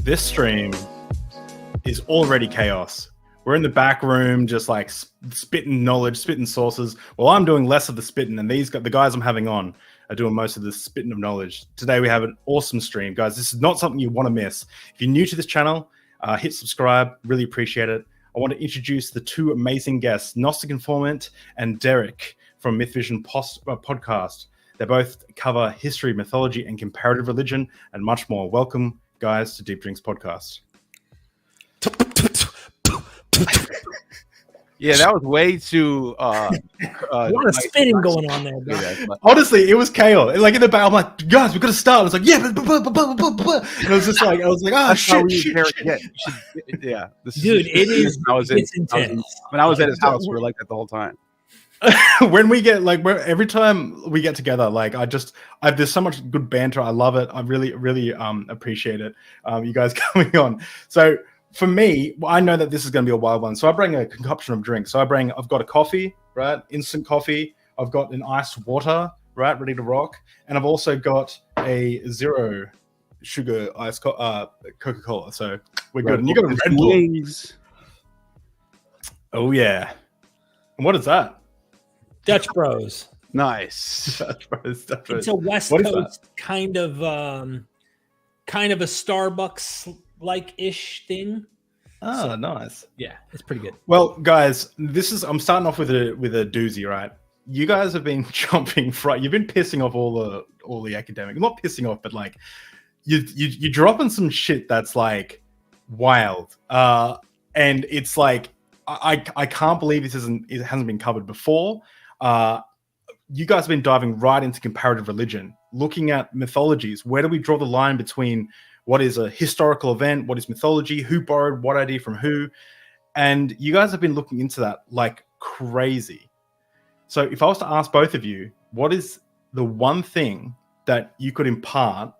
This stream is already chaos. We're in the back room, just like spitting knowledge, spitting sources. Well, I'm doing less of the spitting, and the guys I'm having on are doing most of the spitting of knowledge. Today we have an awesome stream, guys. This is not something you want to miss. If you're new to this channel, hit subscribe. Really appreciate it. I want to introduce the two amazing guests, Gnostic Informant and Derek from MythVision podcast. They both cover history, mythology, and comparative religion, and much more. Welcome, guys, to Deep Drinks Podcast. Yeah, that was way too. A lot of spinning going on there, bro. Honestly, it was chaos. Like in the back, I'm like, guys, we're gonna start. I was like, yeah, and it was just like, oh shit. Yeah, dude, it's intense. When I was at his house, we were like that the whole time. When we get every time we get together, there's so much good banter. I love it. I really appreciate it. You guys coming on. So for me, I know that this is going to be a wild one. So I bring a concoction of drinks. So I've got a coffee, right? Instant coffee. I've got an iced water, right? Ready to rock. And I've also got a zero sugar iced Coca-Cola. So we're good. And you got a Red Bull. Oh yeah. And what is that? Dutch Bros. Nice. Dutch Bros. It's a West Coast kind of a Starbucks like-ish thing. Oh, so, nice. Yeah, it's pretty good. Well, guys, I'm starting off with a doozy, right? You guys have been jumping right. You've been pissing off all the academic. Not pissing off, but like you're dropping some shit that's like wild. And it's like I can't believe it hasn't been covered before. You guys have been diving right into comparative religion, looking at mythologies. Where do we draw the line between what is a historical event, what is mythology, who borrowed what idea from who? And you guys have been looking into that like crazy. So if I was to ask both of you, what is the one thing that you could impart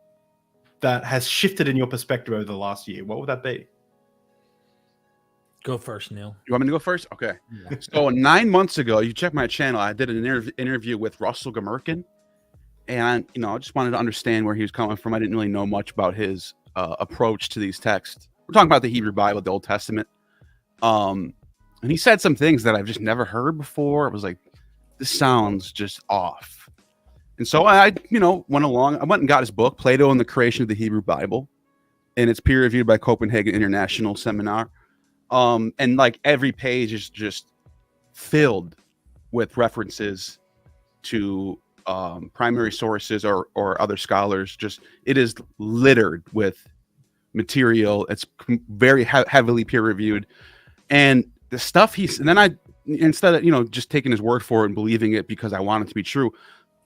that has shifted in your perspective over the last year? What would that be? Go first, Neil. You want me to go first? Okay. Yeah. So 9 months ago, you check my channel, I did an interview with Russell Gamerkin. And, I just wanted to understand where he was coming from. I didn't really know much about his approach to these texts. We're talking about the Hebrew Bible, the Old Testament. And he said some things that I've just never heard before. It was like, this sounds just off. And so I, went along. I went and got his book, Plato and the Creation of the Hebrew Bible. And it's peer-reviewed by Copenhagen International Seminar. And like every page is just filled with references to primary sources or other scholars. It is littered with material. It's very heavily peer reviewed, and the stuff and then I, instead of just taking his word for it and believing it because I want it to be true,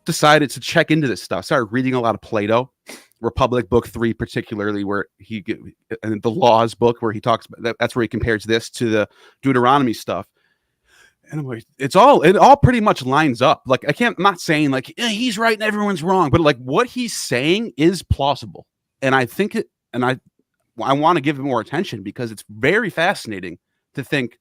decided to check into this stuff. Started reading a lot of Plato, Republic Book 3 particularly, where and the Laws book where he talks about that's where he compares this to the Deuteronomy stuff. Anyway, it all pretty much lines up. Like I'm not saying like he's right and everyone's wrong, but like what he's saying is plausible. And I think I want to give it more attention because it's very fascinating to think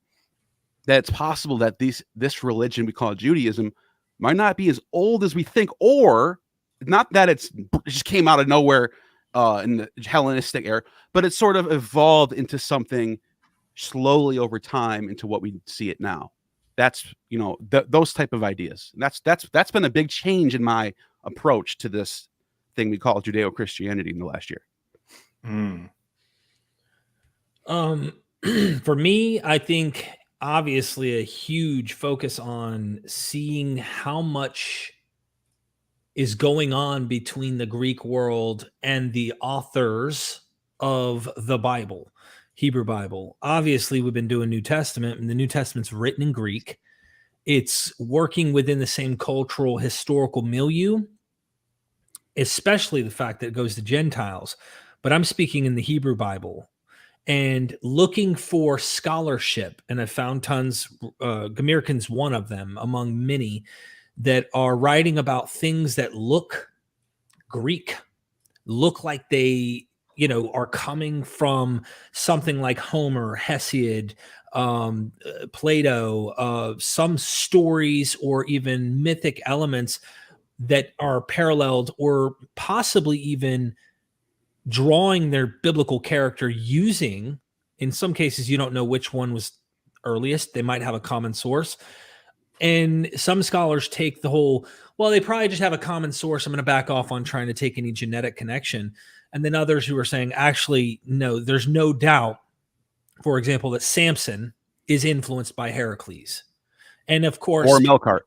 that it's possible that this religion we call Judaism might not be as old as we think, or not that it just came out of nowhere in the Hellenistic era, but it's sort of evolved into something slowly over time into what we see it now. That's those type of ideas. That's been a big change in my approach to this thing we call Judeo-Christianity in the last year. For me, I think obviously a huge focus on seeing how much is going on between the Greek world and the authors of the Bible. Hebrew Bible. Obviously, we've been doing New Testament, and the New Testament's written in Greek. It's working within the same cultural, historical milieu, especially the fact that it goes to Gentiles. But I'm speaking in the Hebrew Bible and looking for scholarship, and I found tons. Gamerkin's one of them among many that are writing about things that look Greek, look like they are coming from something like Homer, Hesiod, Plato, some stories or even mythic elements that are paralleled or possibly even drawing their biblical character using, in some cases, you don't know which one was earliest. They might have a common source. And some scholars take the whole, well, they probably just have a common source. I'm going to back off on trying to take any genetic connection. And then others who are saying, actually, no, there's no doubt, for example, that Samson is influenced by Heracles. And of course, or Melkart.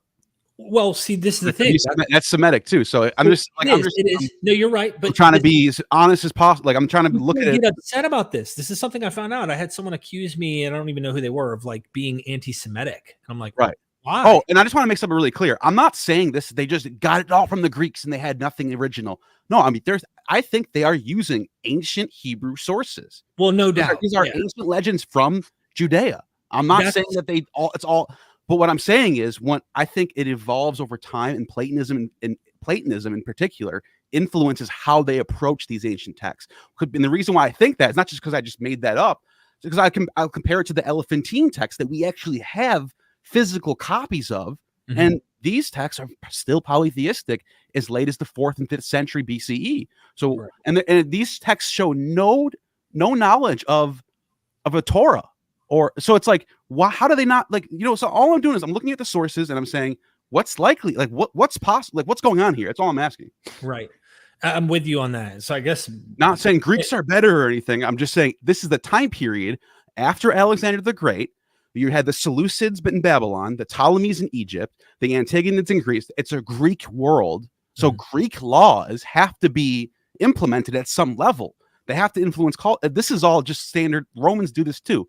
Well, see, this is the thing. That's Semitic too. So I'm just like, it is. No, you're right. But I'm trying to be as honest as possible. Like I'm trying to look at it. Get upset about this. This is something I found out. I had someone accuse me, and I don't even know who they were, of like being anti-Semitic. And I'm like, right. Why? Oh, and I just want to make something really clear. I'm not saying this. They just got it all from the Greeks and they had nothing original. No, I mean, I think they are using ancient Hebrew sources. Well, no doubt. These are ancient legends from Judea. I'm not saying that it's all. But what I'm saying is, I think it evolves over time, and Platonism in particular influences how they approach these ancient texts. And the reason why I think that is not just because I just made that up, it's because I'll compare it to the Elephantine text that we actually have physical copies of, and these texts are still polytheistic as late as the 4th and 5th century BCE. So, and these texts show no knowledge of a Torah. Or so it's like, how do they not, like, so all I'm doing is I'm looking at the sources and I'm saying, what's likely, like what's possible, like what's going on here? That's all I'm asking. Right. I'm with you on that. So I guess not saying Greeks are better or anything. I'm just saying this is the time period after Alexander the Great. You had the Seleucids in Babylon, the Ptolemies in Egypt, the Antigonids in Greece. It's a Greek world. So Greek laws have to be implemented at some level. They have to influence culture. This is all just standard. Romans do this too.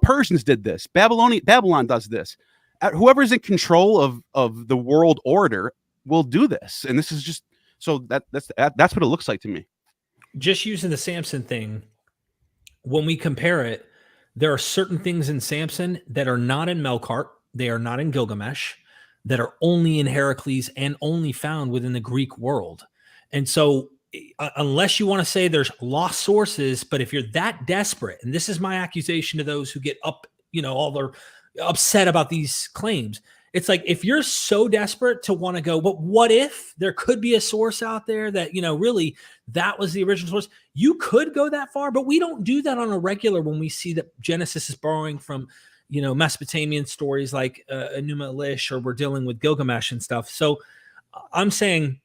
Persians did this. Babylon does this. Whoever's in control of the world order will do this. And this is just so that's what it looks like to me. Just using the Samson thing, when we compare it, there are certain things in Samson that are not in Melkart, they are not in Gilgamesh, that are only in Heracles and only found within the Greek world. And so unless you want to say there's lost sources, but if you're that desperate, and this is my accusation to those who get up, all they're upset about these claims. It's like, if you're so desperate to want to go, but what if there could be a source out there that, really that was the original source? You could go that far, but we don't do that on a regular when we see that Genesis is borrowing from, Mesopotamian stories like Enuma Elish, or we're dealing with Gilgamesh and stuff. So I'm saying,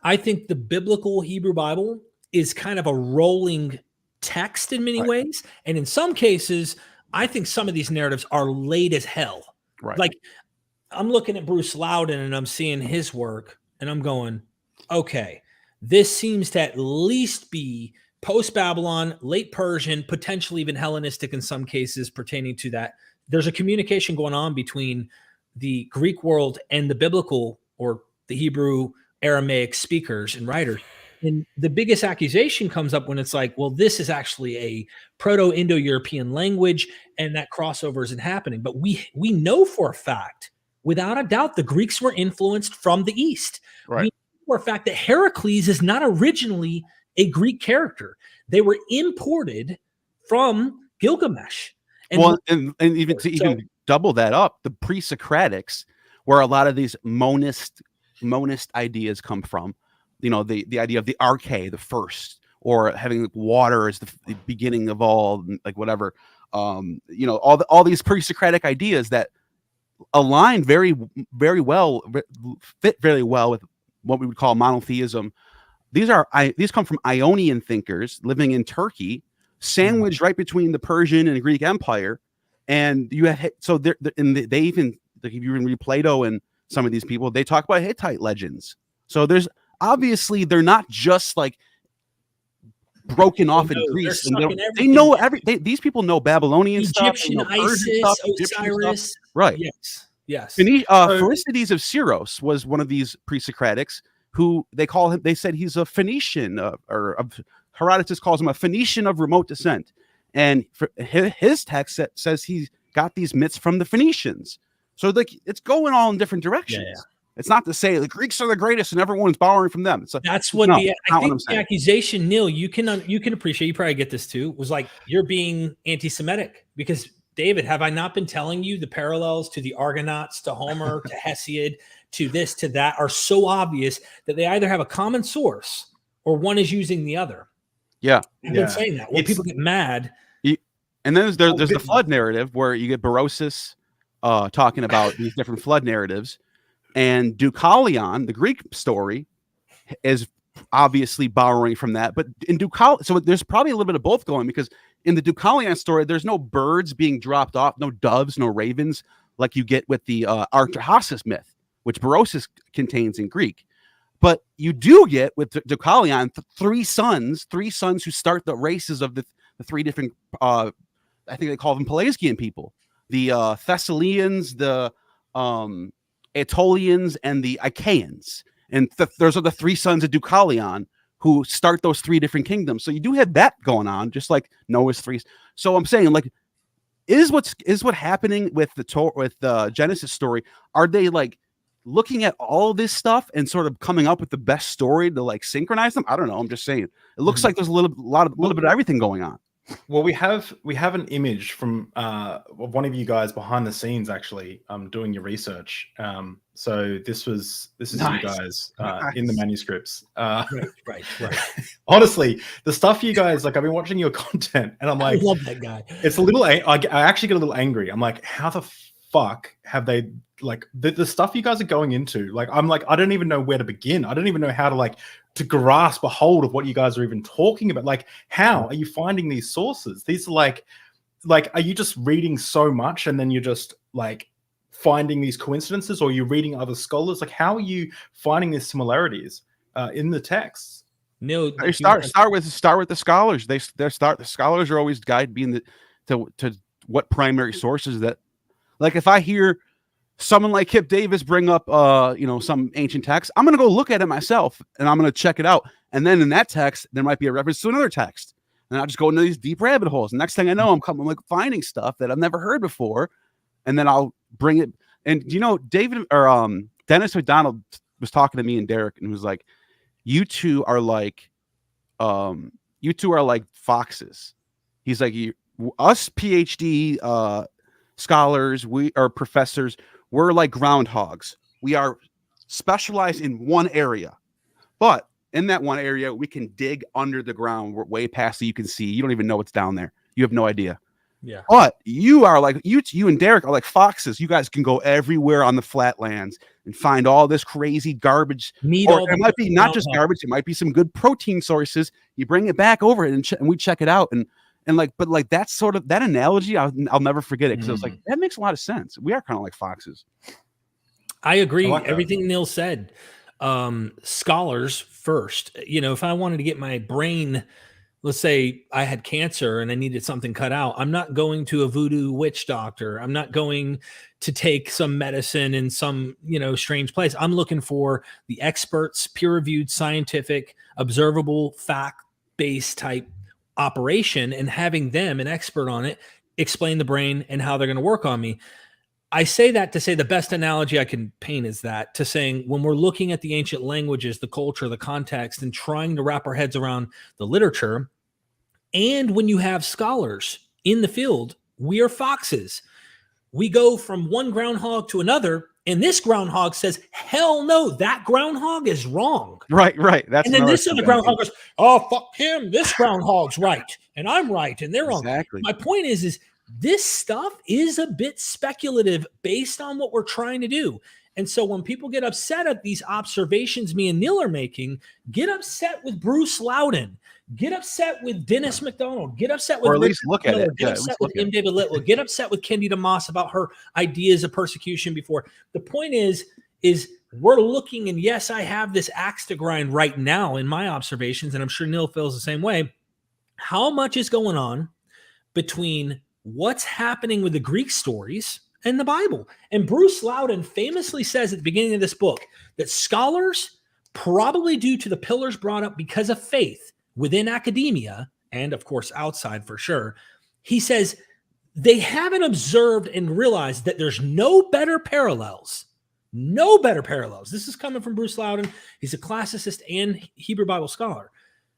I think the biblical Hebrew Bible is kind of a rolling text in many ways. And in some cases, I think some of these narratives are late as hell. Right. Like, I'm looking at Bruce Loudon and I'm seeing his work and I'm going, okay, this seems to at least be post-Babylon, late Persian, potentially even Hellenistic in some cases pertaining to that. There's a communication going on between the Greek world and the biblical, or the Hebrew Aramaic speakers and writers. And the biggest accusation comes up when it's like, well, this is actually a Proto-Indo-European language, and that crossover isn't happening. But we know for a fact, without a doubt, the Greeks were influenced from the East. Right. We know for a fact that Heracles is not originally a Greek character. They were imported from Gilgamesh. And even double that up, the pre-Socratics, where a lot of these monist ideas come from, the idea of the arche, the first, or having water as the beginning of all, like whatever, all these pre-Socratic ideas that align very, very well, fit very well with what we would call monotheism. These come from Ionian thinkers living in Turkey, sandwiched right between the Persian and the Greek Empire. And you have, so they even, like, if you read Plato and some of these people, they talk about Hittite legends. So there's obviously, they're not just like broken off in Greece. And they know these people know Babylonian Egyptian stuff, Isis, stuff, Osiris. stuff. Right. Yes. Pherecydes of Syros was one of these pre-Socratics who they said he's a Phoenician, Herodotus calls him a Phoenician of remote descent. And his text says he got these myths from the Phoenicians. So like, it's going all in different directions. Yeah. It's not to say the Greeks are the greatest and everyone's borrowing from them. So that's what I think the accusation, Neil, you can appreciate, you probably get this too, was like, you're being anti-Semitic. Because David, have I not been telling you the parallels to the Argonauts, to Homer, to Hesiod, to this, to that, are so obvious that they either have a common source or one is using the other. Yeah. I've been saying that. When people get mad. And then there's the flood narrative where you get Berosus talking about these different flood narratives. And Deucalion, the Greek story, is obviously borrowing from that. But in Deucalion, so there's probably a little bit of both going, because in the Deucalion story, there's no birds being dropped off, no doves, no ravens, like you get with the Artahasis myth, which Berosus contains in Greek. But you do get with Deucalion three sons who start the races of the three different, I think they call them Pelasgian people, the Thessalians, the Aetolians, and the Achaeans. And those are the three sons of Deucalion who start those three different kingdoms. So you do have that going on, just like Noah's three. So I'm saying, like, is what happening with the Genesis story? Are they like looking at all this stuff and sort of coming up with the best story to like synchronize them? I don't know. I'm just saying. It looks like there's a little bit of everything going on. Well, we have an image from one of you guys behind the scenes, actually, doing your research. So this is nice. You guys in the manuscripts. Right. Honestly, the stuff you guys, like, I've been watching your content, and I'm like, I love that guy. It's a little. I actually get a little angry. I'm like, how the fuck have they, like, the stuff you guys are going into? Like, I'm like, I don't even know where to begin. I don't even know how to grasp a hold of what you guys are even talking about. Like, how are you finding these sources? These are like, are you just reading so much and then you're just like finding these coincidences, or you're reading other scholars? Like, how are you finding these similarities in the texts? No, they start with the scholars. The scholars are always guide being to what primary sources that, like, if I hear someone like Kip Davis bring up some ancient text, I'm going to go look at it myself and I'm going to check it out. And then in that text, there might be a reference to another text. And I'll just go into these deep rabbit holes. And next thing I know, I'm like finding stuff that I've never heard before. And then I'll bring it. And Dennis McDonald was talking to me and Derek, and was like, you two are like foxes. He's like, us PhD scholars, we are professors, we're like groundhogs. We are specialized in one area, but in that one area, we can dig under the ground. We're way past so you can see. You don't even know what's down there. You have no idea. Yeah. But you are like, you and Derek are like foxes. You guys can go everywhere on the flatlands and find all this crazy garbage. It might be not just garbage. It might be some good protein sources. You bring it back over and we check it out. But that's sort of that analogy. I'll never forget it, because I was like, that makes a lot of sense. We are kind of like foxes. I agree. Everything Neil said. Scholars first. If I wanted to get my brain, let's say I had cancer and I needed something cut out, I'm not going to a voodoo witch doctor. I'm not going to take some medicine in some, strange place. I'm looking for the experts, peer-reviewed, scientific, observable, fact-based type operation, and having them, an expert on it, explain the brain and how they're going to work on me. I say that to say the best analogy I can paint is that, to saying when we're looking at the ancient languages, the culture, the context, and trying to wrap our heads around the literature, and when you have scholars in the field, we are foxes. We go from one groundhog to another, and this groundhog says, hell no, that groundhog is wrong. Right. That's and then this other groundhog goes, oh, fuck him. This groundhog's right, and I'm right, and they're wrong. Exactly. My point is this stuff is a bit speculative based on what we're trying to do. And so when people get upset at these observations me and Neil are making, get upset with Bruce Loudon, get upset with Dennis McDonald, get upset with or at least look at it. Get upset with M. David Litwa, get upset with Candida Moss about her ideas of persecution before. The point is we're looking, and yes, I have this axe to grind right now in my observations, and I'm sure Neil feels the same way. How much is going on between what's happening with the Greek stories and the Bible? And Bruce Loudon famously says at the beginning of this book that scholars, probably due to the pillars brought up because of faith within academia, and of course outside for sure, he says they haven't observed and realized that there's no better parallels. This is coming from Bruce Loudon. He's a classicist and Hebrew Bible scholar,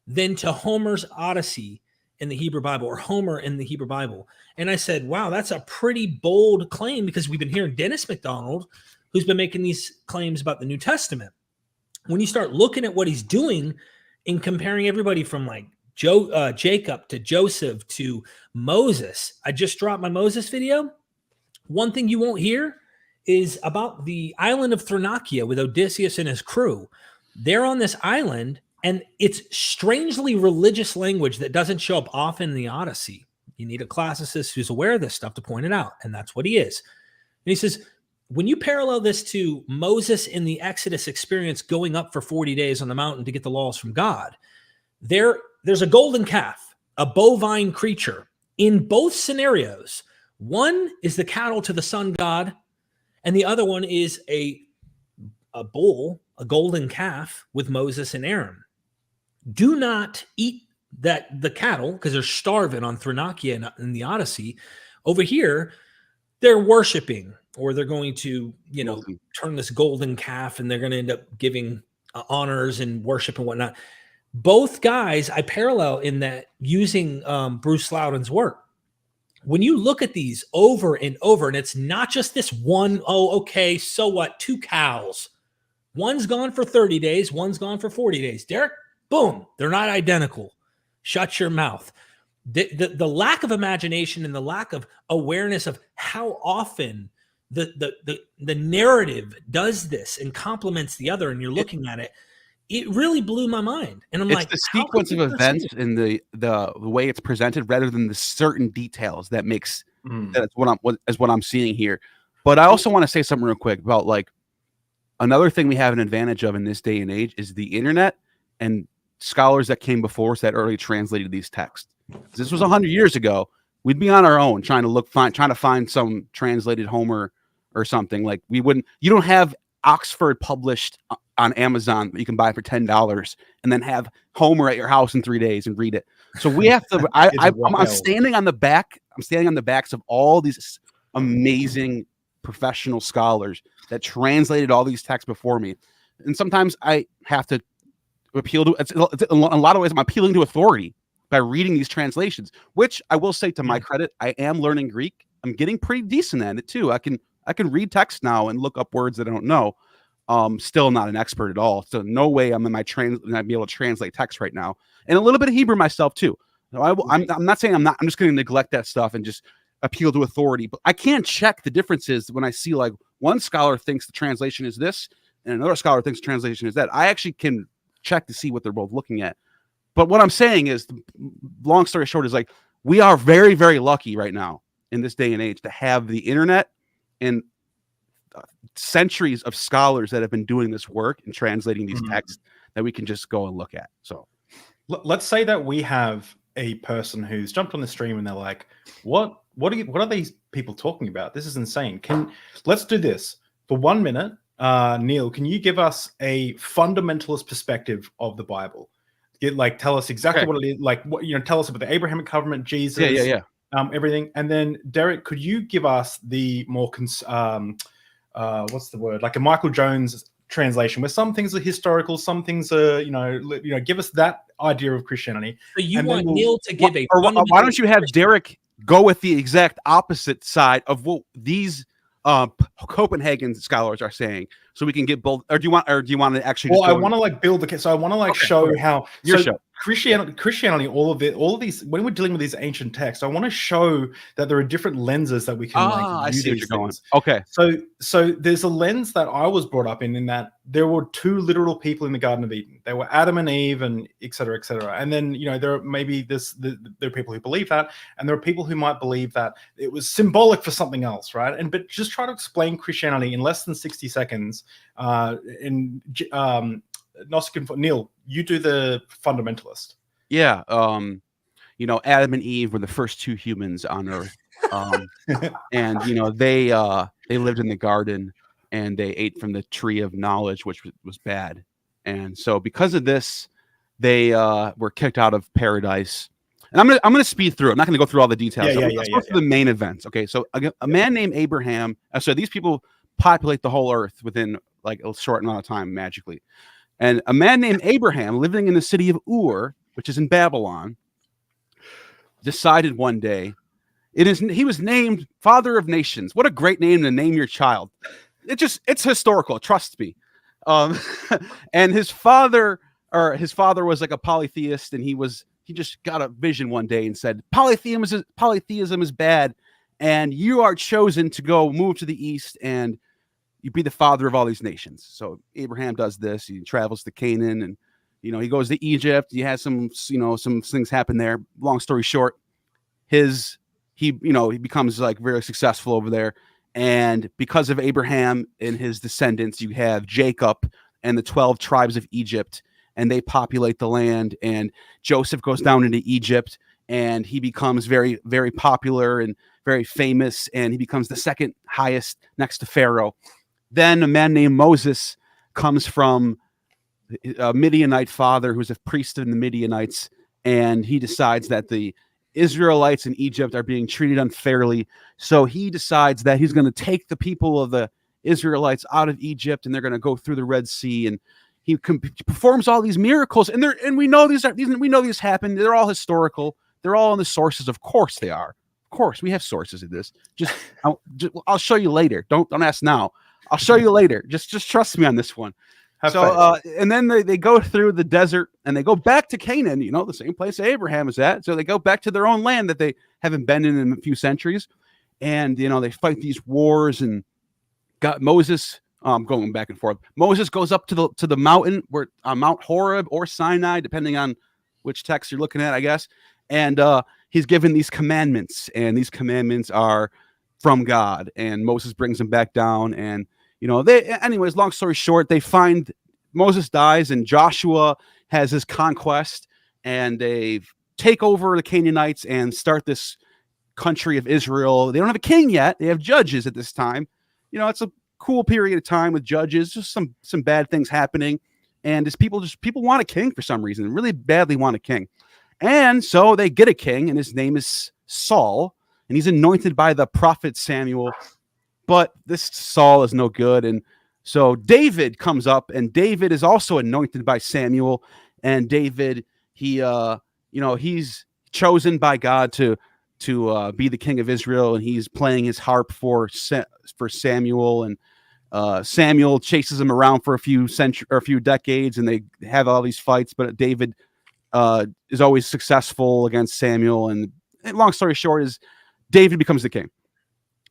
than to Homer's Odyssey in the Hebrew Bible, or Homer in the Hebrew Bible. And I said, wow, that's a pretty bold claim, because we've been hearing Dennis McDonald, who's been making these claims about the New Testament. When you start looking at what he's doing in comparing everybody from like Jacob to Joseph to Moses. I just dropped my Moses video. One thing you won't hear is about the island of Thrinakia with Odysseus and his crew. They're on this island, and it's strangely religious language that doesn't show up often in the Odyssey. You need a classicist who's aware of this stuff to point it out, and that's what he is. And he says, when you parallel this to Moses in the Exodus experience going up for 40 days on the mountain to get the laws from God, there's a golden calf, a bovine creature. In both scenarios, one is the cattle to the sun god, and the other one is a bull, a golden calf with Moses and Aaron. Do not eat the cattle because they're starving on Thrinakia in the Odyssey. Over here, they're worshiping, or they're going to, turn this golden calf, and they're going to end up giving honors and worship and whatnot. Both guys, I parallel in that using Bruce Loudon's work. When you look at these over and over, and it's not just this one, okay, so what, 2 cows. One's gone for 30 days, one's gone for 40 days. Derek, boom, they're not identical. Shut your mouth. The lack of imagination and the lack of awareness of how often the narrative does this and complements the other, and you're looking at it, it really blew my mind. And I'm like, the sequence of events and the way it's presented rather than the certain details that makes that's what I'm seeing here. But I also want to say something real quick about, like, another thing we have an advantage of in this day and age is the internet and scholars that came before us that early translated these texts. This was 100 years ago. We'd be on our own trying to find some translated Homer or something. Like, you don't have Oxford published on Amazon that you can buy for $10 and then have Homer at your house in 3 days and read it. So we have to. I'm standing on the back. I'm standing on the backs of all these amazing professional scholars that translated all these texts before me, and sometimes I have to appeal to. It's in a lot of ways, I'm appealing to authority by reading these translations. Which I will say, to my credit, I am learning Greek. I'm getting pretty decent at it too. I can read text now and look up words that I don't know. Still not an expert at all. So no way I'm in I'd be able to translate text right now, and a little bit of Hebrew myself too. So I'm not saying I'm just going to neglect that stuff and just appeal to authority, but I can check the differences when I see, like, one scholar thinks the translation is this and another scholar thinks the translation is that. I actually can check to see what they're both looking at. But what I'm saying is, long story short, is, like, we are very, very lucky right now in this day and age to have the internet and centuries of scholars that have been doing this work and translating these texts that we can just go and look at. So let's say that we have a person who's jumped on the stream and they're like, what are these people talking about? This is insane. Let's do this for 1 minute. Neil, can you give us a fundamentalist perspective of the Bible? Tell us exactly what it is. Like, tell us about the Abrahamic covenant, Jesus, everything. And then Derek, could you give us the more what's the word? Like a Michael Jones translation, where some things are historical, some things are, give us that idea of Christianity. So you want Neil to give why don't you have Derek go with the exact opposite side of what these Copenhagen scholars are saying, so we can get both? Or do you want to actually? Well, I want to build the case. So I want to show how show. Christianity, all of these, when we're dealing with these ancient texts, I want to show that there are different lenses that we can I see what you're going. Okay. So there's a lens that I was brought up in that there were 2 literal people in the Garden of Eden. They were Adam and Eve, and et cetera, et cetera. And then, there are there are people who believe that, and there are people who might believe that it was symbolic for something else, right? But just try to explain Christianity in less than 60 seconds. Neil, you do the fundamentalist. Yeah. Adam and Eve were the first 2 humans on Earth. And, they lived in the garden and they ate from the tree of knowledge, which was bad. And so because of this, they were kicked out of paradise. And I'm going to speed through. I'm not going to go through all the details. Let's go through the main events. Okay. So a man named Abraham. So these people populate the whole earth within like a short amount of time magically. And a man named Abraham, living in the city of Ur, which is in Babylon, decided one day, he was named Father of Nations. What a great name to name your child. It's historical, trust me. And his father was like a polytheist, and he was he just got a vision one day and said, polytheism is bad, and you are chosen to go move to the east and you be the father of all these nations. So Abraham does this. He travels to Canaan, and he goes to Egypt. He has some things happen there. Long story short, he becomes like very successful over there. And because of Abraham and his descendants, you have Jacob and the 12 tribes of Egypt, and they populate the land. And Joseph goes down into Egypt, and he becomes very, very popular and very famous. And he becomes the second highest next to Pharaoh. Then a man named Moses comes from a Midianite father who's a priest in the Midianites, and he decides that the Israelites in Egypt are being treated unfairly. So he decides that he's going to take the people of the Israelites out of Egypt, and they're going to go through the Red Sea. And he performs all these miracles, and we know these happen. They're all historical. They're all in the sources. Of course they are. Of course we have sources of this. I'll show you later. Don't ask now. I'll show you later. Just trust me on this one. And then they go through the desert and they go back to Canaan, the same place Abraham is at. So they go back to their own land that they haven't been in a few centuries. And, they fight these wars, and got Moses going back and forth. Moses goes up to the mountain where Mount Horeb or Sinai, depending on which text you're looking at, I guess. And he's given these commandments, and these commandments are from God. And Moses brings them back down, and anyways, long story short, they find Moses dies, and Joshua has his conquest, and they take over the Canaanites and start this country of Israel. They don't have a king yet. They have judges at this time. It's a cool period of time with judges, just some bad things happening. And people want a king for some reason, really badly want a king. And so they get a king, and his name is Saul, and he's anointed by the prophet Samuel. But this Saul is no good. And so David comes up, and David is also anointed by Samuel. And David, he's chosen by God to be the king of Israel, and he's playing his harp for Samuel. And Samuel chases him around for a few decades, and they have all these fights. But David is always successful against Samuel. And long story short is David becomes the king.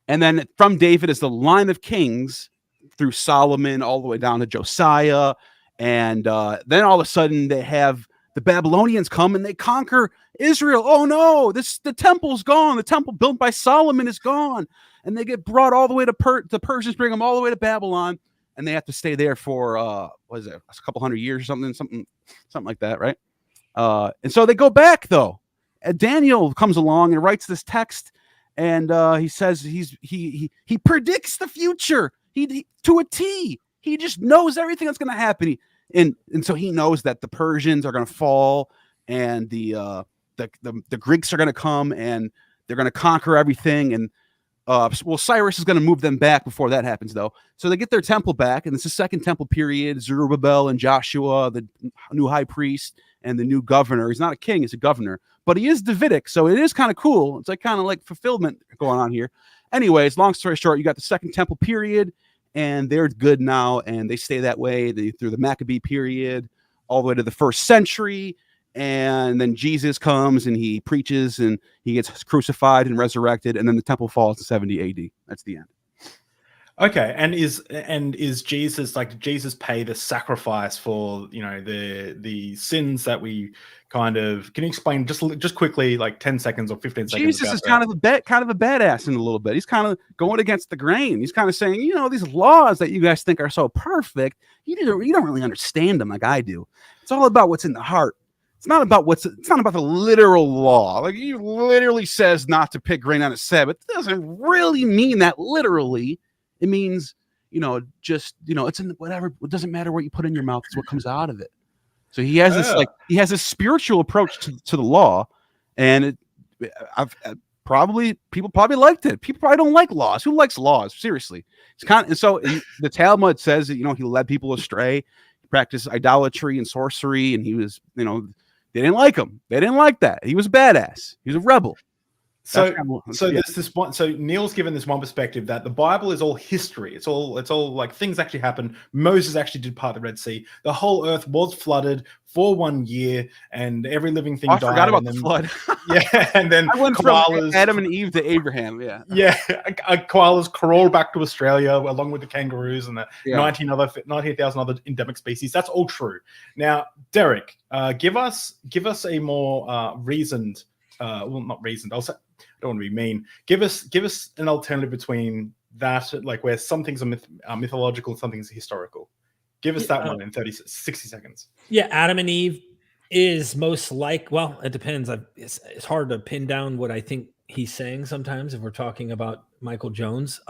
And then from David is the line of kings through Solomon all the way down to Josiah. And then all of a sudden they have the Babylonians come and they conquer Israel. Oh no, the temple's gone. The temple built by Solomon is gone. And they get brought all the way to the Persians bring them all the way to Babylon. And they have to stay there for, a couple hundred years or something like that, right? And so they go back though. And Daniel comes along and writes this text. And he says he predicts the future he to a T. He just knows everything that's going to happen. And so he knows that the Persians are going to fall, and the Greeks are going to come, and they're going to conquer everything. And Cyrus is going to move them back before that happens, though. So they get their temple back, and it's the second temple period. Zerubbabel and Joshua, the new high priest, and the new governor. He's not a king; he's a governor. But he is Davidic, so it is kind of cool. It's kind of like fulfillment going on here. Anyways, long story short, you got the second temple period, and they're good now, and they stay that way through the Maccabee period, all the way to the 1st century. And then Jesus comes, and he preaches, and he gets crucified and resurrected, and then the temple falls in 70 AD. That's the end. Okay, and is Jesus, like, did Jesus pay the sacrifice for the sins that we kind of? Can you explain just quickly, like 10 seconds or 15 seconds? Jesus is kind of a badass in a little bit. He's kind of going against the grain. He's kind of saying, these laws that you guys think are so perfect, you don't really understand them like I do. It's all about what's in the heart. It's not about the literal law. Like, he literally says not to pick grain on a Sabbath. It doesn't really mean that literally. It means, it's in whatever. It doesn't matter what you put in your mouth; it's what comes out of it. So he has this spiritual approach to the law, and people probably liked it. People probably don't like laws. Who likes laws? Seriously, the Talmud says that he led people astray, he practiced idolatry and sorcery, and he was they didn't like him. They didn't like that. He was a badass. He was a rebel. So there's this one. So Neil's given this one perspective that the Bible is all history. It's all like things actually happened. Moses actually did part of the Red Sea. The whole earth was flooded for 1 year, and every living thing died. I forgot about the flood. Yeah, and then I went koalas, from Adam and Eve to Abraham. Yeah, koalas crawled back to Australia along with the kangaroos and the 19,000 other endemic species. That's all true. Now, Derek, give us a more reasoned. Well, not reasoned. I don't want to be mean. Give us an alternative between that, like where some things are mythological and some things are historical. Give us that one in 60 seconds. Yeah, Adam and Eve is most well, it depends. It's hard to pin down what I think he's saying sometimes if we're talking about Michael Jones.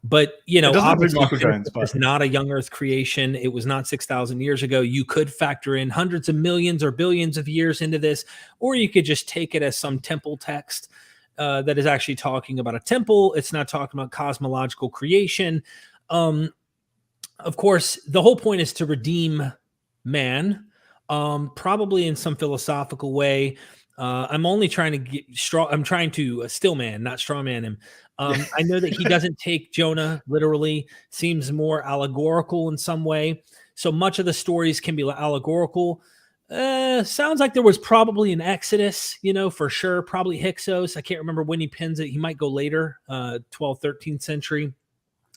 But obviously Michael Jones, it's not a young Earth creation. It was not 6,000 years ago. You could factor in hundreds of millions or billions of years into this, or you could just take it as some temple text that is actually talking about a temple. It's not talking about cosmological creation. Of course, the whole point is to redeem man, probably in some philosophical way. I'm only trying to I'm trying to still man, not straw man him. I know that he doesn't take Jonah literally, seems more allegorical in some way. So much of the stories can be allegorical. Sounds like there was probably an Exodus, for sure. Probably Hyksos. I can't remember when he pins it. He might go later, 12th, 13th century.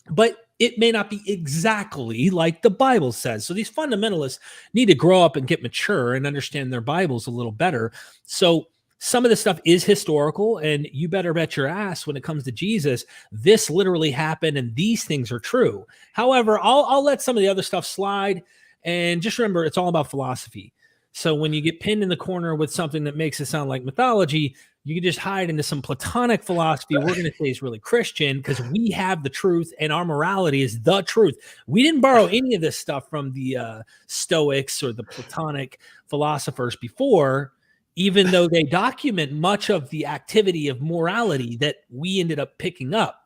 But it may not be exactly like the Bible says. So these fundamentalists need to grow up and get mature and understand their Bibles a little better. So some of this stuff is historical, and you better bet your ass when it comes to Jesus, this literally happened and these things are true. However, I'll let some of the other stuff slide, and just remember, it's all about philosophy. So when you get pinned in the corner with something that makes it sound like mythology, you can just hide into some Platonic philosophy. We're going to say is really Christian because we have the truth and our morality is the truth. We didn't borrow any of this stuff from the Stoics or the Platonic philosophers before, even though they document much of the activity of morality that we ended up picking up.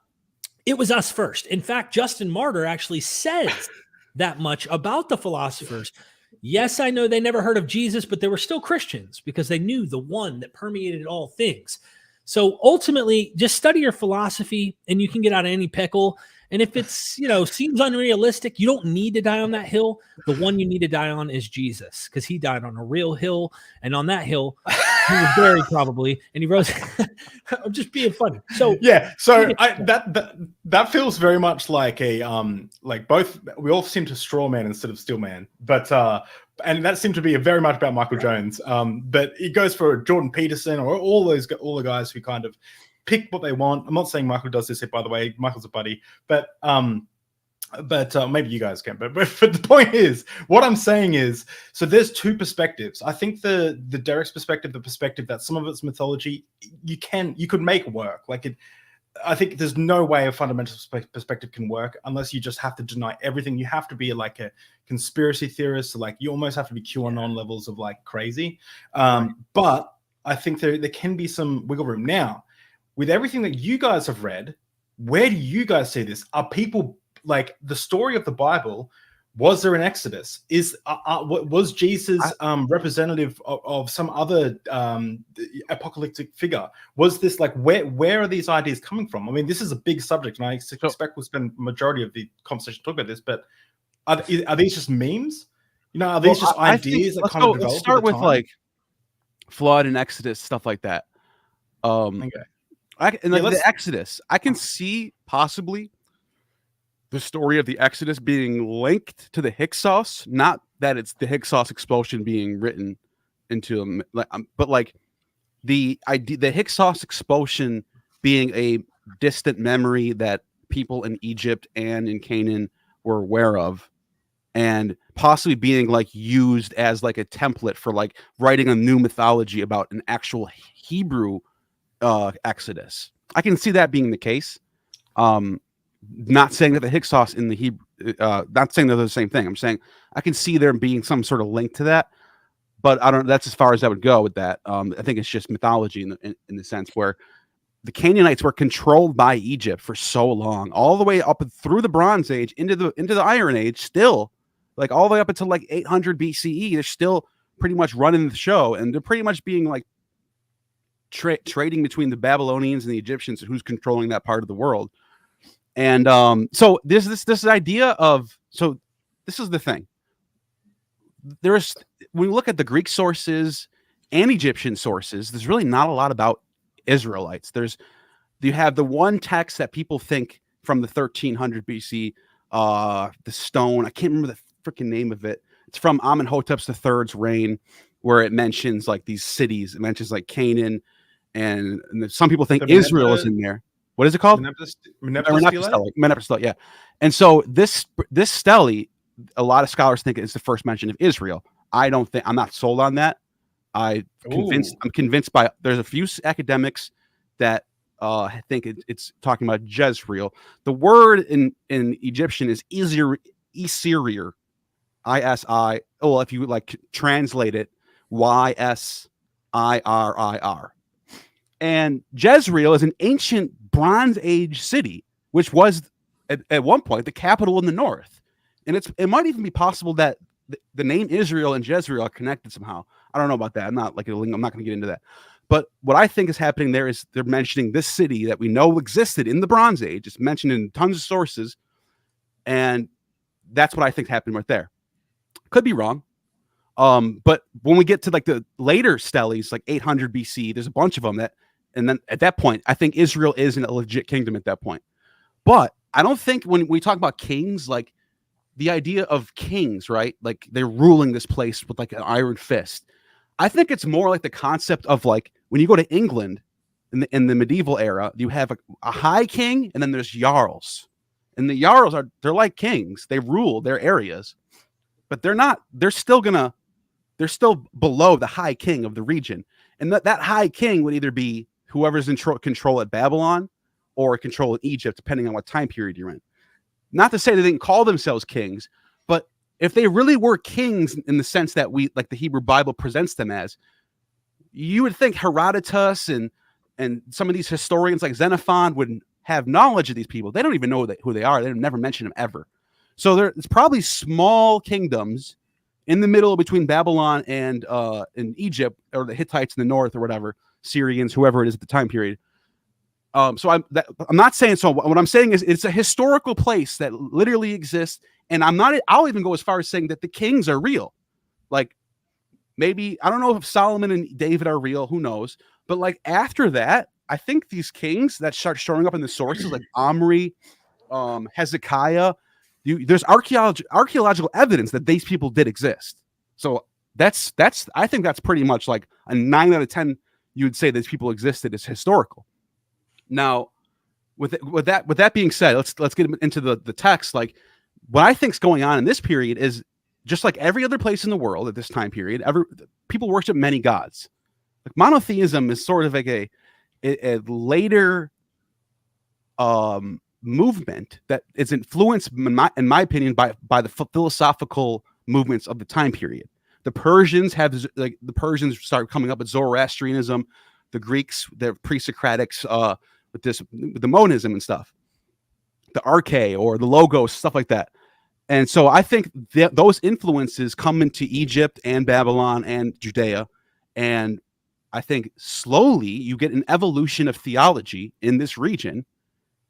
It was us first. In fact, Justin Martyr actually says that much about the philosophers. Yes, I know they never heard of Jesus, but they were still Christians because they knew the one that permeated all things. So ultimately, just study your philosophy and you can get out of any pickle. And if it's, seems unrealistic, you don't need to die on that hill. The one you need to die on is Jesus because he died on a real hill. And on that hill, he was buried probably. And he rose. I'm just being funny. So yeah. So that feels very much like like both. We all seem to straw man instead of steel man. But and that seemed to be very much about Michael Jones. But it goes for Jordan Peterson or all the guys who kind of pick what they want. I'm not saying Michael does this, by the way. Michael's a buddy, but maybe you guys can. But the point is, what I'm saying is, so there's two perspectives. I think the Derek's perspective, the perspective that some of it's mythology, you could make work. I think there's no way a fundamental perspective can work unless you just have to deny everything. You have to be like a conspiracy theorist. So you almost have to be QAnon levels of crazy. But I think there can be some wiggle room now. With everything that you guys have read, where do you guys see this? Are people the story of the Bible? Was there an Exodus? Was Jesus representative of some other apocalyptic figure? Was this where are these ideas coming from? I mean, this is a big subject, and I expect we'll spend majority of the conversation talking about this. But are these just memes? Are these just ideas that kind of develop? Let's start with flood and Exodus, stuff like that. Okay. The Exodus, I can see possibly the story of the Exodus being linked to the Hyksos, not that it's the Hyksos expulsion being written into but the idea, the Hyksos expulsion being a distant memory that people in Egypt and in Canaan were aware of, and possibly being used as a template for writing a new mythology about an actual Hebrew Exodus. I can see that being the case. Not saying that the Hyksos in the Hebrew, not saying they're the same thing. I'm saying I can see there being some sort of link to that, but I don't. That's as far as I would go with that. I think it's just mythology in the sense where the Canaanites were controlled by Egypt for so long, all the way up through the Bronze Age into the Iron Age. Still, all the way up until 800 BCE, they're still pretty much running the show, and they're pretty much being trading between the Babylonians and the Egyptians, who's controlling that part of the world. And so this idea of, so this is the thing. There's, when we look at the Greek sources and Egyptian sources, there's really not a lot about Israelites. You have the one text that people think from the 1300 BC, the stone. I can't remember the freaking name of it. It's from Amenhotep's III's reign, where it mentions like these cities. It mentions like Canaan, and some people think Israel is in there. What is it called? Meneptah, yeah. And so this stele, a lot of scholars think it's the first mention of Israel. I'm not sold on that. I'm convinced by, there's a few academics that I think it's talking about Jezreel. The word in Egyptian is Isir, ISIR. Well, if you would like translate it, YSIRIR. And Jezreel is an ancient Bronze Age city, which was at one point the capital in the north. And it might even be possible that the name Israel and Jezreel are connected somehow. I don't know about that. I'm not going to get into that. But what I think is happening there is they're mentioning this city that we know existed in the Bronze Age. It's mentioned in tons of sources. And that's what I think happened right there. Could be wrong. But when we get to like the later steles, like 800 BC, there's a bunch of them and then at that point, I think Israel is a legit kingdom at that point. But I don't think when we talk about kings, like the idea of kings, right? Like they're ruling this place with like an iron fist. I think it's more like the concept of like when you go to England in the medieval era, you have a high king and then there's jarls. And the jarls they're like kings. They rule their areas, but they're still below the high king of the region. And that high king would either be whoever's in control at Babylon or control in Egypt, depending on what time period you're in. Not to say they didn't call themselves kings, but if they really were kings in the sense that like the Hebrew Bible presents them as, you would think Herodotus and some of these historians like Xenophon would have knowledge of these people. They don't even know who they are. They've never mentioned them ever. So it's probably small kingdoms in the middle between Babylon and Egypt, or the Hittites in the north or whatever, Syrians, whoever it is at the time period. So I'm not saying so. What I'm saying is it's a historical place that literally exists, and I'll even go as far as saying that the kings are real. Like maybe, I don't know if Solomon and David are real, who knows? But like after that, I think these kings that start showing up in the sources, like Omri, Hezekiah, there's archaeological evidence that these people did exist. So I think that's pretty much like a 9 out of 10. You would say these people existed as historical. Now, with that being said, let's get into the text. Like what I think is going on in this period is just like every other place in the world at this time period. People worship many gods. Like monotheism is sort of like a later movement that is influenced, in my opinion, by the philosophical movements of the time period. The Persians start coming up with Zoroastrianism. The Greeks, the pre-Socratics, with the monism and stuff, the arche or the logos, stuff like that. And so I think those influences come into Egypt and Babylon and Judea. And I think slowly you get an evolution of theology in this region.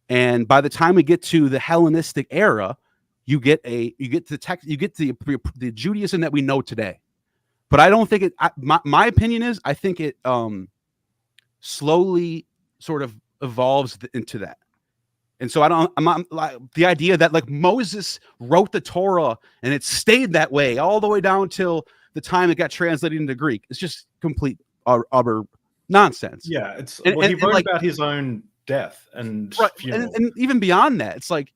And by the time we get to the Hellenistic era, you get the Judaism that we know today. But I don't think my opinion is, I think it slowly sort of evolves into that. And so I'm not like the idea that like Moses wrote the Torah and it stayed that way all the way down till the time it got translated into Greek. It's just complete utter nonsense. Yeah, he wrote about his own death and funeral. And even beyond that, it's like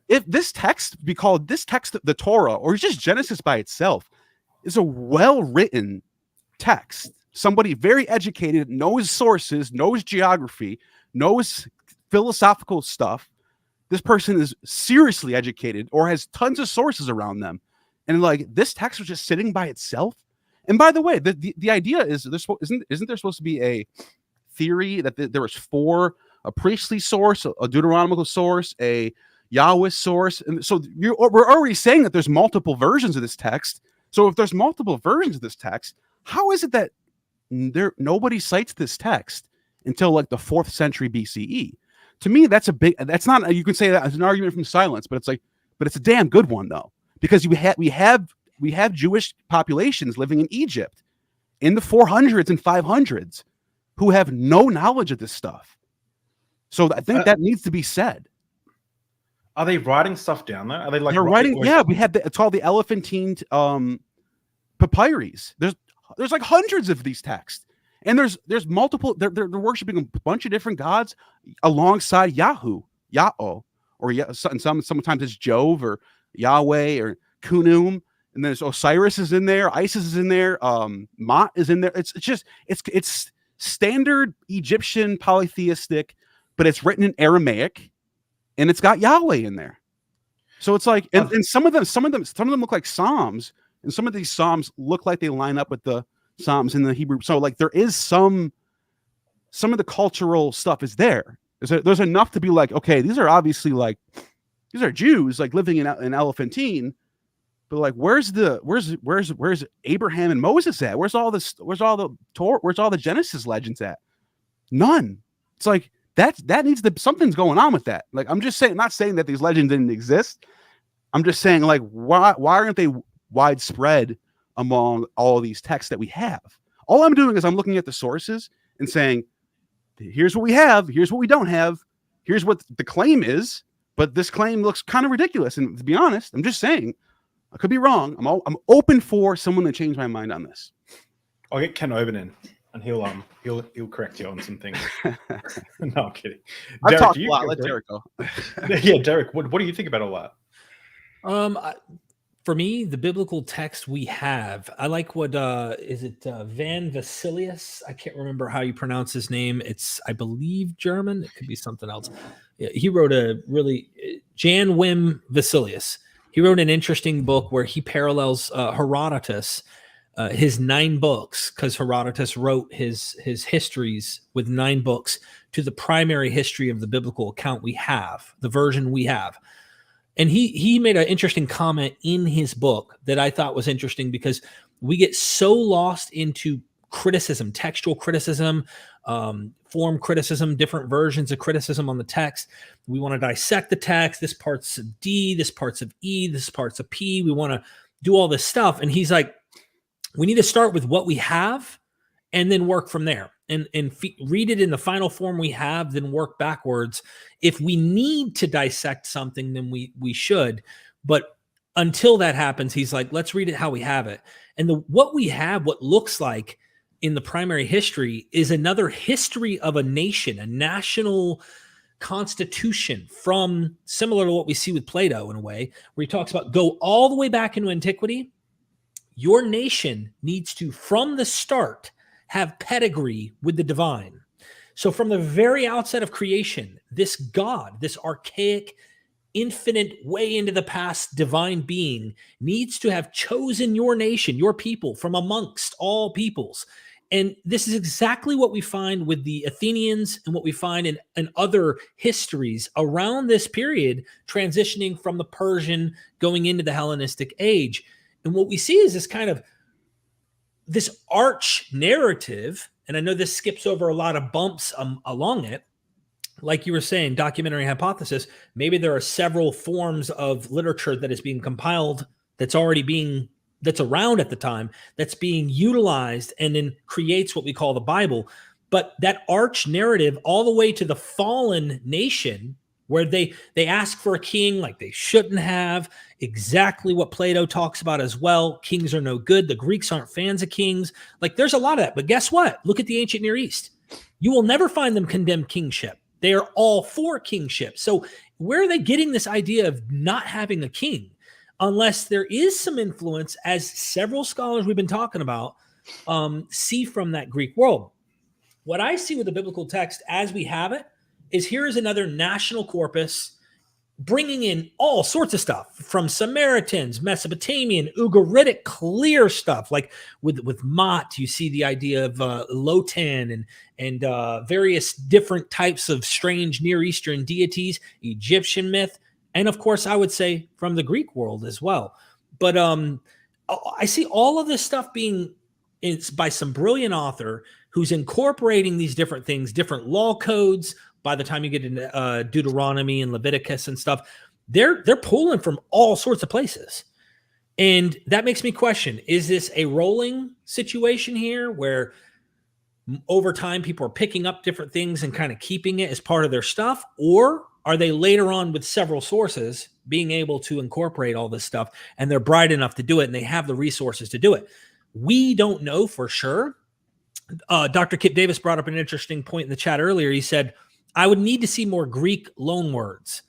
if this text be called the Torah or just Genesis by itself is a well-written text. Somebody very educated, knows sources, knows geography, knows philosophical stuff. This person is seriously educated or has tons of sources around them. And like this text was just sitting by itself. And by the way, the idea is isn't there supposed to be a theory that there was a priestly source, a Deuteronomical source, a Yahweh source. And so we're already saying that there's multiple versions of this text. So if there's multiple versions of this text, how is it that nobody cites this text until like the 4th century BCE. To me, that's not, you can say that as an argument from silence, but it's a damn good one though, because we have Jewish populations living in Egypt in the 400s and 500s who have no knowledge of this stuff. So I think that needs to be said. Are they writing stuff down there? Are they like they're writing? Yeah, we have it's called the Elephantine papyrus. There's like hundreds of these texts. And there's multiple. They're worshiping a bunch of different gods alongside Yahoo, Yahoo, or sometimes it's Jove or Yahweh or Kunum, and there's Osiris is in there, Isis is in there, Mot is in there. It's standard Egyptian polytheistic, but it's written in Aramaic, and it's got Yahweh in there. So it's like, and some of them look like Psalms, and some of these Psalms look like they line up with the Psalms in the Hebrew. So like there is some of the cultural stuff is there. There's enough to be like, okay, these are obviously like, these are Jews like living in Elephantine, but like where's Abraham and Moses at? Where's all the Genesis legends at? None. It's like that needs to, something's going on with that. Like I'm just saying, not saying that these legends didn't exist. I'm just saying like why aren't they widespread among all of these texts that we have? All I'm doing is I'm looking at the sources and saying, here's what we have, here's what we don't have, here's what the claim is, but this claim looks kind of ridiculous. And to be honest, I'm just saying, I could be wrong. I'm open for someone to change my mind on this. I'll get Ken Oben in, and he'll correct you on some things. No, I'm kidding. I've talked a lot. Let Derek go. Yeah, Derek, what do you think about all that? For me, the biblical text we have, I like what is it Van Vasilius? I can't remember how you pronounce his name. It's, I believe, German. It could be something else. He wrote Jan Wim Vasilius. He wrote an interesting book where he parallels Herodotus, his 9 books, because Herodotus wrote his histories with 9 books, to the primary history of the biblical account we have, the version we have. And he made an interesting comment in his book that I thought was interesting, because we get so lost into criticism, textual criticism, form criticism, different versions of criticism on the text. We want to dissect the text. This part's of D, this part's of E, this part's of P. We want to do all this stuff. And he's like, we need to start with what we have and then work from there. And read it in the final form we have, then work backwards. If we need to dissect something, then we should. But until that happens, he's like, let's read it how we have it. And what we have, what looks like in the primary history, is another history of a nation, a national constitution, from similar to what we see with Plato in a way, where he talks about go all the way back into antiquity. Your nation needs to, from the start, have pedigree with the divine. So from the very outset of creation, this God, this archaic, infinite, way into the past divine being needs to have chosen your nation, your people, from amongst all peoples. And this is exactly what we find with the Athenians and what we find in other histories around this period, transitioning from the Persian going into the Hellenistic age. And what we see is this kind of this arch narrative, and I know this skips over a lot of bumps along it. Like you were saying, documentary hypothesis, maybe there are several forms of literature that is being compiled that's around at the time, that's being utilized and then creates what we call the Bible. But that arch narrative all the way to the fallen nation, where they ask for a king like they shouldn't have, exactly what Plato talks about as well. Kings are no good. The Greeks aren't fans of kings. Like there's a lot of that. But guess what? Look at the ancient Near East. You will never find them condemn kingship. They are all for kingship. So where are they getting this idea of not having a king? Unless there is some influence, as several scholars we've been talking about see from that Greek world. What I see with the biblical text as we have it is, here is another national corpus bringing in all sorts of stuff from Samaritans, Mesopotamian, Ugaritic, clear stuff. Like with Mot, you see the idea of Lotan and various different types of strange Near Eastern deities, Egyptian myth, and of course, I would say from the Greek world as well. But I see all of this stuff being It's by some brilliant author who's incorporating these different things, different law codes. By the time you get into Deuteronomy and Leviticus and stuff, they're pulling from all sorts of places. And that makes me question, is this a rolling situation here where over time people are picking up different things and kind of keeping it as part of their stuff? Or are they later on with several sources being able to incorporate all this stuff, and they're bright enough to do it and they have the resources to do it? We don't know for sure. Dr. Kip Davis brought up an interesting point in the chat earlier. He said, I would need to see more Greek loanwords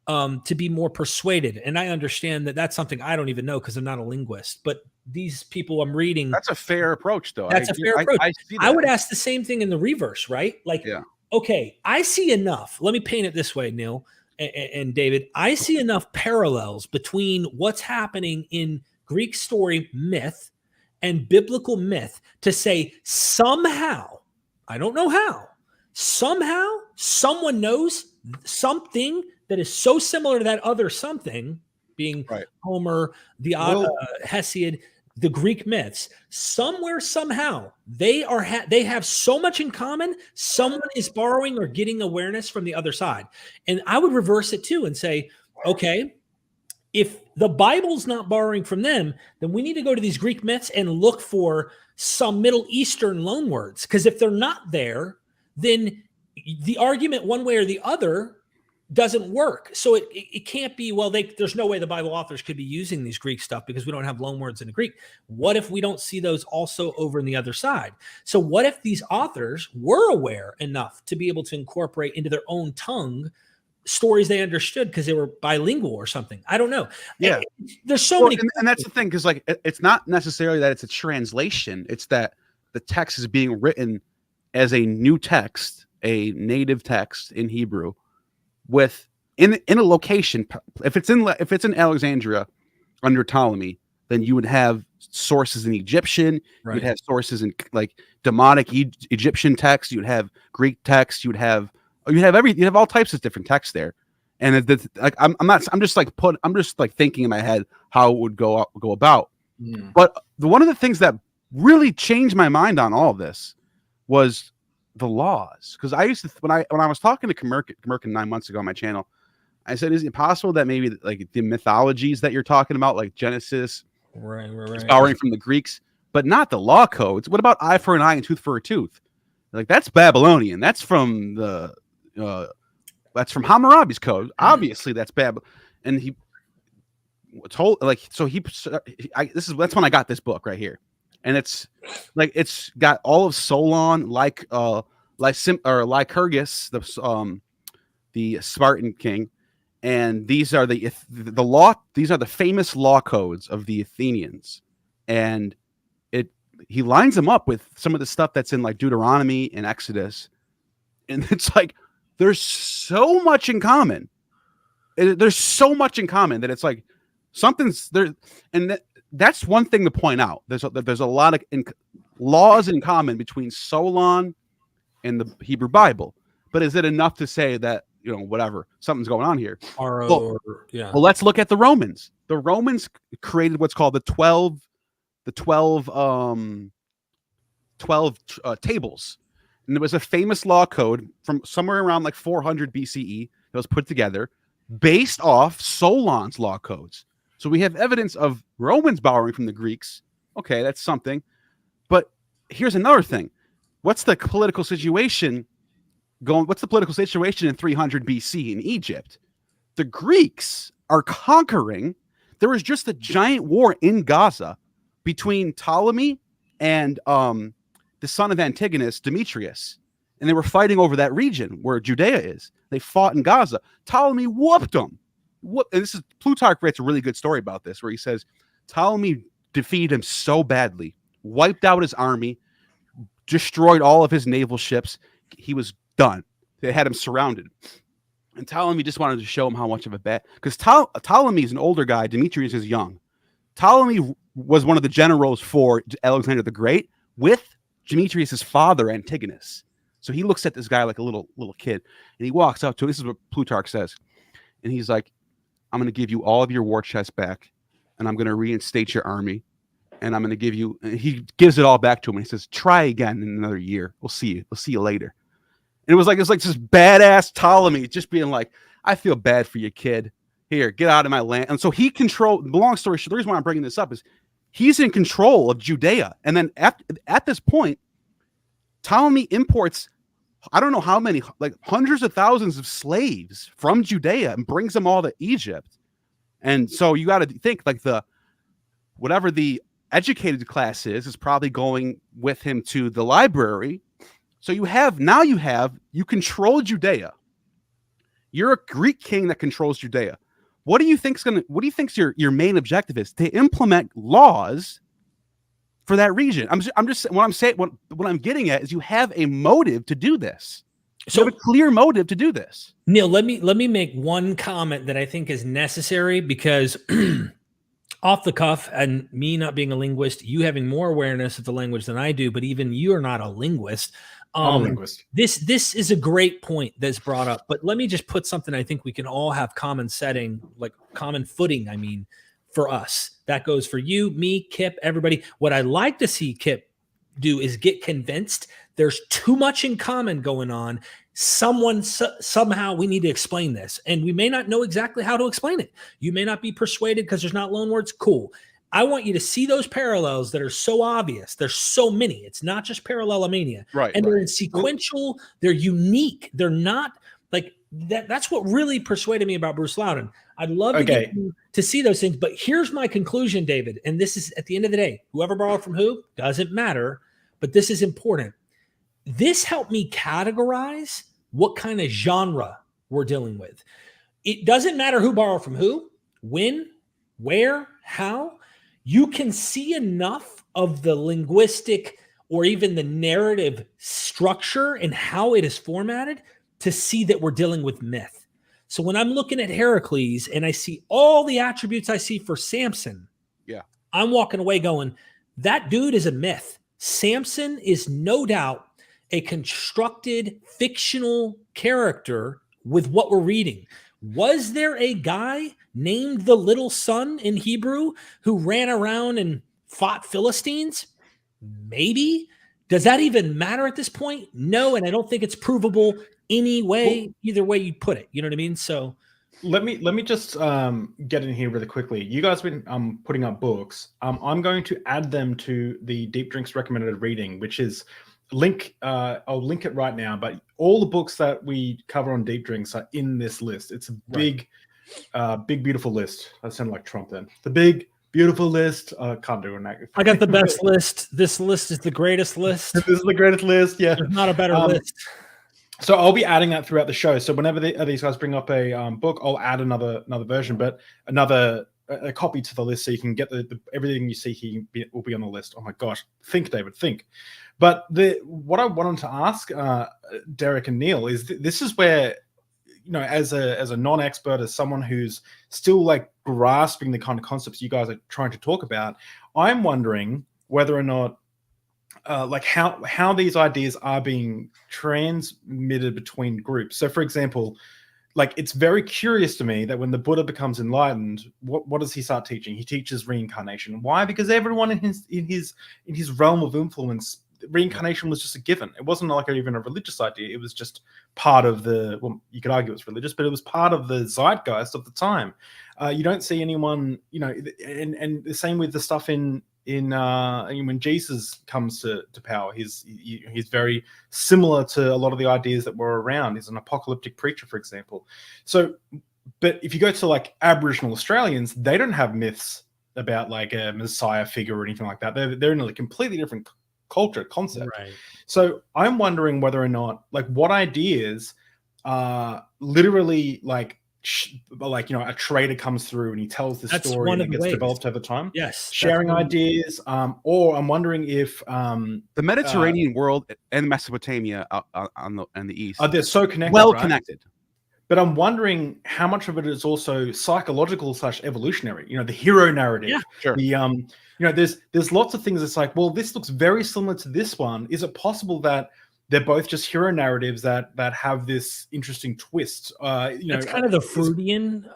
to be more persuaded. And I understand that that's something I don't even know because I'm not a linguist. But these people I'm reading. That's a fair approach, though. That's a fair approach. I see that. I would ask the same thing in the reverse, right? Like, okay, I see enough. Let me paint it this way, Neil and David. I see enough parallels between what's happening in Greek story myth and biblical myth to say somehow, I don't know how, somehow someone knows something that is so similar to that other something, being Homer, the Hesiod, the Greek myths. Somewhere, somehow, they have so much in common. Someone is borrowing or getting awareness from the other side. And I would reverse it too and say, okay, if the Bible's not borrowing from them, then we need to go to these Greek myths and look for some Middle Eastern loanwords. Because if they're not there, then the argument one way or the other doesn't work. So it can't be, well, there's no way the Bible authors could be using these Greek stuff because we don't have loanwords in the Greek. What if we don't see those also over on the other side? So what if these authors were aware enough to be able to incorporate into their own tongue stories they understood because they were bilingual or something? I don't know. Yeah. There's so many. And that's the thing, because like it's not necessarily that it's a translation. It's that the text is being written as a new text, a native text in Hebrew, with in a location. If it's in Alexandria under Ptolemy, then you would have sources in Egyptian. Right. You'd have sources in like Demotic Egyptian text. You'd have Greek text. You'd have all types of different texts there. And I'm just thinking in my head how it would go about. Mm. But one of the things that really changed my mind on all of this was the laws. Because I used to, when I was talking to Merkin 9 months ago on my channel, I said, is it possible that maybe like the mythologies that you're talking about, like Genesis, is borrowing from the Greeks, but not the law codes? What about eye for an eye and tooth for a tooth? Like, that's Babylonian. That's from that's from Hammurabi's code. Obviously, that's Bab. And he told that's when I got this book right here. And it's got all of Solon, Lycurgus, the Spartan king, and these are the famous law codes of the Athenians, and he lines them up with some of the stuff that's in like Deuteronomy and Exodus, and it's like there's so much in common. There's so much in common that it's like something's there, and that's one thing to point out. There's a lot of laws in common between Solon and the Hebrew Bible, but is it enough to say that, you know, whatever, something's going on here? Well, let's look at the Romans. The Romans created what's called the 12 tables, and there was a famous law code from somewhere around like 400 BCE that was put together based off Solon's law codes. So we have evidence of Romans borrowing from the Greeks. Okay, that's something. But here's another thing. What's the political situation in 300 BC in Egypt? The Greeks are conquering. There was just a giant war in Gaza between Ptolemy and the son of Antigonus, Demetrius. And they were fighting over that region where Judea is. They fought in Gaza. Ptolemy whooped them. And this is Plutarch writes a really good story about this, where he says Ptolemy defeated him so badly, wiped out his army, destroyed all of his naval ships. He was done. They had him surrounded. And Ptolemy just wanted to show him how much of a bad, because Ptolemy is an older guy, Demetrius is young. Ptolemy was one of the generals for Alexander the Great with Demetrius's father, Antigonus. So he looks at this guy like a little kid, and he walks up to him. This is what Plutarch says. And he's like, I'm going to give you all of your war chests back, and I'm going to reinstate your army, and I'm going to give you. And he gives it all back to him, and he says, "Try again in another year. We'll see you. We'll see you later." And it was like this badass Ptolemy just being like, "I feel bad for you, kid. Here, get out of my land." And so he controlled. Long story short, the reason why I'm bringing this up is he's in control of Judea, and then at this point, Ptolemy imports, I don't know how many, like hundreds of thousands of slaves from Judea and brings them all to Egypt. And so you got to think like whatever the educated class is probably going with him to the library. So you control Judea. You're a Greek king that controls Judea. What do you think's your main objective is? To implement laws for that region. What I'm getting at is you have a motive to do this. So you have a clear motive to do this. Neil, let me make one comment that I think is necessary, because off the cuff, and me not being a linguist, you having more awareness of the language than I do, but even you are not a linguist. I'm a linguist. This is a great point that's brought up, but let me just put something I think we can all have common footing. I mean, for us, that goes for you, me, Kip, everybody. What I like to see Kip do is get convinced there's too much in common going on. Somehow we need to explain this, and we may not know exactly how to explain it. You may not be persuaded because there's not loan words. Cool. I want you to see those parallels that are so obvious. There's so many. It's not just parallelomania. Right. And they're in sequential. They're unique. They're not like that. That's what really persuaded me about Bruce Loudon. I'd love to get you to see those things. But here's my conclusion, David. And this is at the end of the day, whoever borrowed from who doesn't matter. But this is important. This helped me categorize what kind of genre we're dealing with. It doesn't matter who borrowed from who, when, where, how. You can see enough of the linguistic or even the narrative structure and how it is formatted to see that we're dealing with myth. So when I'm looking at Heracles and I see all the attributes I see for Samson, I'm walking away going, that dude is a myth. Samson is no doubt a constructed fictional character with what we're reading. Was there a guy named the little son in Hebrew who ran around and fought Philistines? Maybe. Does that even matter at this point? No, and I don't think it's provable either way you put it. You know what I mean? So let me just get in here really quickly. You guys have been putting up books. I'm going to add them to the Deep Drinks recommended reading, which is I'll link it right now, but all the books that we cover on Deep Drinks are in this list. It's a big, beautiful list. I sound like Trump then. The big, beautiful list. Can't do it. I got the best list. This list is the greatest list. This is the greatest list. Yeah. There's not a better list. So I'll be adding that throughout the show. So whenever these guys bring up a book, I'll add another version, but a copy to the list so you can get the everything you see here will be on the list. Oh my gosh. Think, David, think. But what I wanted to ask Derek and Neil is this is where, as a non-expert, as someone who's still like grasping the kind of concepts you guys are trying to talk about, I'm wondering whether or not how these ideas are being transmitted between groups. So for example, like it's very curious to me that when the Buddha becomes enlightened, what does he start teaching? He teaches reincarnation. Why? Because everyone in his realm of influence, reincarnation was just a given. It wasn't like even a religious idea. It was just part of you could argue it's religious, but it was part of the zeitgeist of the time. You don't see anyone, and the same with the stuff in when Jesus comes to power, he's very similar to a lot of the ideas that were around. He's an apocalyptic preacher, for example. So, but if you go to like Aboriginal Australians, they don't have myths about like a messiah figure or anything like that. They're in a completely different culture concept. Right. So I'm wondering whether or not like what ideas literally like a trader comes through and he tells the story and it gets developed over time. Yes, sharing ideas. Or I'm wondering if the Mediterranean world and Mesopotamia on the east they're so connected, connected. But I'm wondering how much of it is also psychological / evolutionary. The hero narrative. Yeah, sure. The there's lots of things. It's like, well, this looks very similar to this one. Is it possible that they're both just hero narratives that have this interesting twist. That's kind of the Freudian,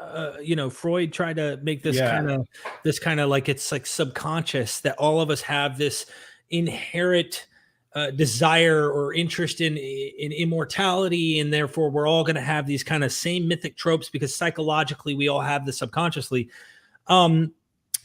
Freud tried to make this kind of like, it's like subconscious that all of us have this inherent desire or interest in immortality, and therefore we're all going to have these kind of same mythic tropes because psychologically we all have this subconsciously.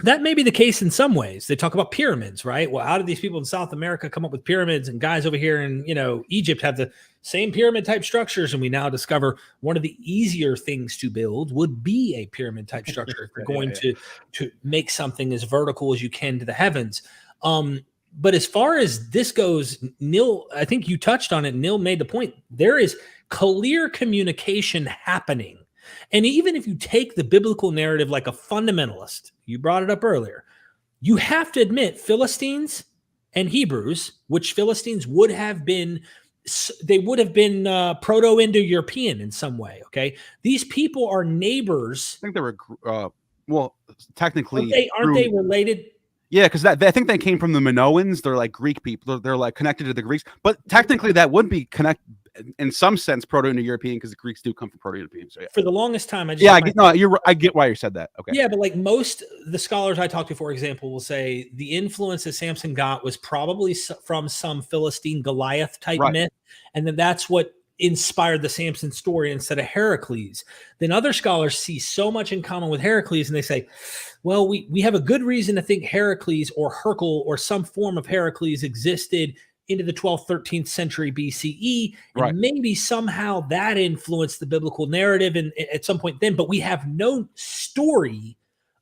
That may be the case in some ways. They talk about pyramids, right? Well, how did these people in South America come up with pyramids, and guys over here in, Egypt have the same pyramid type structures? And we now discover one of the easier things to build would be a pyramid type structure if you're going to make something as vertical as you can to the heavens. But as far as this goes, Neil, I think you touched on it. Neil made the point. There is clear communication happening. And even if you take the biblical narrative like a fundamentalist, you brought it up earlier, you have to admit Philistines and Hebrews, which Philistines would have been Proto-Indo-European in some way, okay? These people are neighbors. I think they were, technically. Aren't they related? Yeah, because I think they came from the Minoans. They're like Greek people. They're like connected to the Greeks. But technically that would be connected in some sense Proto-Indo-European, because the Greeks do come from Proto-European. So for the longest time, I get why you said that. Okay. Yeah, but like most the scholars I talked to, for example, will say the influence that Samson got was probably from some Philistine Goliath type myth, and then that's what inspired the Samson story instead of Heracles. Then other scholars see so much in common with Heracles, and they say, well, we have a good reason to think Heracles or Hercule or some form of Heracles existed into the 12th, 13th century BCE, and maybe somehow that influenced the biblical narrative and at some point then, but we have no story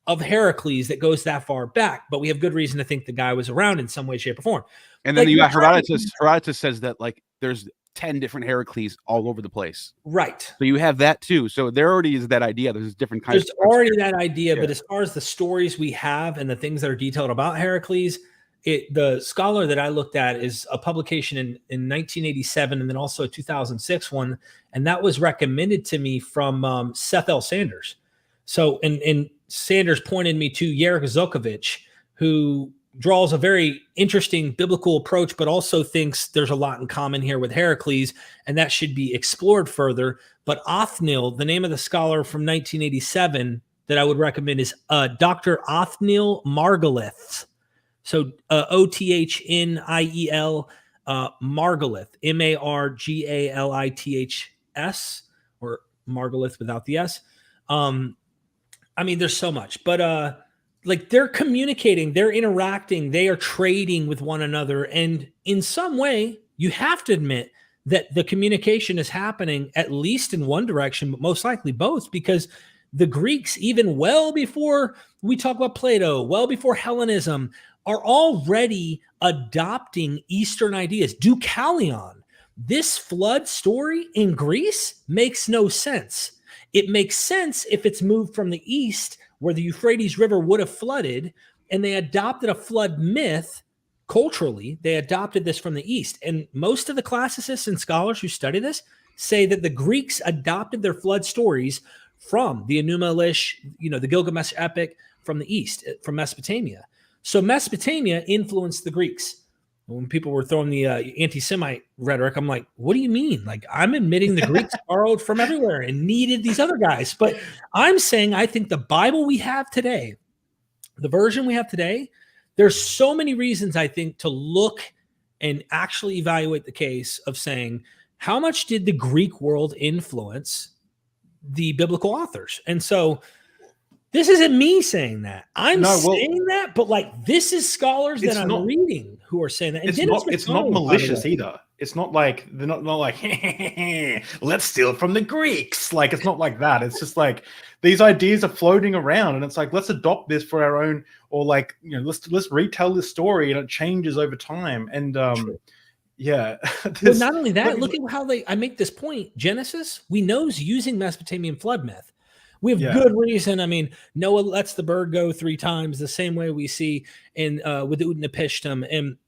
of Heracles that goes that far back, but we have good reason to think the guy was around in some way, shape, or form. And then you got Herodotus says that like there's 10 different Heracles all over the place. Right. So you have that too. So there already is that idea. There's different kinds. There's already that idea, but as far as the stories we have and the things that are detailed about Heracles, the scholar that I looked at is a publication in 1987 and then also a 2006 one. And that was recommended to me from Seth L. Sanders. So, and Sanders pointed me to Yerich Zokovich, who draws a very interesting biblical approach, but also thinks there's a lot in common here with Heracles, and that should be explored further. But Othniel, the name of the scholar from 1987 that I would recommend is Dr. Othniel Margalith. So Othnil, Margalith, Margaliths, or Margalith without the S. I mean, there's so much, but like they're communicating, they're interacting, they are trading with one another. And in some way, you have to admit that the communication is happening at least in one direction, but most likely both, because the Greeks, even well before we talk about Plato, well before Hellenism, are already adopting Eastern ideas. Deucalion, this flood story in Greece makes no sense. It makes sense if it's moved from the east, where the Euphrates River would have flooded, and they adopted a flood myth culturally. They adopted this from the east. And most of the classicists and scholars who study this say that the Greeks adopted their flood stories from the Enuma Elish, the Gilgamesh epic from the east, from Mesopotamia. So Mesopotamia influenced the Greeks. When people were throwing the anti-Semite rhetoric, I'm like, what do you mean? Like, I'm admitting the Greeks borrowed from everywhere and needed these other guys. But I'm saying I think the Bible we have today, the version we have today, there's so many reasons, I think, to look and actually evaluate the case of saying, how much did the Greek world influence the biblical authors? And so this isn't me saying that. I'm saying that, but like this is scholars that I'm reading who are saying that. And it's not malicious either. It's not like they're not like let's steal from the Greeks. Like it's not like that. It's just like these ideas are floating around, and it's like let's adopt this for our own, or like let's retell this story, and it changes over time. And yeah. But not only that, look at how I make this point. Genesis, we know, is using Mesopotamian flood myth. We have good reason. I mean, Noah lets the bird go 3 times, the same way we see in with the Utnapishtim. And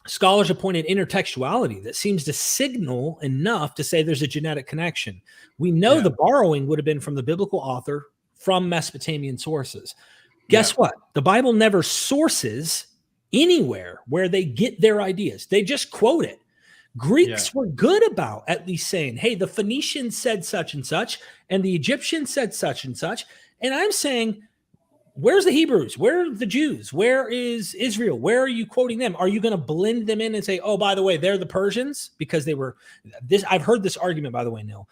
scholars have pointed intertextuality that seems to signal enough to say there's a genetic connection. We know the borrowing would have been from the biblical author from Mesopotamian sources. Guess what? The Bible never sources anywhere where they get their ideas. They just quote it. Greeks were good about at least saying, hey, the Phoenicians said such and such, and the Egyptians said such and such. And I'm saying, where's the Hebrews? Where are the Jews? Where is Israel? Where are you quoting them? Are you going to blend them in and say, oh, by the way, they're the Persians? Because they were this. I've heard this argument, by the way, Neil.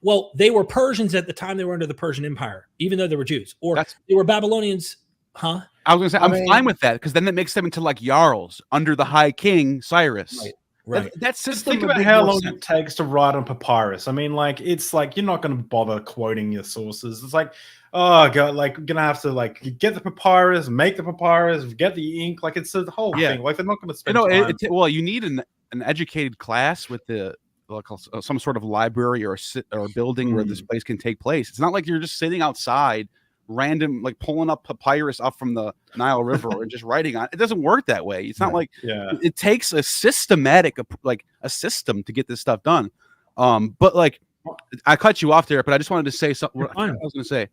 Well, they were Persians at the time they were under the Persian Empire, even though they were Jews, or they were Babylonians. Huh? I was going to say, I'm fine with that, because then that makes them into like Jarls under the High King Cyrus. Right. That's just think about how long it takes to write on papyrus. I mean, like, it's like you're not going to bother quoting your sources. It's like, oh god, like you're gonna have to like get the papyrus, make the papyrus, get the ink. Like, it's the whole thing. Like, they're not going to spend time. Well, you need an educated class with the like some sort of library or building where this place can take place. It's not like you're just sitting outside random, like pulling up papyrus up from the Nile River and just writing on it. It doesn't work that way. It's not like it takes a systematic, like a system to get this stuff done. But like, I cut you off there, but I just wanted to say something. I was going to say,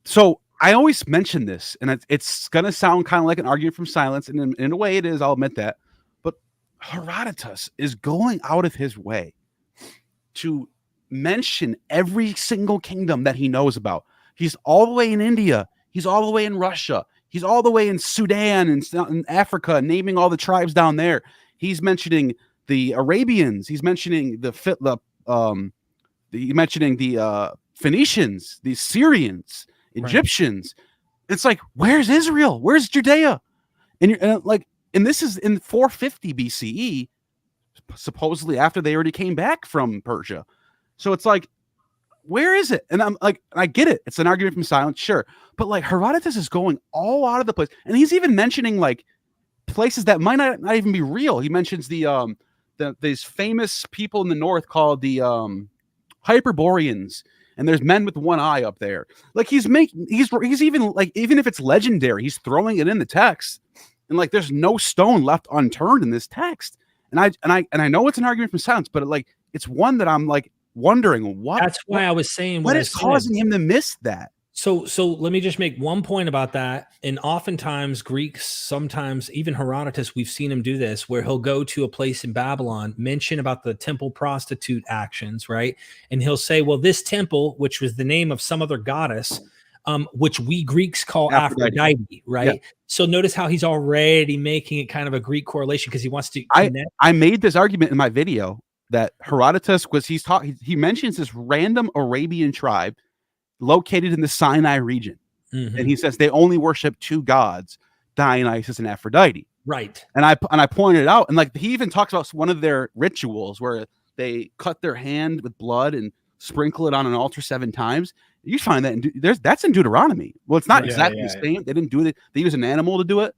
so I always mention this, and it's going to sound kind of like an argument from silence, and in a way it is, I'll admit that. But Herodotus is going out of his way to mention every single kingdom that he knows about. He's all the way in India. He's all the way in Russia. He's all the way in Sudan and in Africa, naming all the tribes down there. He's mentioning the Arabians. He's mentioning the Phoenicians, the Syrians, Egyptians. Right. It's like, where's Israel? Where's Judea? And this is in 450 BCE, supposedly after they already came back from Persia. So it's like, where is it? And I'm like, I get it. It's an argument from silence, sure. But like, Herodotus is going all out of the place. And he's even mentioning like places that might not even be real. He mentions these famous people in the north called the Hyperboreans. And there's men with one eye up there. Like, he's even like, even if it's legendary, he's throwing it in the text. And like, there's no stone left unturned in this text. And I know it's an argument from silence, but like, it's one that I'm like wondering what. That's why I was saying what is causing him to miss that. So let me just make one point about that. And oftentimes Greeks, sometimes even Herodotus, we've seen him do this, where he'll go to a place in Babylon, mention about the temple prostitute actions, right? And he'll say, well, this temple, which was the name of some other goddess, which we Greeks call Aphrodite, right? Yeah. So notice how he's already making it kind of a Greek correlation, because he wants to connect. I made this argument in my video that Herodotus he mentions this random Arabian tribe located in the Sinai region. Mm-hmm. And he says they only worship two gods, Dionysus and Aphrodite. Right. And I pointed it out, and like, he even talks about one of their rituals where they cut their hand with blood and sprinkle it on an altar 7 times. You find that that's in Deuteronomy. Well, it's not exactly the same. They didn't do it. They use an animal to do it.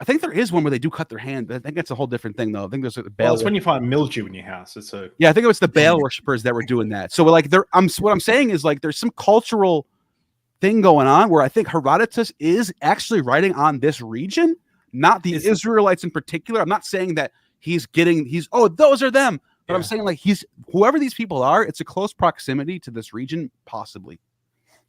I think there is one where they do cut their hand, but I think that's a whole different thing, though. I think there's a Baal. Well, it's when you find mildew in your house. I think it was the Baal worshippers that were doing that. So like, what I'm saying is like, there's some cultural thing going on where I think Herodotus is actually writing on this region, not the Israelites in particular. I'm not saying that those are them, but I'm saying like whoever these people are, it's a close proximity to this region, possibly.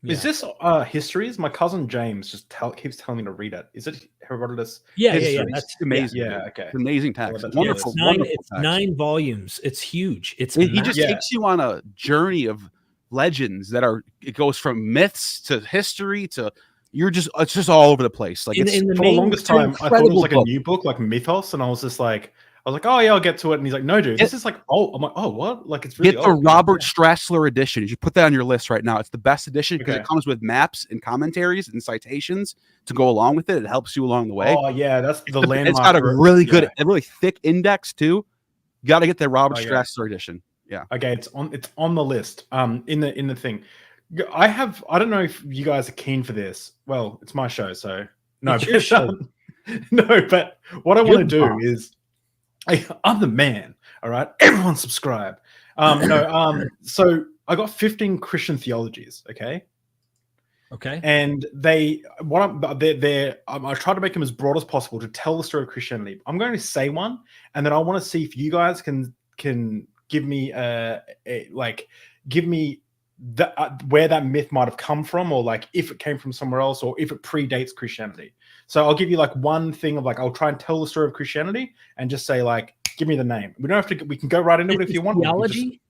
Yeah. Is this histories? My cousin James just keeps telling me to read it. Is it Herodotus? Yeah. That's amazing. Yeah, okay. It's amazing text. Wonderful. It's 9 volumes. It's huge. He just takes you on a journey of legends it goes from myths to history to it's just all over the place. Like, for the longest time, I thought it was like a new book, like Mythos, and I was like, oh yeah, I'll get to it. And he's like, no, dude, this is like, I'm like, oh, what? Like, it's really get the Robert Strassler edition. You should put that on your list right now. It's the best edition because it comes with maps and commentaries and citations to go along with it. It helps you along the way. Oh yeah, that's the landmark. It's got a really good, a really thick index too. You got to get the Robert Strassler edition. Yeah. Okay, it's on the list. In the thing, I don't know if you guys are keen for this. Well, it's my show, so no. No, but what I want to do is, I'm the man. All right, everyone subscribe. So I got 15 Christian theologies. Okay. And I try to make them as broad as possible to tell the story of Christianity. I'm going to say one, and then I want to see if you guys can give me give me where that myth might have come from, or like if it came from somewhere else, or if it predates Christianity. So I'll give you like one thing of like, I'll try and tell the story of Christianity and just say like, give me the name. We don't have to. We can go right into it if you want. Theology,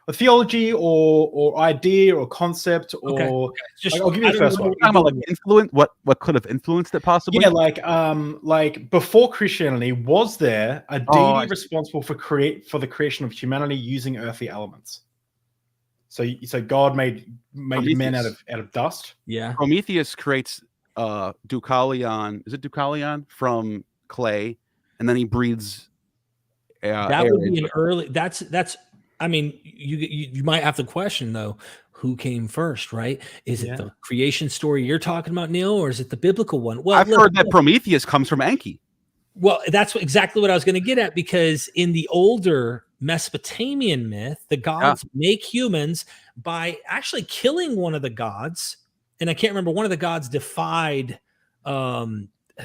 a theology, or idea, or concept, or okay. Just like, I'll give you the first one. Talking about like influence, what could have influenced it possibly? Yeah, like before Christianity, was there a deity responsible for the creation of humanity using earthly elements? So God made men out of dust. Yeah. Prometheus creates Deucalion. Is it Deucalion from clay, and then he breathes. That would be an early. That's. I mean, you might have to question though, who came first, right? Is it the creation story you're talking about, Neil, or is it the biblical one? Well, I've heard that Prometheus comes from Enki. Well, that's exactly what I was going to get at, because in the older Mesopotamian myth, the gods make humans by actually killing one of the gods, and I can't remember. One of the gods defied.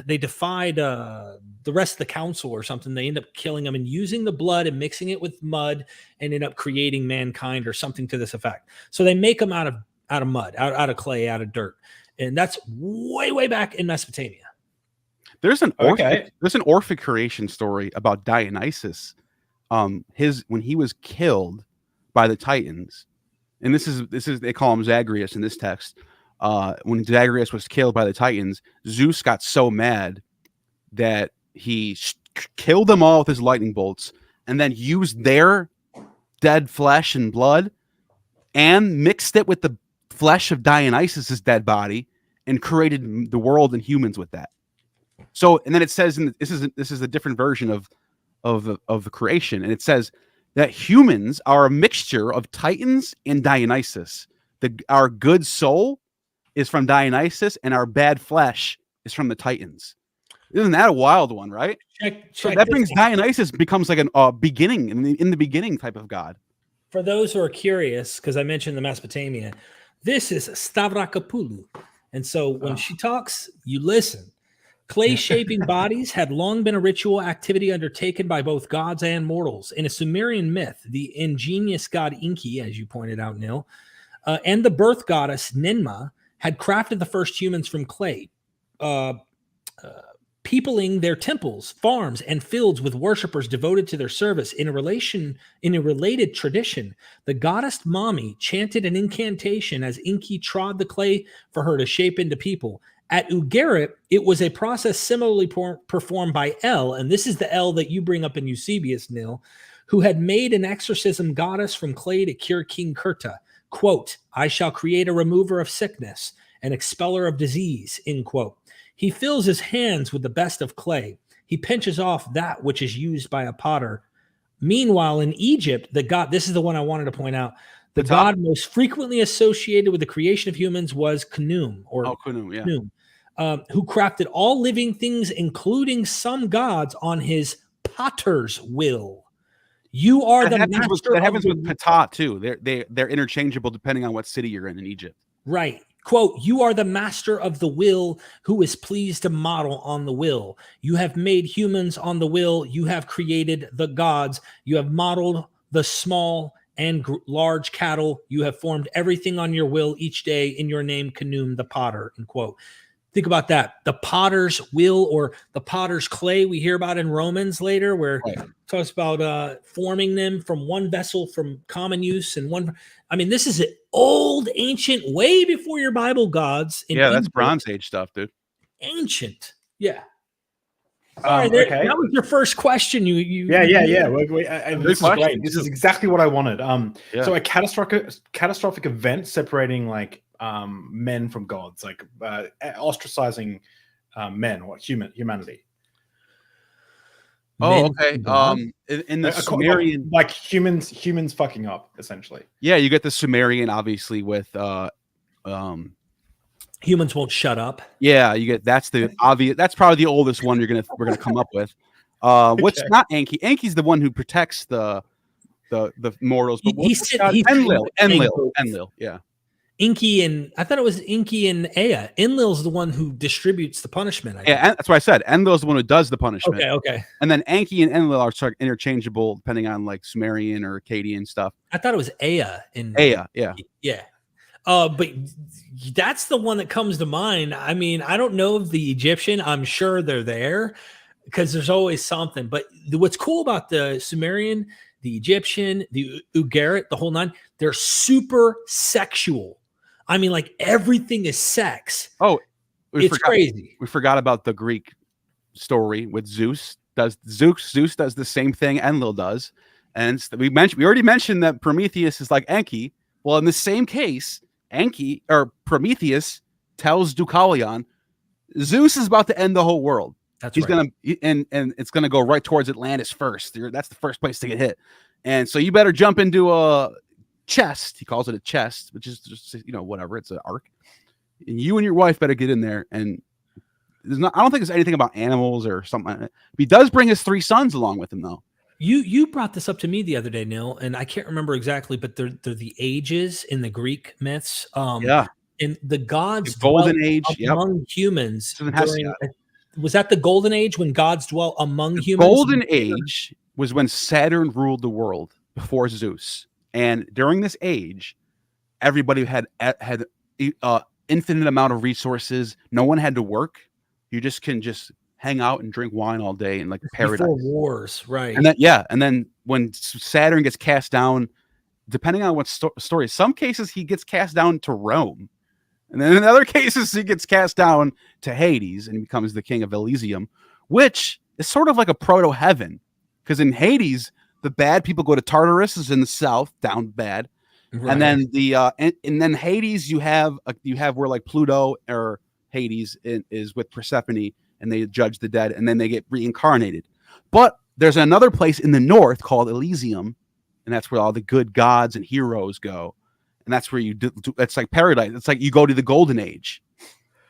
They defied the rest of the council or something. They end up killing them and using the blood and mixing it with mud, and end up creating mankind or something to this effect. So they make them out of mud, out of clay, out of dirt, and that's way back in Mesopotamia. There's an Orphic creation story about Dionysus. When he was killed by the Titans, and this is they call him Zagreus in this text. When Zagreus was killed by the Titans, Zeus got so mad that he killed them all with his lightning bolts, and then used their dead flesh and blood and mixed it with the flesh of Dionysus's dead body and created the world and humans with that. So, and then it says, this is a different version of the creation, and it says that humans are a mixture of Titans and Dionysus. Our good soul is from Dionysus, and our bad flesh is from the Titans. Isn't that a wild one, right? So that brings Dionysus becomes like a beginning in the beginning type of god. For those who are curious, because I mentioned the Mesopotamia, this is Stavrakopulu, and so when she talks, you listen. Clay shaping bodies had long been a ritual activity undertaken by both gods and mortals. In a Sumerian myth, the ingenious god Enki, as you pointed out, Neil, and the birth goddess Ninmah had crafted the first humans from clay, peopling their temples, farms, and fields with worshippers devoted to their service. In a related tradition, the goddess Mami chanted an incantation as Enki trod the clay for her to shape into people. At Ugarit, it was a process similarly performed by El, and this is the El that you bring up in Eusebius, Nil, who had made an exorcism goddess from clay to cure King Kurta. Quote, I shall create a remover of sickness, an expeller of disease, end quote. He fills his hands with the best of clay. He pinches off that which is used by a potter. Meanwhile, in Egypt, the god, this is the one I wanted to point out, the god most frequently associated with the creation of humans was Khnum, Khnum, who crafted all living things, including some gods, on his potter's will. You are the master. That happens with Ptah too. They're interchangeable depending on what city you're in Egypt. Right. Quote, you are the master of the will who is pleased to model on the will. You have made humans on the will. You have created the gods. You have modeled the small and large cattle. You have formed everything on your will each day in your name, Khnum, the potter, end quote. Think about that. The potter's will, or the potter's clay, we hear about in Romans later, where it talks about forming them from one vessel from common use and one. I mean, this is an old, ancient, way before your Bible gods. That's Bronze Age stuff, dude. Ancient. Yeah. Sorry, that was your first question. Yeah. This is great. This is exactly what I wanted. So a catastrophic event separating like men from gods, like ostracizing men or humanity. Oh, okay. In the Sumerian, like humans fucking up essentially. Yeah, you get the Sumerian, obviously, with humans won't shut up. Yeah, you get that's the obvious. That's probably the oldest one we're gonna come up with. What's not Enki? Enki's the one who protects the mortals. But Enlil, yeah. Inky and I thought it was Inky and Ea. Enlil's the one who distributes the punishment. I think. Yeah, that's what I said. Enlil's the one who does the punishment. Okay. And then Anki and Enlil are sort of interchangeable depending on like Sumerian or Akkadian stuff. I thought it was Ea in Ea, yeah. Yeah. But that's the one that comes to mind. I mean, I don't know of the Egyptian. I'm sure they're there because there's always something. But what's cool about the Sumerian, the Egyptian, the Ugarit, the whole nine, they're super sexual. I mean, like everything is sex. Oh, it's crazy. We forgot about the Greek story with Zeus. Zeus does the same thing Enlil does. And we already mentioned that Prometheus is like Enki. Well, in the same case, Enki or Prometheus tells Deucalion, Zeus is about to end the whole world. He's gonna and it's gonna go right towards Atlantis first. That's the first place to get hit, and so you better jump into a chest. He calls it a chest, which is just whatever. It's an ark, and you and your wife better get in there. And I don't think there's anything about animals or something. He does bring his 3 sons along with him, though. You brought this up to me the other day, Neil, and I can't remember exactly, but they're the ages in the Greek myths. Yeah, and the gods the golden age among humans. Was that the golden age when gods dwell among humans? Golden age was when Saturn ruled the world before Zeus, and during this age, everybody had infinite amount of resources. No one had to work. You can hang out and drink wine all day and like paradise. Before wars, right? And then when Saturn gets cast down, depending on what story, some cases he gets cast down to Rome, and then in other cases he gets cast down to Hades and becomes the king of Elysium, which is sort of like a proto heaven, because in Hades the bad people go to Tartarus, is in the south, down bad, right. And then and then Hades you have where like Pluto or Hades is with Persephone. And they judge the dead, and then they get reincarnated. But there's another place in the north called Elysium, and that's where all the good gods and heroes go. And that's where you do. It's like paradise. It's like you go to the golden age.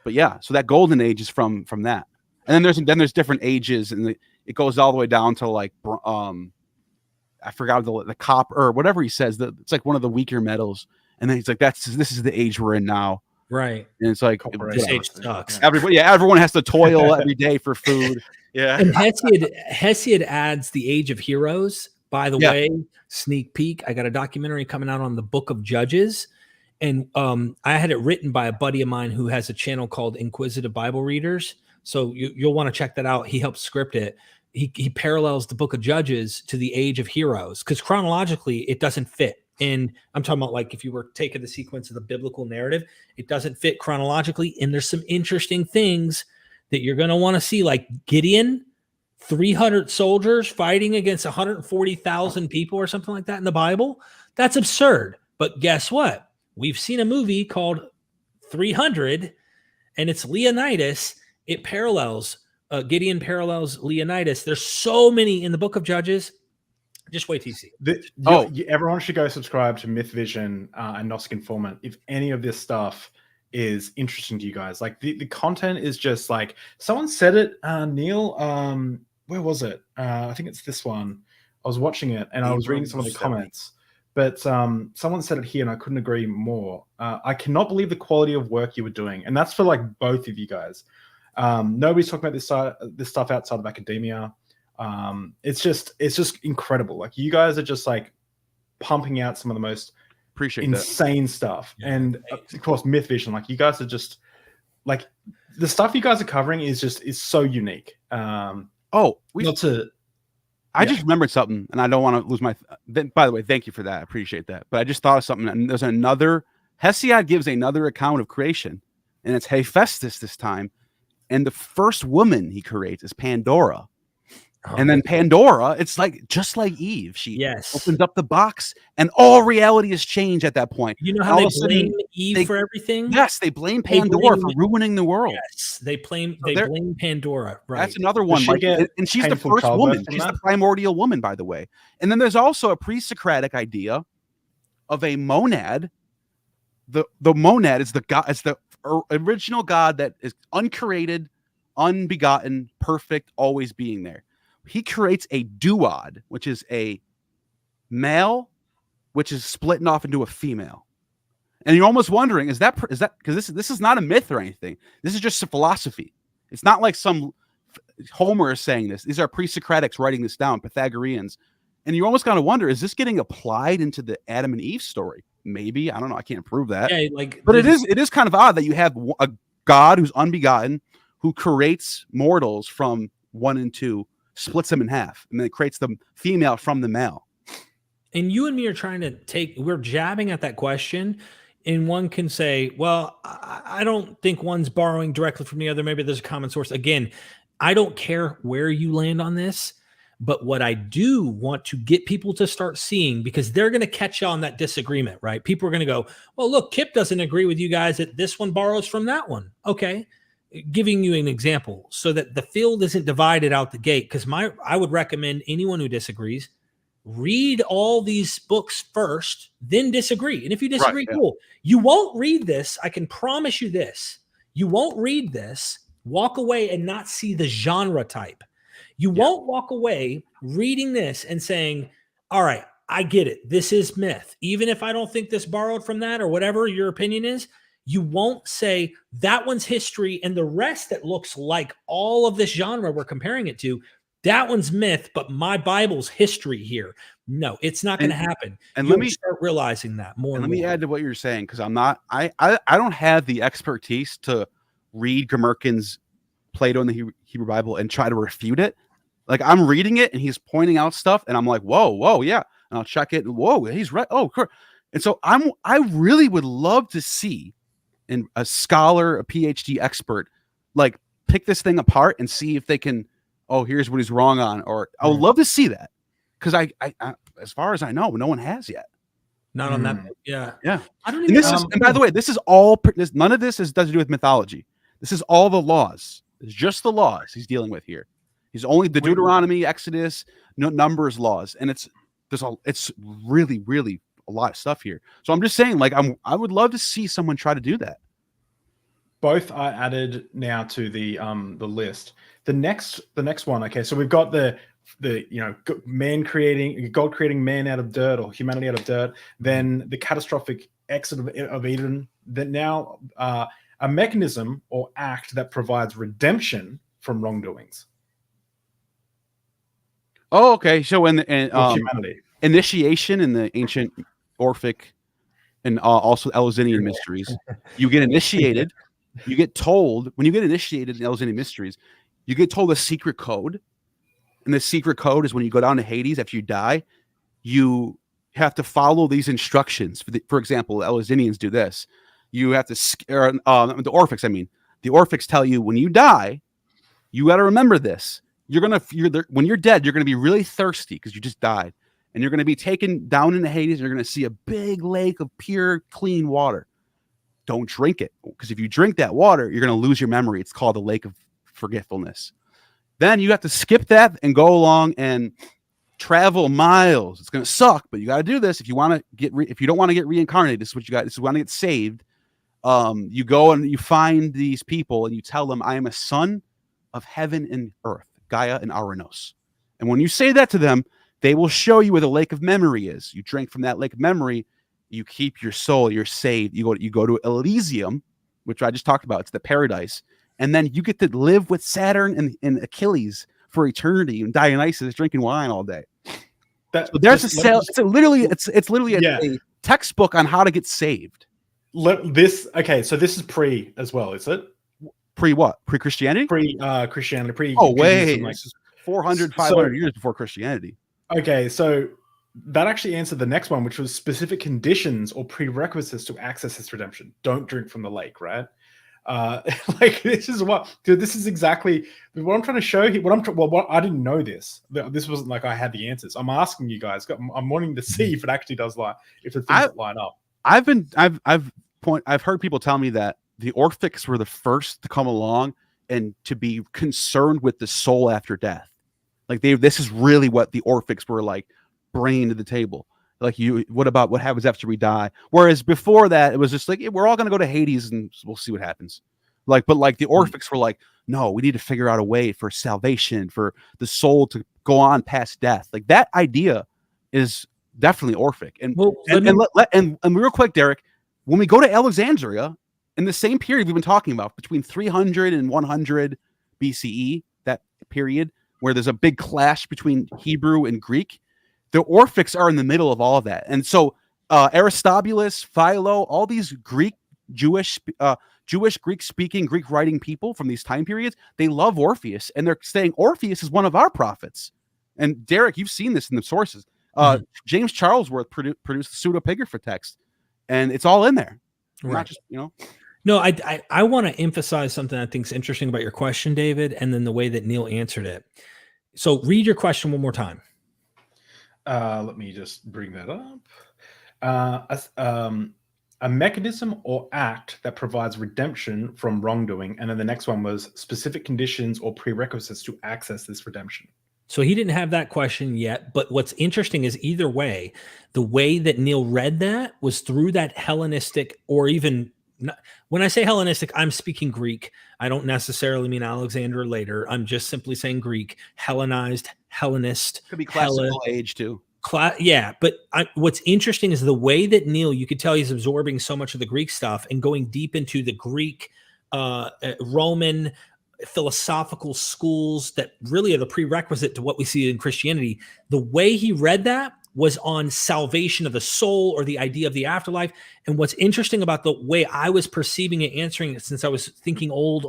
But yeah, so that golden age is from that. And then there's different ages, and it goes all the way down to like I forgot the copper or whatever he says. It's like one of the weaker metals. And then he's like, this is the age we're in now. Right. And it's like this age sucks. Everyone has to toil every day for food. Yeah. And Hesiod adds the Age of Heroes. By the way, sneak peek. I got a documentary coming out on the Book of Judges. And I had it written by a buddy of mine who has a channel called Inquisitive Bible Readers. So you'll want to check that out. He helped script it. He parallels the Book of Judges to the Age of Heroes because chronologically it doesn't fit. And I'm talking about like if you were taking the sequence of the biblical narrative, it doesn't fit chronologically. And there's some interesting things that you're going to want to see, like Gideon, 300 soldiers fighting against 140,000 people or something like that in the Bible. That's absurd. But guess what? We've seen a movie called 300, and it's Leonidas. It parallels Gideon parallels Leonidas. There's so many in the Book of Judges. Just wait till you see. Everyone should go subscribe to Myth Vision and Gnostic Informant if any of this stuff is interesting to you guys. Like the content is just like someone said it, Neil. Where was it? I think it's this one. I was watching it and I was reading some of the comments, but someone said it here and I couldn't agree more. I cannot believe the quality of work you were doing, and that's for like both of you guys. Nobody's talking about this stuff outside of academia. It's just incredible. Like you guys are just like pumping out some of the most insane stuff. Yeah, and of course Myth Vision, like you guys are just like the stuff you guys are covering is so unique. I just remembered something and I don't want to lose my by the way, thank you for that. I appreciate that. But I just thought of something, and there's Hesiod gives another account of creation, and it's Hephaestus this time, and the first woman he creates is Pandora. And then Pandora, it's like just like Eve. She opens up the box, and all reality is changed at that point. You know how they blame Eve for everything? Yes, they blame Pandora for ruining the world. Yes, they blame Pandora. Right. That's another one. And she's the first woman. She's the primordial woman, by the way. And then there's also a pre-Socratic idea of a monad. The monad is the god. It's the original god that is uncreated, unbegotten, perfect, always being there. He creates a duad, which is a male, which is splitting off into a female. And you're almost wondering, is that because this is not a myth or anything. This is just a philosophy. It's not like some Homer is saying this. These are pre-Socratics writing this down, Pythagoreans. And you almost got to wonder, is this getting applied into the Adam and Eve story? Maybe. I don't know. I can't prove that. Yeah, but it is kind of odd that you have a God who's unbegotten, who creates mortals from 1 and 2, splits them in half, and then creates the female from the male. And you and me are we're jabbing at that question. And one can say, well, I don't think one's borrowing directly from the other. Maybe there's a common source. Again, I don't care where you land on this. But what I do want to get people to start seeing, because they're going to catch on that disagreement, right? People are going to go, well, look, Kip doesn't agree with you guys that this one borrows from that one. Okay. Giving you an example so that the field isn't divided out the gate. Because I would recommend anyone who disagrees, read all these books first, then disagree. And if you disagree, cool. You won't read this. I can promise you this. You won't read this, walk away and not see the genre type. You won't walk away reading this and saying, all right, I get it. This is myth. Even if I don't think this borrowed from that or whatever your opinion is, you won't say that one's history and the rest that looks like all of this genre we're comparing it to, that one's myth, but my Bible's history here. No, it's not going to happen. And let me start realizing that more. And let me add to what you're saying, because I don't have the expertise to read Gomurkin's Plato in the Hebrew Bible and try to refute it. Like, I'm reading it and he's pointing out stuff and I'm like, whoa, yeah. And I'll check it. And whoa, he's right. Oh, cool. And so I really would love to see a scholar, a PhD expert, like pick this thing apart and see if they can, here's what he's wrong on. Or I would love to see that. Because I as far as I know, no one has yet. Not on that. Yeah. I don't even. And by the way, this is all. None of this does to do with mythology. This is all the laws. It's just the laws he's dealing with here. He's only the Deuteronomy, Exodus, Numbers laws, and it's really, really a lot of stuff here. So I'm just saying, like, I would love to see someone try to do that. Both are added now to the list. The next one. Okay, so we've got the God creating man out of dirt, or humanity out of dirt. Then the catastrophic exit of Eden. Then now a mechanism or act that provides redemption from wrongdoings. Oh, okay. So humanity. Initiation in the ancient Orphic and also Eleusinian mysteries, you get initiated. You get told, when you get initiated in Eleusinian mysteries, you get told a secret code. And the secret code is when you go down to Hades after you die, you have to follow these instructions. For example, the Eleusinians do this. You have to, the Orphics, the Orphics tell you when you die, you got to remember this. When you're dead, you're going to be really thirsty because you just died. And you're going to be taken down into Hades. And you're going to see a big lake of pure, clean water. Don't drink it, because if you drink that water, you're going to lose your memory. It's called the lake of forgetfulness. Then you have to skip that and go along and travel miles. It's going to suck, but you got to do this if you want to if you don't want to get reincarnated. This is what you got. This is want to get saved. You go and you find these people and you tell them, I am a son of heaven and earth, Gaia and Aranos. And when you say that to them, they will show you where the lake of memory is. You drink from that lake of memory. You keep your soul. You're saved. You go to Elysium, which I just talked about. It's the paradise. And then you get to live with Saturn and Achilles for eternity, and Dionysus is drinking wine all day. So there's it's literally a textbook on how to get saved. So this is pre as well, is it? Pre what? Pre-Christianity? Pre-Christianity. Oh, wait. Like 400, 500 years before Christianity. Okay, so that actually answered the next one, which was specific conditions or prerequisites to access this redemption. Don't drink from the lake, right? This is exactly what I'm trying to show here. I didn't know this. This wasn't like I had the answers. I'm asking you guys. I'm wanting to see if it actually does if the things line up. I've heard people tell me that the Orphics were the first to come along and to be concerned with the soul after death. Like this is really what the Orphics were like bringing to the table. Like, what happens after we die? Whereas before that, it was just like, we're all going to go to Hades and we'll see what happens. But the Orphics were like, no, we need to figure out a way for salvation, for the soul to go on past death. Like, that idea is definitely Orphic. And real quick, Derek, when we go to Alexandria, in the same period we've been talking about, between 300 and 100 BCE, that period where there's a big clash between Hebrew and Greek, the Orphics are in the middle of all of that. And so Aristobulus, Philo, all these Jewish, Greek-speaking, Greek-writing people from these time periods, they love Orpheus, and they're saying Orpheus is one of our prophets. And Derek, you've seen this in the sources. James Charlesworth produced the pseudepigrapha text, and it's all in there. Right. Not just, No, I want to emphasize something I think is interesting about your question, David, and then the way that Neil answered it. So read your question one more time. Let me just bring that up. A mechanism or act that provides redemption from wrongdoing. And then the next one was specific conditions or prerequisites to access this redemption. So he didn't have that question yet. But what's interesting is either way, the way that Neil read that was through that Hellenistic, or even when I say Hellenistic, I'm speaking Greek. I don't necessarily mean Alexander later. I'm just simply saying Greek, Hellenized, Hellenist. Could be classical age too. Yeah, but what's interesting is the way that Neil, you could tell he's absorbing so much of the Greek stuff and going deep into the Greek, Roman philosophical schools that really are the prerequisite to what we see in Christianity. The way he read that was on salvation of the soul or the idea of the afterlife. And what's interesting about the way I was perceiving it, answering it, since I was thinking old,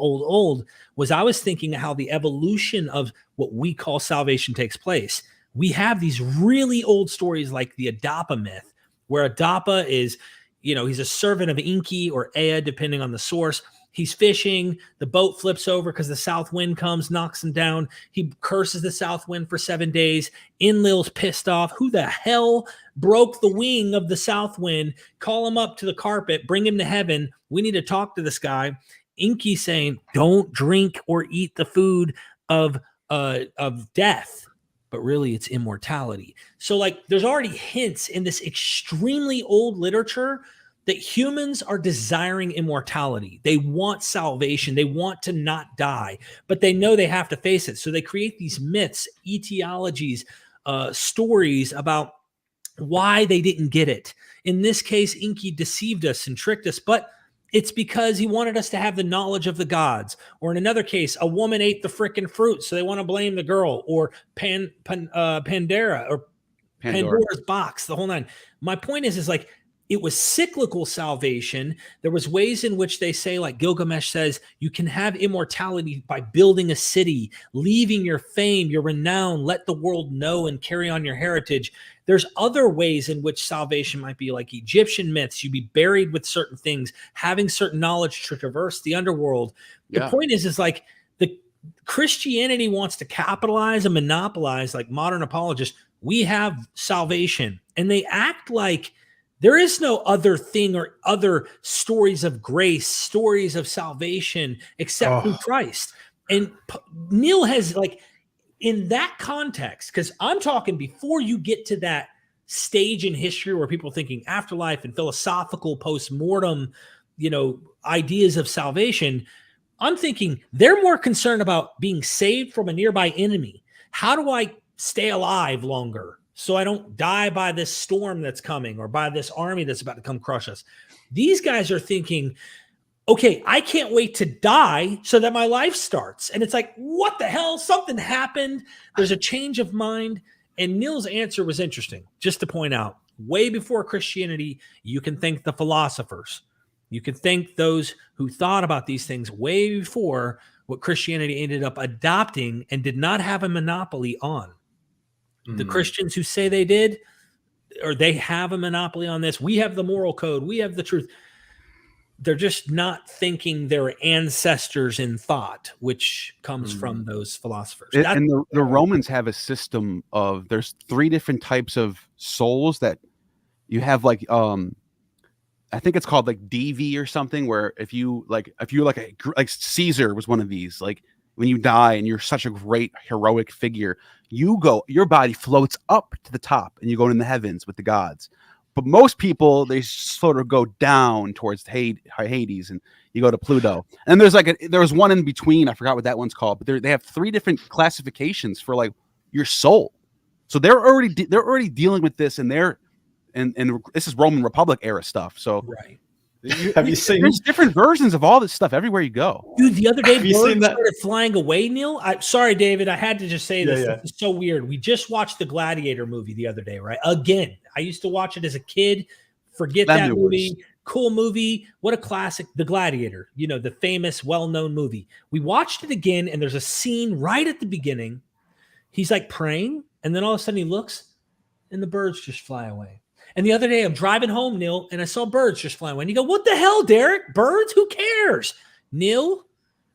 was I was thinking how the evolution of what we call salvation takes place. We have these really old stories like the Adapa myth, where Adapa is, he's a servant of Enki or Ea, depending on the source. He's fishing. The boat flips over because the south wind comes, knocks him down. He curses the south wind for 7 days. Enlil's pissed off. Who the hell broke the wing of the south wind? Call him up to the carpet. Bring him to heaven. We need to talk to this guy. Enki saying, don't drink or eat the food of death. But really it's immortality. So there's already hints in this extremely old literature that humans are desiring immortality. They want salvation. They want to not die, but they know they have to face it. So they create these myths, etiologies, stories about why they didn't get it. In this case, Enki deceived us and tricked us, but it's because he wanted us to have the knowledge of the gods. Or in another case, a woman ate the frickin' fruit, so they want to blame the girl. Or Pandora or Pandora's box, the whole nine. My point is it was cyclical salvation. There was ways in which they say, like Gilgamesh says, you can have immortality by building a city, leaving your fame, your renown, let the world know and carry on your heritage. There's other ways in which salvation might be like Egyptian myths. You'd be buried with certain things, having certain knowledge to traverse the underworld. The point is the Christianity wants to capitalize and monopolize, like modern apologists. We have salvation, and they act like there is no other thing or other stories of grace, stories of salvation except through Christ. And Neil has in that context, because I'm talking before you get to that stage in history where people are thinking afterlife and philosophical post-mortem, ideas of salvation. I'm thinking they're more concerned about being saved from a nearby enemy. How do I stay alive longer so I don't die by this storm that's coming or by this army that's about to come crush us? These guys are thinking, okay, I can't wait to die so that my life starts. And it's like, what the hell? Something happened. There's a change of mind. And Neil's answer was interesting, just to point out, way before Christianity, you can thank the philosophers. You can thank those who thought about these things way before what Christianity ended up adopting and did not have a monopoly on. The Christians who say they did, or they have a monopoly on this, we have the moral code, we have the truth. They're just not thinking their ancestors in thought, which comes from those philosophers. And the Romans have a system of, there's 3 different types of souls that you have, I think it's called DV or something, where if you like Caesar was one of these, when you die and you're such a great heroic figure, your body floats up to the top and you go in the heavens with the gods. But most people, they sort of go down towards Hades and you go to Pluto. And there's one in between. I forgot what that one's called, but they have 3 different classifications for your soul. So they're already dealing with this, and this is Roman Republic era stuff. So right. Have you seen? There's different versions of all this stuff everywhere you go. Dude, the other day, Have you seen birds that? started flying away, Neil. Sorry, David. I had to just say this. Yeah. This is so weird. We just watched the Gladiator movie the other day, right? Again. I used to watch it as a kid. Forget that movie. Cool movie. What a classic. The Gladiator, you know, the famous, well-known movie. We watched it again, and there's a scene right at the beginning. He's like praying, and then all of a sudden he looks, and the birds just fly away. And the other day I'm driving home, Neil, and I saw birds just flying away. And you go, what the hell, Derek? Birds? Who cares? Neil,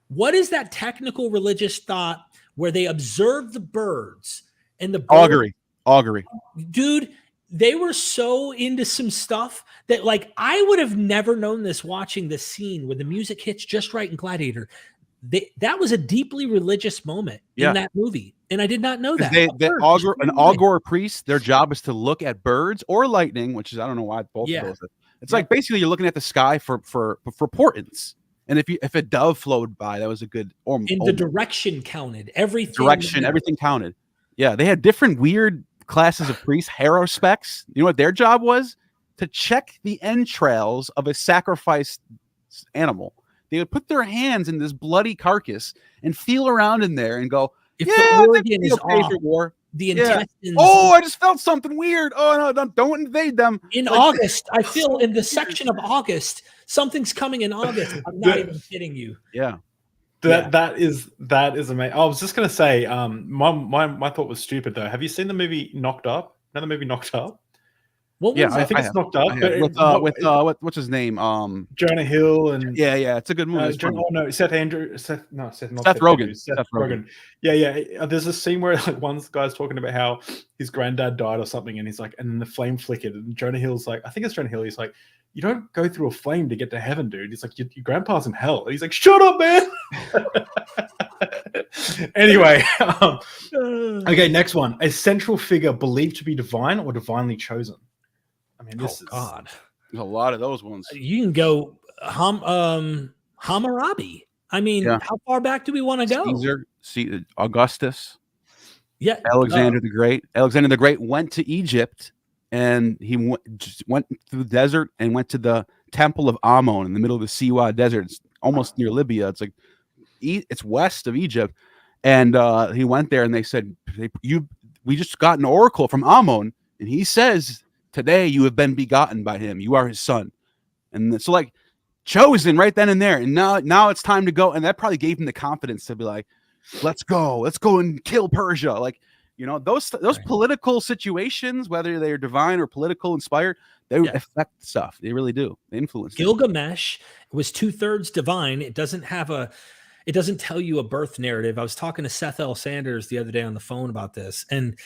what is that technical religious thought where they observe the birds and the birds, augury. Dude, they were so into some stuff that, like, I would have never known this watching the scene where the music hits just right in Gladiator. That was a deeply religious moment in that movie, and I did not know that. An augur priest, their job is to look at birds or lightning, which is, I don't know why both of those. It's like basically you're looking at the sky for portents, and if a dove floated by, that was a good. The direction counted. Everything counted. Yeah, they had different weird classes of priests, harospecs. You know what their job was? To check the entrails of a sacrificed animal. They would put their hands in this bloody carcass and feel around in there and go, if the organ is off, war. The intestines. Oh, I just felt something weird. Oh, no, don't invade them. In August, I feel in the section of August, something's coming in August. I'm not even kidding you. Yeah. That is amazing. I was just gonna say, my thought was stupid though. Have you seen the movie Knocked Up? Another movie Knocked Up? I think it's Knocked Up. What's his name? Jonah Hill and it's a good movie. Seth Rogen. Seth Rogen. Yeah. There's a scene where like one guy's talking about how his granddad died or something, and he's like, and then the flame flickered, and Jonah Hill's like, I think it's Jonah Hill. He's like, you don't go through a flame to get to heaven, dude. He's like, your grandpa's in hell. And he's like, shut up, man. Anyway, okay, next one. A central figure believed to be divine or divinely chosen. I mean, God. There's a lot of those ones. You can go Hammurabi. I mean, how far back do we want to go? Caesar, Augustus. Yeah. Alexander the Great. Alexander the Great went to Egypt, and he went through the desert and went to the Temple of Ammon in the middle of the Siwa Desert. It's almost near Libya. It's like it's west of Egypt. And he went there, and they said, we just got an oracle from Ammon, and he says, today you have been begotten by him. You are his son. And so like chosen right then and there. And now it's time to go. And that probably gave him the confidence to be like, let's go and kill Persia. Like, you know, those political situations, whether they're divine or political inspired, they affect stuff. They really do. They influence. Gilgamesh was 2/3 divine. It doesn't tell you a birth narrative. I was talking to Seth L. Sanders the other day on the phone about this. And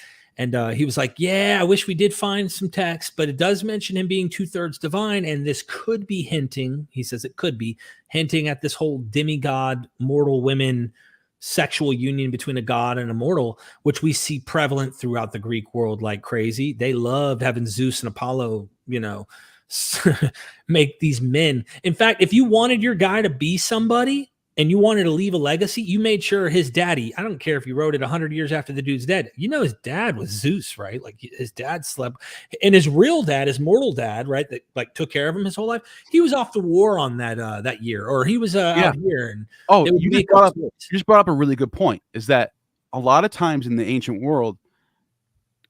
he was like, yeah, I wish we did find some text, but it does mention him being 2/3 divine. And this could be hinting, he says it could be hinting at this whole demigod, mortal women, sexual union between a god and a mortal, which we see prevalent throughout the Greek world like crazy. They loved having Zeus and Apollo, you know, make these men. In fact, if you wanted your guy to be somebody, and you wanted to leave a legacy, you made sure his daddy, I don't care if you wrote it 100 years after the dude's dead, you know, his dad was Zeus, right? Like his dad slept, and his real dad, his mortal dad, right? That like took care of him his whole life. He was off to war on that year, or he was out here. And you just brought up a really good point, is that a lot of times in the ancient world,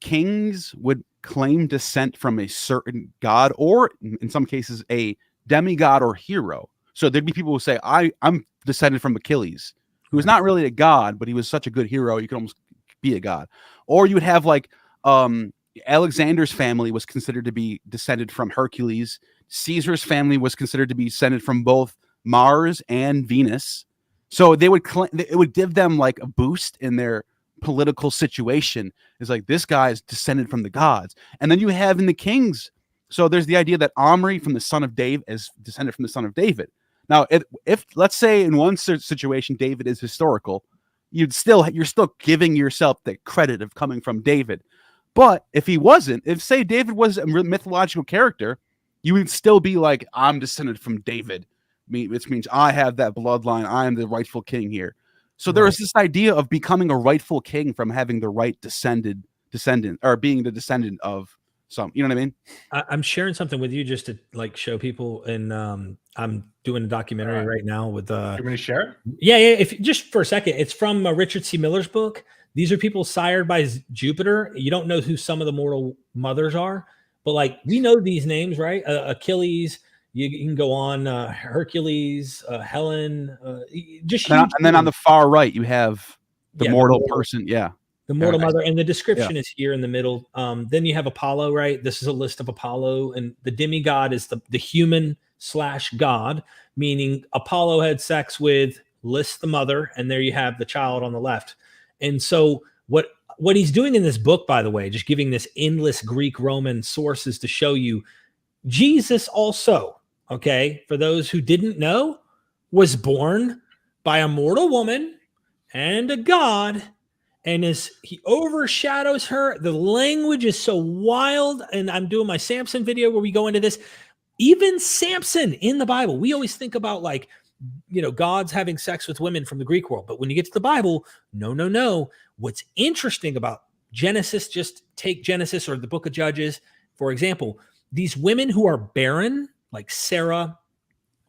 kings would claim descent from a certain god, or in some cases, a demigod or hero. So there'd be people who say, I'm descended from Achilles, who was not really a god, but he was such a good hero, you could almost be a god. Or you would have like Alexander's family was considered to be descended from Hercules. Caesar's family was considered to be descended from both Mars and Venus. So it would give them like a boost in their political situation. It's like, this guy is descended from the gods. And then you have in the kings. So there's the idea that Omri from the son of David is descended from the son of David. Now, if let's say in one situation David is historical, you're still giving yourself the credit of coming from David. But if he wasn't, if say David was a mythological character, you would still be like, I'm descended from David, which means I have that bloodline. I am the rightful king here. So there is this idea of becoming a rightful king from having the right descendant or being the descendant of some, you know what I mean? I'm sharing something with you just to like show people, and I'm doing a documentary right now with You want me to share it? yeah. If just for a second, it's from Richard C. Miller's book. These are people sired by Jupiter. You don't know who some of the mortal mothers are, but like we know these names, right? Achilles. You can go on. Hercules, Helen. Just And then on the far right, you have the mortal person. Yeah. The mortal mother, and the description is here in the middle. Then you have Apollo, right? This is a list of Apollo, and the demigod is the human / god, meaning Apollo had sex with list the mother, and there you have the child on the left. And so what he's doing in this book, by the way, just giving this endless Greek Roman sources to show you Jesus also, okay, for those who didn't know, was born by a mortal woman and a god. And as he overshadows her, the language is so wild. And I'm doing my Samson video where we go into this. Even Samson in the Bible, we always think about like, gods having sex with women from the Greek world. But when you get to the Bible, no. What's interesting about Genesis, just take Genesis or the book of Judges, for example, these women who are barren, like Sarah,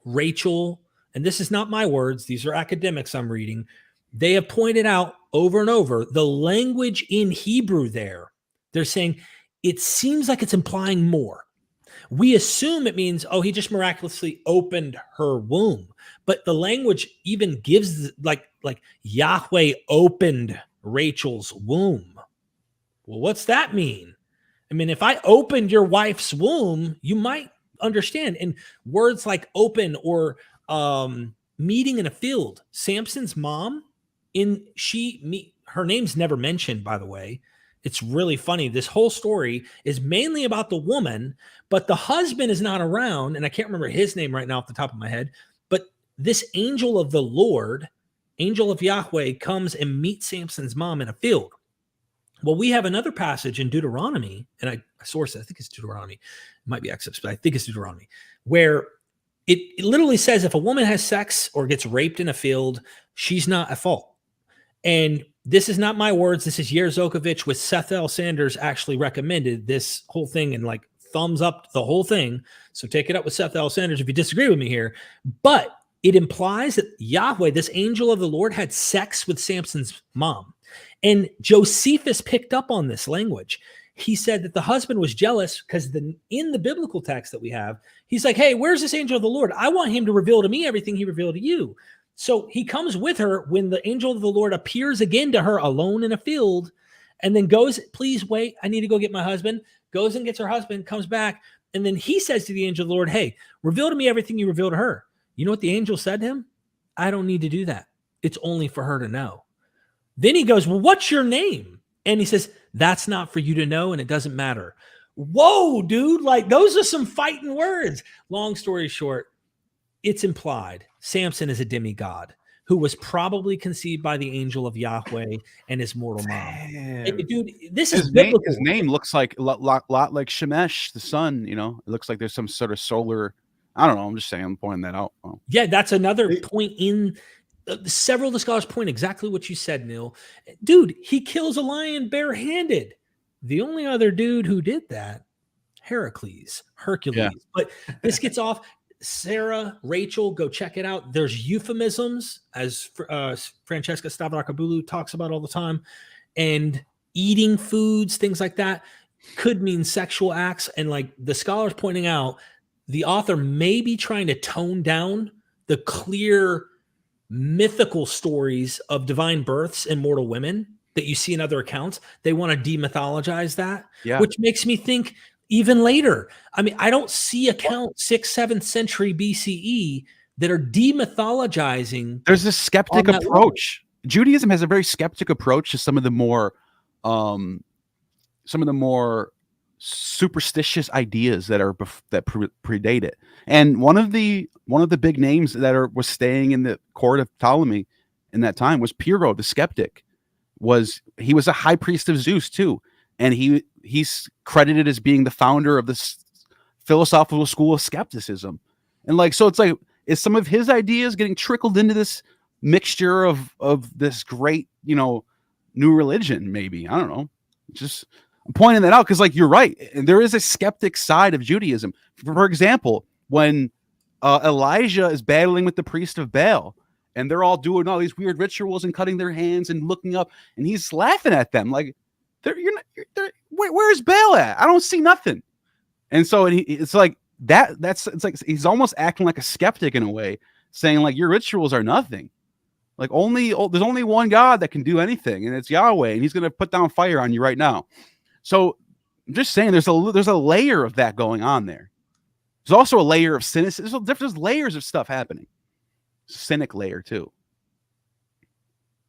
Rachel, and this is not my words, these are academics I'm reading. They have pointed out over and over the language in Hebrew there. They're saying it seems like it's implying more. We assume it means, he just miraculously opened her womb. But the language even gives like Yahweh opened Rachel's womb. Well, what's that mean? I mean, if I opened your wife's womb, you might understand. And words like open or meeting in a field. Samson's mom, her name's never mentioned, by the way. It's really funny. This whole story is mainly about the woman, but the husband is not around, and I can't remember his name right now off the top of my head. But this angel of the Lord, angel of Yahweh, comes and meets Samson's mom in a field. Well, we have another passage in Deuteronomy, and I source it, I think it's Deuteronomy. It might be Exodus, but I think it's Deuteronomy, where it literally says if a woman has sex or gets raped in a field, she's not at fault. And this is not my words. This is Yair Zokovich with Seth L. Sanders actually recommended this whole thing and like thumbs up the whole thing. So take it up with Seth L. Sanders if you disagree with me here. But it implies that Yahweh, this angel of the Lord, had sex with Samson's mom. And Josephus picked up on this language. He said that the husband was jealous because in the biblical text that we have, he's like, hey, where's this angel of the Lord? I want him to reveal to me everything he revealed to you. So he comes with her when the angel of the Lord appears again to her alone in a field and then goes, please wait, I need to go get my husband, goes and gets her husband, comes back. And then he says to the angel of the Lord, hey, reveal to me everything you reveal to her. You know what the angel said to him? I don't need to do that. It's only for her to know. Then he goes, well, what's your name? And he says, that's not for you to know, and it doesn't matter. Whoa, dude, like those are some fighting words. Long story short, it's implied Samson is a demigod who was probably conceived by the angel of Yahweh and his mortal mom. Hey, dude, this is biblical. His name looks like a lot like Shemesh, the sun. It looks like there's some sort of solar. I don't know. I'm just saying. I'm pointing that out. Oh. Yeah, that's another point in several of the scholars point exactly what you said, Neil. Dude, he kills a lion barehanded. The only other dude who did that, Hercules. Yeah. But this gets off. Sarah, Rachel, go check it out. There's euphemisms, as Francesca Stavrakabulu talks about all the time, and eating foods, things like that, could mean sexual acts. And like the scholars pointing out, the author may be trying to tone down the clear mythical stories of divine births and mortal women that you see in other accounts. They want to demythologize that, which makes me think even later. I mean, I don't see accounts 6th, 7th century BCE that are demythologizing. There's a skeptic approach. Judaism has a very skeptic approach to some of the more superstitious ideas that predate it. And one of the big names that was staying in the court of Ptolemy in that time was Pyrrho, the skeptic. He was a high priest of Zeus too, and he's credited as being the founder of this philosophical school of skepticism. And like, so it's like, is some of his ideas getting trickled into this mixture of this great, new religion? Maybe, I don't know. Just I'm pointing that out because, like, you're right. There is a skeptic side of Judaism. For example, when Elijah is battling with the priest of Baal, and they're all doing all these weird rituals and cutting their hands and looking up, and he's laughing at them like, where's Baal at? I don't see nothing. And so it's like it's like he's almost acting like a skeptic in a way, saying like your rituals are nothing. Like there's only one God that can do anything, and it's Yahweh, and he's going to put down fire on you right now. So I'm just saying there's a layer of that going on there. There's also a layer of cynicism. There's layers of stuff happening. Cynic layer too.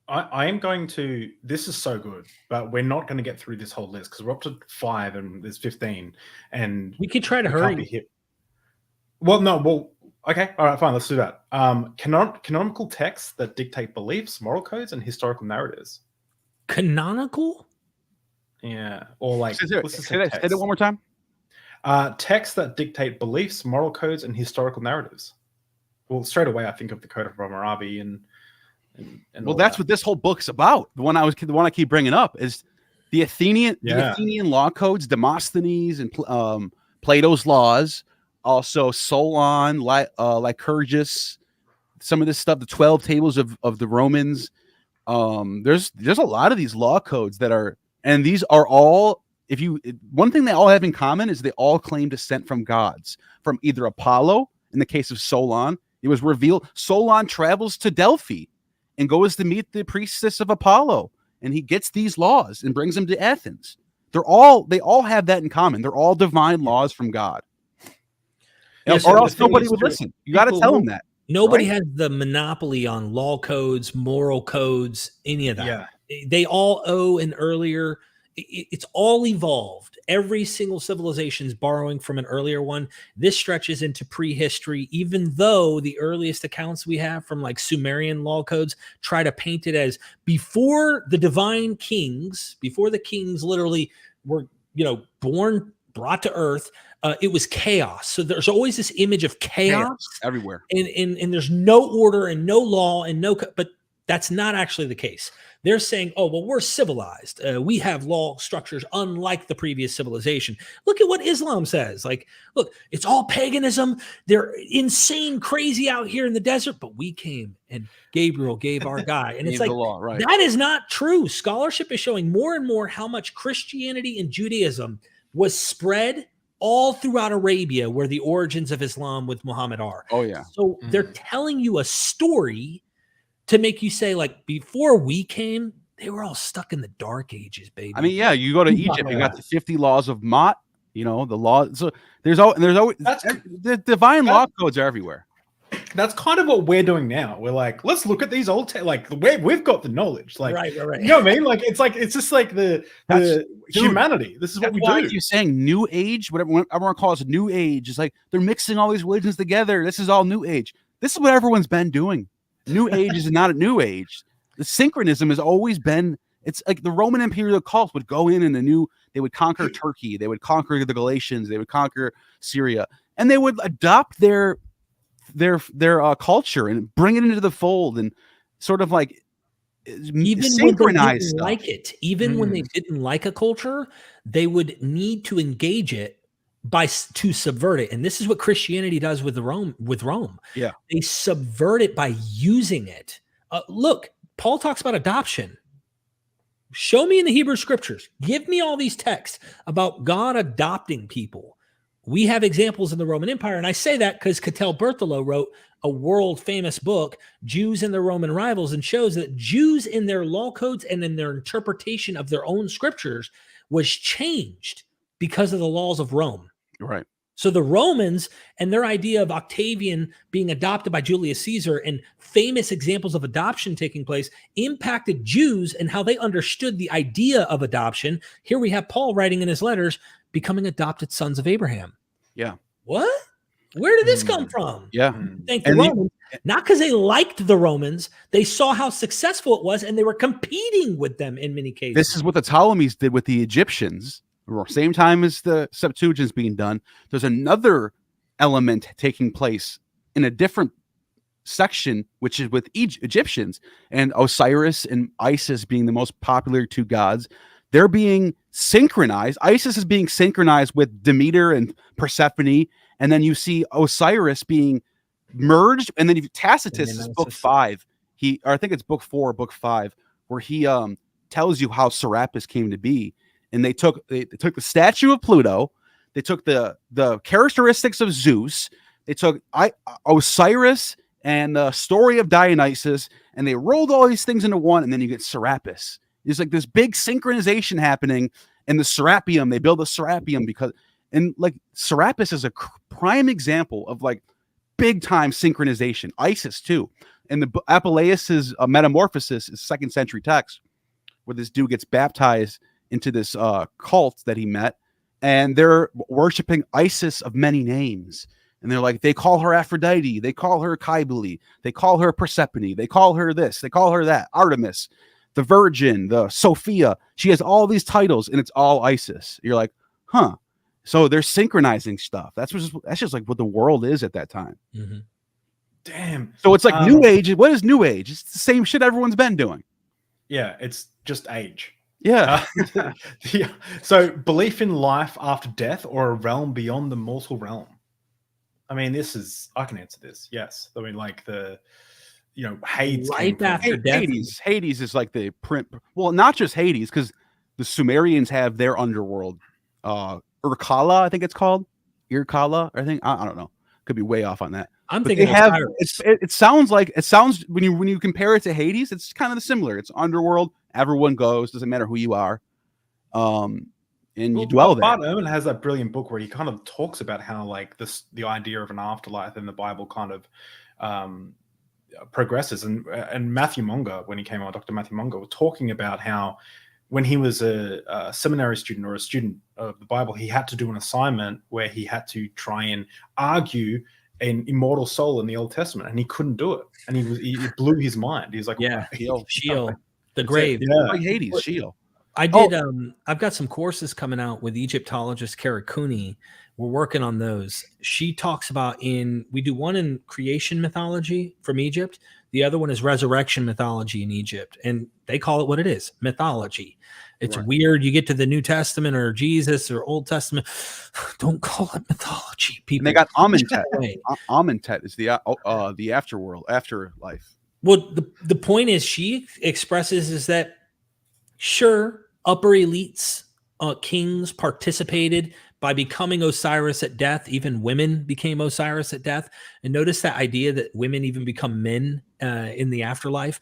I am going to. This is so good, but we're not going to get through this whole list because we're up to 5 and there's 15, and we could try to hurry. Well, no. Well, okay. All right. Fine. Let's do that. Canonical texts that dictate beliefs, moral codes, and historical narratives. Canonical? Yeah. Or like. Say it one more time. Texts that dictate beliefs, moral codes, and historical narratives. Well, straight away, I think of the Code of Hammurabi and well, that's what this whole book's about. The one I keep bringing up is the Athenian law codes, Demosthenes and Plato's laws, also Solon, Lycurgus, some of this stuff, the 12 tables of the Romans. There's a lot of these law codes that are, and these are all, one thing they all have in common is they all claim descent from gods, from either Apollo, in the case of Solon. It was revealed Solon travels to Delphi and goes to meet the priestess of Apollo, and he gets these laws and brings them to Athens. They all have that in common. They're all divine laws from God. Yes, or else nobody would listen. You got to tell them that. Nobody has the monopoly on law codes, moral codes, any of that. Yeah. They all owe an earlier. It's all evolved. Every single civilization is borrowing from an earlier one. This stretches into prehistory, even though the earliest accounts we have from like Sumerian law codes try to paint it as before the divine kings, before the kings literally were, born, brought to earth. It was chaos. So there's always this image of chaos everywhere. And there's no order and no law and but that's not actually the case. They're saying, oh, well, we're civilized. We have law structures unlike the previous civilization. Look at what Islam says. Like, look, it's all paganism. They're insane, crazy out here in the desert, but we came and Gabriel gave our guy. And it's like, law, right. That is not true. Scholarship is showing more and more how much Christianity and Judaism was spread all throughout Arabia, where the origins of Islam with Muhammad are. Oh, yeah. So they're telling you a story to make you say, like, before we came, they were all stuck in the dark ages, baby. I mean, yeah, you go to Egypt, you got the 50 laws of Mott, the law. So there's always the divine law codes are everywhere. That's kind of what we're doing now. We're like, let's look at these old we've got the knowledge. Like, right. You know what I mean? Like, it's just like the humanity. This is what we do. You're saying New Age, whatever everyone calls New Age, is like they're mixing all these religions together. This is all New Age. This is what everyone's been doing. New Age is not a New Age. The synchronism has always been. It's like the Roman imperial cults would go in they would conquer Turkey, they would conquer the Galatians, they would conquer Syria, and they would adopt their culture and bring it into the fold and sort of like even synchronize when they didn't like it. Even when they didn't like a culture, they would need to engage it to subvert it. And this is what Christianity does with Rome. Yeah, they subvert it by using it. Look, Paul talks about adoption. Show me in the Hebrew scriptures. Give me all these texts about God adopting people. We have examples in the Roman Empire, and I say that because Cattell Berthelot wrote a world-famous book, Jews and Their Roman Rivals, and shows that Jews in their law codes and in their interpretation of their own scriptures was changed because of the laws of Rome. Right. So the Romans and their idea of Octavian being adopted by Julius Caesar and famous examples of adoption taking place impacted Jews and how they understood the idea of adoption. Here we have Paul writing in his letters, becoming adopted sons of Abraham. Yeah. What? Where did this come from? Yeah. Thank the Romans. Not because they liked the Romans. They saw how successful it was, and they were competing with them in many cases. This is what the Ptolemies did with the Egyptians. Same time as the Septuagint's being done, there's another element taking place in a different section, which is with Egyptians and Osiris and Isis being the most popular two gods. they're being synchronized. Isis is being synchronized with Demeter and Persephone, and then you see Osiris being merged, and then Tacitus is book 5. I think it's book 4 or book 5, where he tells you how Serapis came to be. And they took the statue of Pluto, they took the characteristics of Zeus, they took Osiris and the story of Dionysus, and they rolled all these things into one, and then you get Serapis. There's like this big synchronization happening in the Serapeum. They build a Serapeum and like Serapis is a prime example of like big time synchronization. Isis too. And the Apuleius's Metamorphosis is 2nd century text, where this dude gets baptized into this cult that he met, and they're worshiping Isis of many names. And they're like, they call her Aphrodite, they call her Cybele, they call her Persephone, they call her this, they call her that, Artemis, the Virgin, the Sophia. She has all these titles, and it's all Isis. You're like, huh. So they're synchronizing stuff. That's just like what the world is at that time. Mm-hmm. Damn. So it's like New Age. What is New Age? It's the same shit everyone's been doing. Yeah, it's just age. Yeah. Yeah. So belief in life after death or a realm beyond the mortal realm. I mean, I can answer this. Yes. I mean, like Hades. Right after death. Hades is like the print. Well, not just Hades, because the Sumerians have their underworld. Urkala, I think it's called. Irkala, I think. I don't know. Could be way off on that. I'm thinking it sounds when you compare it to Hades, it's kind of similar. It's underworld. Everyone goes. Doesn't matter who you are. You dwell there. Bart Ehrman has that brilliant book where he kind of talks about how like the idea of an afterlife in the Bible kind of progresses. And Matthew Monger, when he came on, Dr. Matthew Monger, was talking about how when he was a seminary student or a student of the Bible, he had to do an assignment where he had to try and argue an immortal soul in the Old Testament, and he couldn't do it. And it blew his mind. He was like, yeah, oh, Sheol, the grave. Yeah. Like Hades, Sheol. I did. I've got some courses coming out with Egyptologist Kara Cooney. We're working on those. She talks about we do one in creation mythology from Egypt. The other one is resurrection mythology in Egypt. And they call it what it is, mythology. It's weird. You get to the New Testament or Jesus or Old Testament. Don't call it mythology, people. And they got Amentet. Amentet is the afterworld, afterlife. Well, the point is she expresses is that, sure, upper elites, kings participated by becoming Osiris at death. Even women became Osiris at death. And notice that idea that women even become men in the afterlife.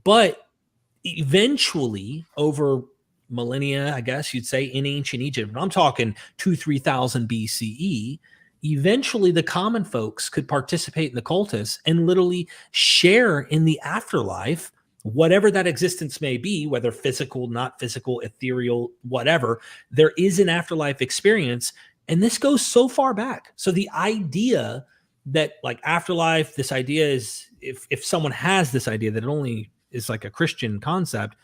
But eventually, over millennia, I guess you'd say, in ancient Egypt, and I'm talking 2,000-3,000 BCE, eventually the common folks could participate in the cultus and literally share in the afterlife, whatever that existence may be, whether physical, not physical, ethereal, whatever. There is an afterlife experience, and this goes so far back. So the idea that like afterlife, this idea is, if someone has this idea that it only is like a Christian concept,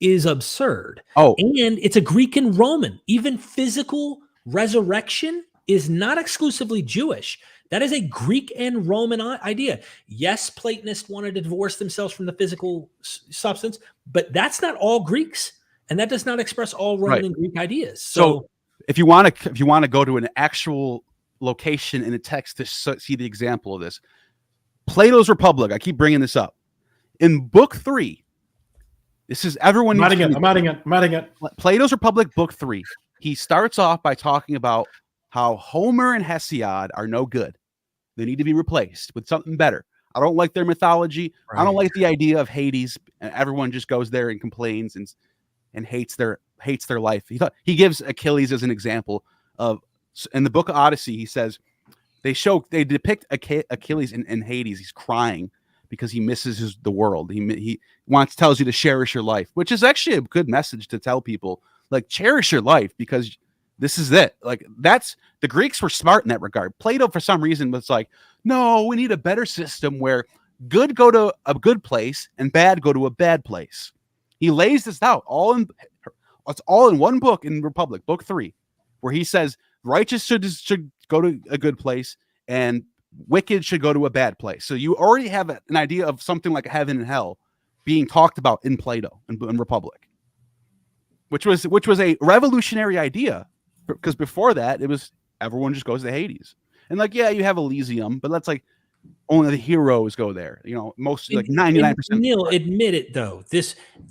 is absurd. Oh, and it's a Greek and Roman. Even physical resurrection is not exclusively Jewish. That is a Greek and Roman idea. Yes, Platonists wanted to divorce themselves from the physical substance, but that's not all Greeks, and that does not express all Roman and Greek ideas. So if you want to go to an actual location in a text to see the example of this, Plato's Republic. I keep bringing this up. In Book 3, this is everyone. I'm adding it. Plato's Republic, Book 3. He starts off by talking about how Homer and Hesiod are no good. They need to be replaced with something better. I don't like their mythology. Right. I don't like the idea of Hades. And everyone just goes there and complains and hates their life. He gives Achilles as an example of, in the book of Odyssey, he says they depict Achilles in Hades. He's crying because he misses the world. He tells you to cherish your life, which is actually a good message to tell people. Like, cherish your life, because this is it. Like, that's the Greeks were smart in that regard. Plato, for some reason, was like, no, we need a better system where good go to a good place and bad go to a bad place. He lays this out it's all in one book in Republic, Book 3, where he says righteous should go to a good place and wicked should go to a bad place. So you already have an idea of something like heaven and hell being talked about in Plato and Republic. which was a revolutionary idea, because before that it was everyone just goes to Hades, and like you have Elysium, but that's like only the heroes go there. Most like 99%. Neil, admit it though.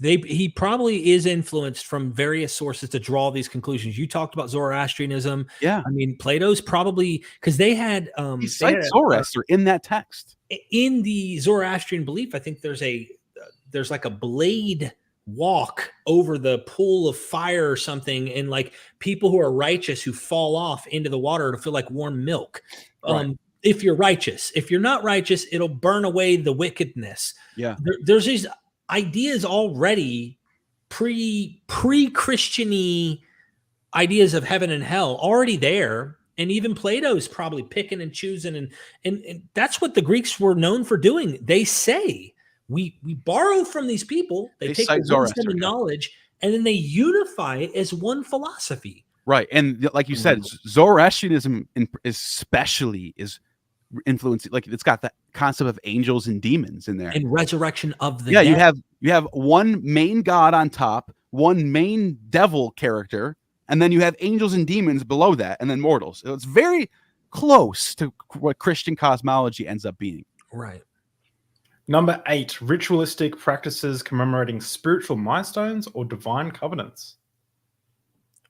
He probably is influenced from various sources to draw these conclusions. You talked about Zoroastrianism. Yeah, I mean Plato's probably, because they had he cites Zoroaster in that text. In the Zoroastrian belief, I think there's like a blade walk over the pool of fire or something, and like people who are righteous who fall off into the water to feel like warm milk. Right. If you're righteous. If you're not righteous, it'll burn away the wickedness. Yeah. There's these ideas already, pre-Christian-y ideas of heaven and hell already there. And even Plato's probably picking and choosing. And that's what the Greeks were known for doing. They say, we borrow from these people. They take the wisdom and knowledge, and then they unify it as one philosophy. Right. And like you said, Zoroastrianism especially is influenced, like it's got the concept of angels and demons in there, and resurrection of the dead. You have one main god on top, one main devil character, and then you have angels and demons below that, and then mortals. So it's very close to what Christian cosmology ends up being. Right. Number 8, ritualistic practices commemorating spiritual milestones or divine covenants.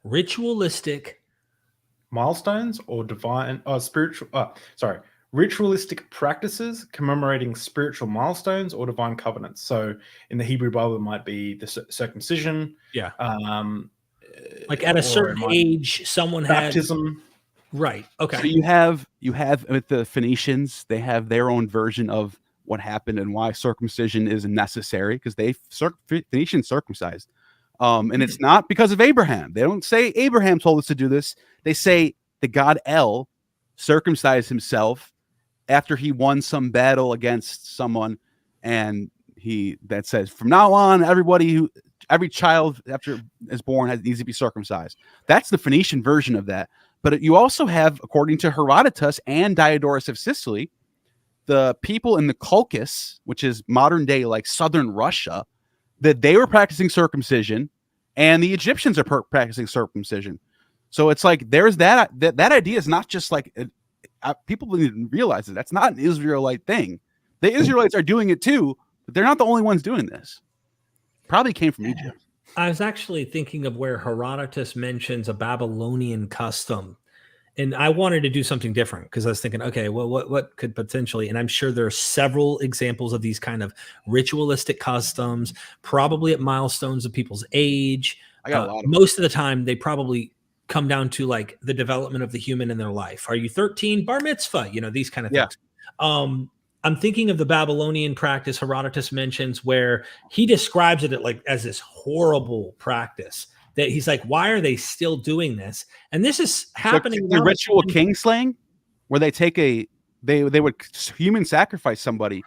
Ritualistic milestones or ritualistic practices commemorating spiritual milestones or divine covenants. So in the Hebrew Bible, it might be the circumcision. Yeah. Like at a certain age, someone baptism. Right. Okay. So you have with the Phoenicians, they have their own version of what happened and why circumcision is necessary, because Phoenicians circumcised. And it's not because of Abraham. They don't say Abraham told us to do this. They say the god El circumcised himself after he won some battle against someone, and that says from now on, every child after is born needs to be circumcised. That's the Phoenician version of that. But you also have, according to Herodotus and Diodorus of Sicily, the people in the Caucasus, which is modern day like southern Russia, that they were practicing circumcision, and the Egyptians are practicing circumcision. So it's like there's that idea is not just like people didn't realize it. That's not an Israelite thing. The Israelites are doing it too, but they're not the only ones doing this. Probably came from Egypt. I was actually thinking of where Herodotus mentions a Babylonian custom, and I wanted to do something different because I was thinking, okay, well, what could potentially, and I'm sure there are several examples of these kind of ritualistic customs, probably at milestones of people's age. I got a lot of most of the time, they probably come down to like the development of the human in their life. Are you 13? Bar mitzvah, these kind of things. I'm thinking of the Babylonian practice Herodotus mentions, where he describes it as this horrible practice that he's like, why are they still doing this? And this is happening. The ritual king slaying, where they take they would human sacrifice somebody.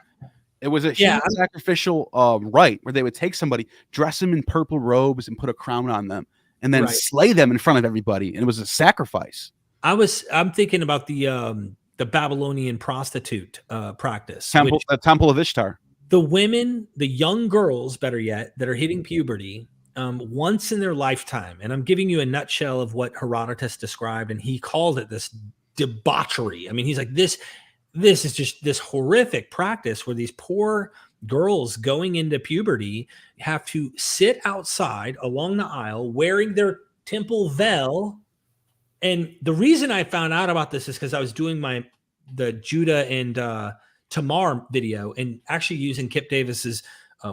It was a human sacrificial rite where they would take somebody, dress them in purple robes, and put a crown on them, and then slay them in front of everybody. And it was a sacrifice. I'm thinking about the Babylonian prostitute practice. The Temple of Ishtar. The women, the young girls, better yet, that are hitting puberty once in their lifetime. And I'm giving you a nutshell of what Herodotus described, and he called it this debauchery. I mean, he's like, this is just this horrific practice where these poor girls going into puberty have to sit outside along the aisle wearing their temple veil. And the reason I found out about this is because I was doing the Judah and Tamar video and actually using Kip Davis's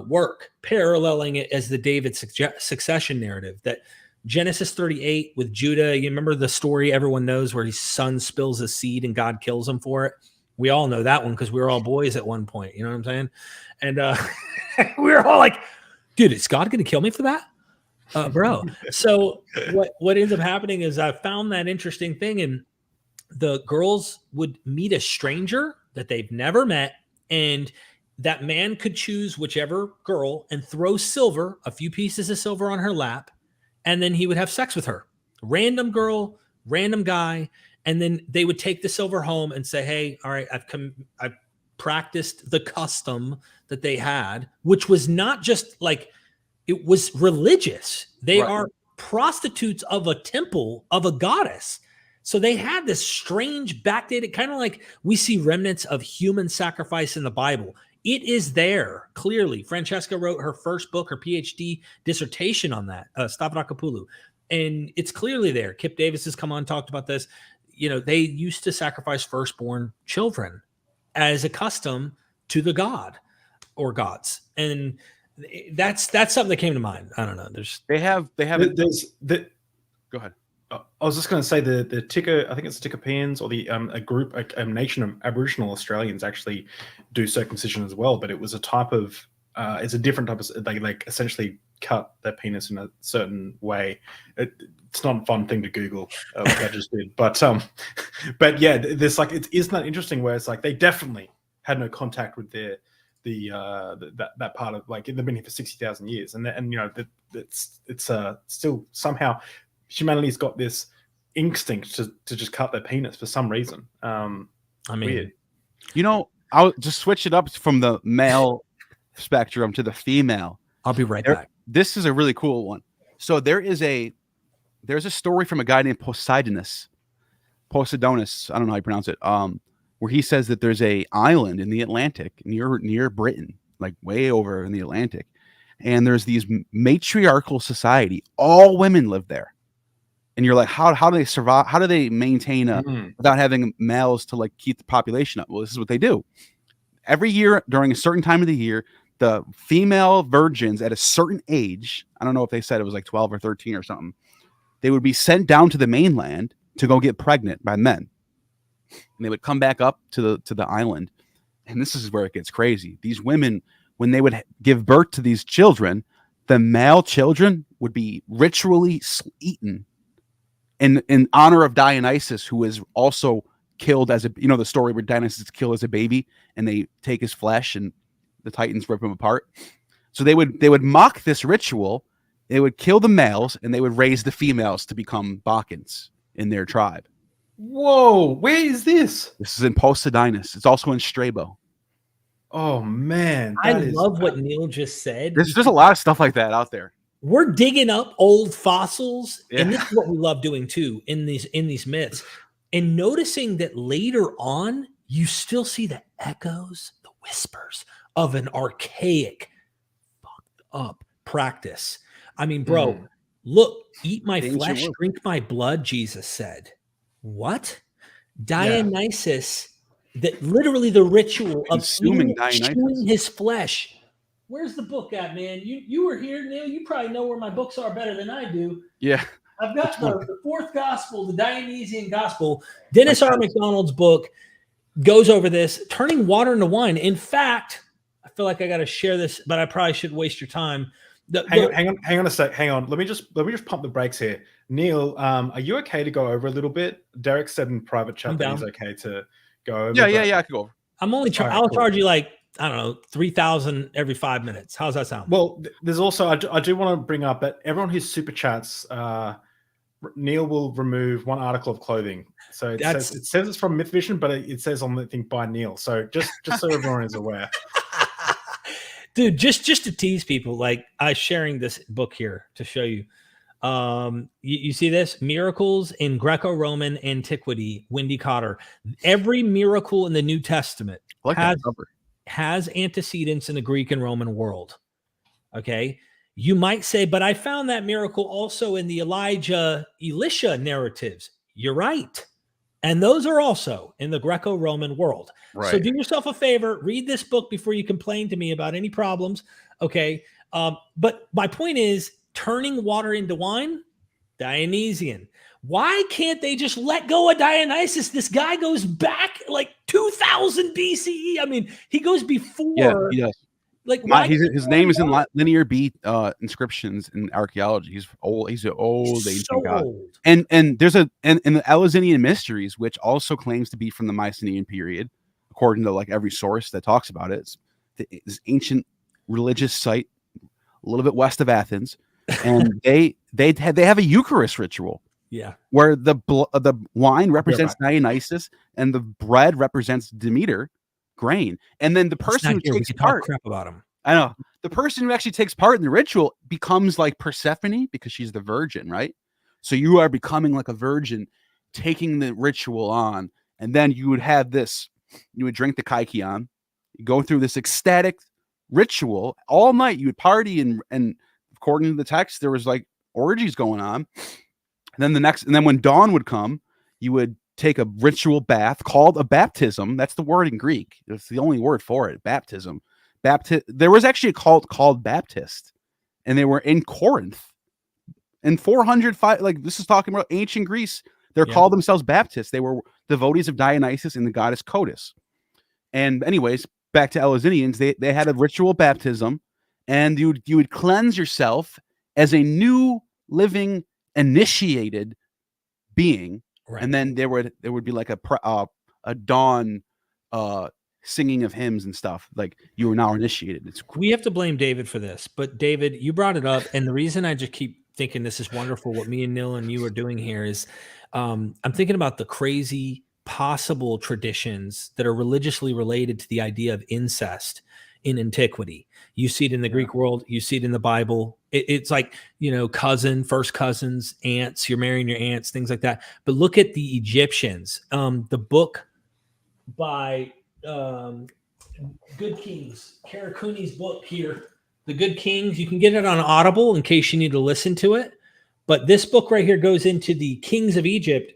work, paralleling it as the David succession narrative. That Genesis 38 with Judah, you remember the story everyone knows where his son spills his seed and God kills him for it? We all know that one because we were all boys at one point. You know what I'm saying? And we were all like, dude, is God going to kill me for that? Bro. So what ends up happening is I found that interesting thing, and the girls would meet a stranger that they've never met, and that man could choose whichever girl and throw a few pieces of silver on her lap, and then he would have sex with her. Random girl, random guy, and then they would take the silver home and say, hey, all right, I've practiced the custom that they had, which was not just like it was religious. They Right. are prostitutes of a temple of a goddess. So they had this strange backdated, kind of like we see remnants of human sacrifice in the Bible. It is there clearly. Francesca wrote her first book, her PhD dissertation on that, Stavrakopulu, and it's clearly there. Kip Davis has come on, talked about this. You know, they used to sacrifice firstborn children as a custom to the god or gods, and that's something that came to mind. I don't know. They have. Go ahead. I was just going to say the Tikka, I think it's Tikkapians, or the a group, a nation of Aboriginal Australians actually do circumcision as well, but it was a type of it's a different type of, they like essentially cut their penis in a certain way. It's not a fun thing to Google, like I just did, but yeah, there's like, isn't that interesting where it's like they definitely had no contact with that part of, like, they've been here for 60,000 years, and you know it's still somehow humanity's got this instinct to just cut their penis for some reason. I mean, weird. You know, I'll just switch it up from the male spectrum to the female. I'll be right back. This is a really cool one. So there's a story from a guy named Poseidonus. I don't know how you pronounce it. Where he says that there's a island in the Atlantic near Britain, like way over in the Atlantic, and there's these matriarchal society. All women live there. And you're like, how do they survive? How do they maintain without having males to like keep the population up? Well, this is what they do. Every year during a certain time of the year, the female virgins at a certain age, I don't know if they said it was like 12 or 13 or something, they would be sent down to the mainland to go get pregnant by men. And they would come back up to the island. And this is where it gets crazy. These women, when they would give birth to these children, the male children would be ritually eaten in honor of Dionysus, who is also killed as the story where Dionysus is killed as a baby, and they take his flesh and the Titans rip him apart. So they would mock this ritual. They would kill the males and they would raise the females to become Bacchants in their tribe. Whoa, where is this? This is in Poseidonus. It's also in Strabo. Oh man, I love what Neil just said. There's a lot of stuff like that out there. We're digging up old fossils, and this is what we love doing too in these myths, and noticing that later on you still see the echoes, the whispers of an archaic, fucked up practice. I mean, bro, look, eat my flesh, drink my blood, Jesus said. What? Dionysus, that literally the ritual of chewing his flesh. Where's the book at, man? You were here, Neil. You probably know where my books are better than I do. Yeah. I've got the fourth gospel, the Dionysian gospel. Dennis R. McDonald's book goes over this, turning water into wine. In fact, I feel like I got to share this, but I probably shouldn't waste your time. Hang on a sec. Hang on. Let me just pump the brakes here. Neil, are you okay to go over a little bit? Derek said in private chat that he's okay to go over. Yeah, I can go over. I'm only I'll charge you like, I don't know, 3,000 every 5 minutes. How's that sound? Well, there's also, I do want to bring up that everyone who super chats, Neil will remove one article of clothing. So it says it's from MythVision, but it says on the thing by Neil. So just so everyone is aware. Dude, just to tease people, like I'm sharing this book here to show you. You see this? Miracles in Greco-Roman Antiquity, Wendy Cotter. Every miracle in the New Testament has antecedents in the Greek and Roman world. Okay. You might say, but I found that miracle also in the Elisha narratives. You're right. And those are also in the Greco-Roman world. Right. So do yourself a favor, read this book before you complain to me about any problems. Okay. But my point is, turning water into wine, Dionysian. Why can't they just let go of Dionysus? This guy goes back like 2000 BCE. I mean, he goes before. Yeah, he does. Like his name is in Linear B inscriptions in archaeology. He's old. He's an old ancient god. And there's in the Eleusinian Mysteries, which also claims to be from the Mycenaean period, according to like every source that talks about it. It's this ancient religious site, a little bit west of Athens, and they have a Eucharist ritual. Yeah, where the wine represents Dionysus and the bread represents Demeter, grain, and then the person who takes part. Crap about him. I know. The person who actually takes part in the ritual becomes like Persephone because she's the virgin, right? So you are becoming like a virgin, taking the ritual on, and then you would have this. You would drink the kaikion, you go through this ecstatic ritual all night. You would party, and according to the text, there was like orgies going on. And then when dawn would come, you would take a ritual bath called a baptism. That's the word in Greek. It's the only word for it. Baptism. There was actually a cult called Baptist, and they were in Corinth in 405. Like, this is talking about ancient Greece. They're called themselves Baptists. They were devotees of Dionysus and the goddess Codis. And anyways, back to Eleusinians, they had a ritual baptism, and you would cleanse yourself as a new living initiated being, right. And then there would be like a dawn singing of hymns and stuff, like you were now initiated. We have to blame David for this, but David, you brought it up, and the reason I just keep thinking this is wonderful, what me and Neil and you are doing here is I'm thinking about the crazy possible traditions that are religiously related to the idea of incest in antiquity. You see it in the Greek world, you see it in the Bible. It's like, first cousins, aunts, you're marrying your aunts, things like that. But look at the Egyptians. The book by Good Kings, Karakuni's book here, The Good Kings. You can get it on Audible in case you need to listen to it. But this book right here goes into the kings of Egypt,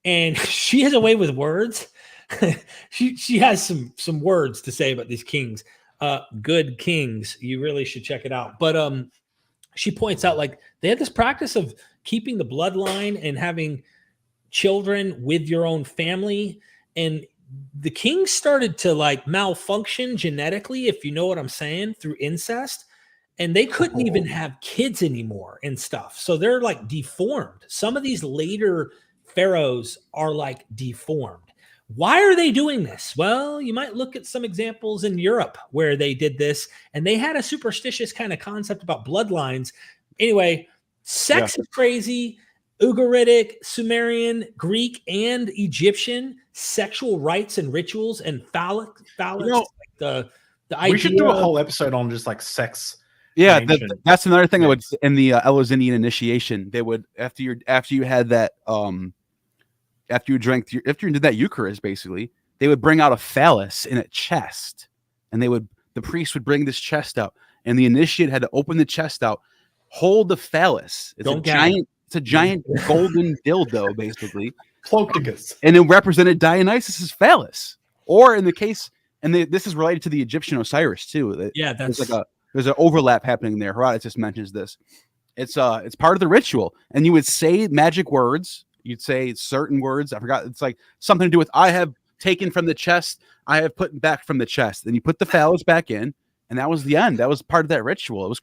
and she has a way with words. she has some words to say about these kings. Good Kings. You really should check it out. But she points out, like, they had this practice of keeping the bloodline and having children with your own family, and the kings started to like malfunction genetically, if you know what I'm saying, through incest, and they couldn't even have kids anymore and stuff. So they're like deformed. Some of these later pharaohs are like deformed. Why are they doing this? Well, you might look at some examples in Europe where they did this, and they had a superstitious kind of concept about bloodlines. Anyway, sex is crazy. Ugaritic, Sumerian, Greek, and Egyptian sexual rites and rituals and phallic like the idea. We should do a whole episode on just like sex. Yeah, that's another thing. I would in the Eleusinian initiation. They would after you had that after you did that Eucharist, basically, they would bring out a phallus in a chest, and the priest would bring this chest out, and the initiate had to open the chest out, hold the phallus. It's a giant golden dildo, basically. Cloacticus. And it represented Dionysus's phallus. Or in the case, this is related to the Egyptian Osiris too. Yeah, there's an overlap happening there. Herodotus mentions this. It's part of the ritual. And you would say magic words. You'd say certain words. I forgot. It's like something to do with I have taken from the chest, I have put back from the chest. Then you put the phallus back in, and that was the end. That was part of that ritual. It was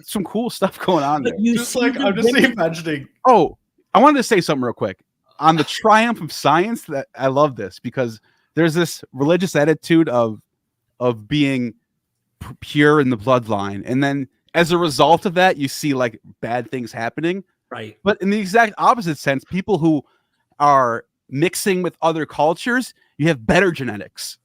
some cool stuff going on there. I'm just imagining. Oh, I wanted to say something real quick on the triumph of science. That I love this because there's this religious attitude of being pure in the bloodline, and then as a result of that, you see like bad things happening. Right. But in the exact opposite sense, people who are mixing with other cultures, you have better genetics.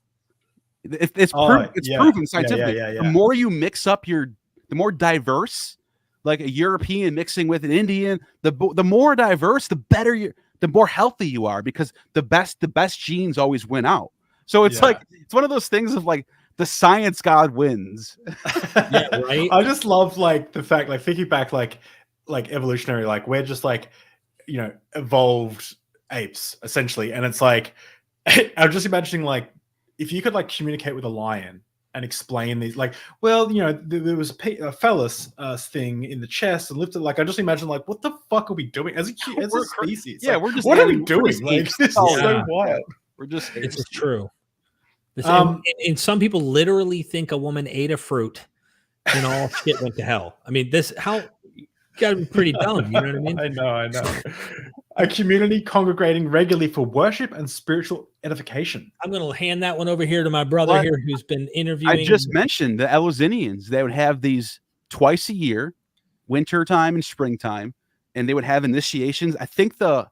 It's proven scientifically. The more you mix up the more diverse, like a European mixing with an Indian, the more diverse, the better the more healthy you are, because the best genes always win out. So it's like it's one of those things of like the science god wins. Yeah, right. I just love like the fact, like thinking back, like evolutionary, like we're just like evolved apes essentially, and it's like I'm just imagining like if you could like communicate with a lion and explain these, like, well, there was a phallus thing in the chest and lifted. Like, I just imagine, like, what the fuck are we doing as a species? Yeah, like, we're just. What are we doing? Like, this is so wild. We're just. It's true. And some people literally think a woman ate a fruit and all shit went to hell. I mean, you gotta be pretty dumb. You know what I mean? I know. A community congregating regularly for worship and spiritual edification. I'm going to hand that one over here to my brother here who's been interviewing. I just mentioned the Eleusinians. They would have these twice a year, wintertime and springtime, and they would have initiations. I think the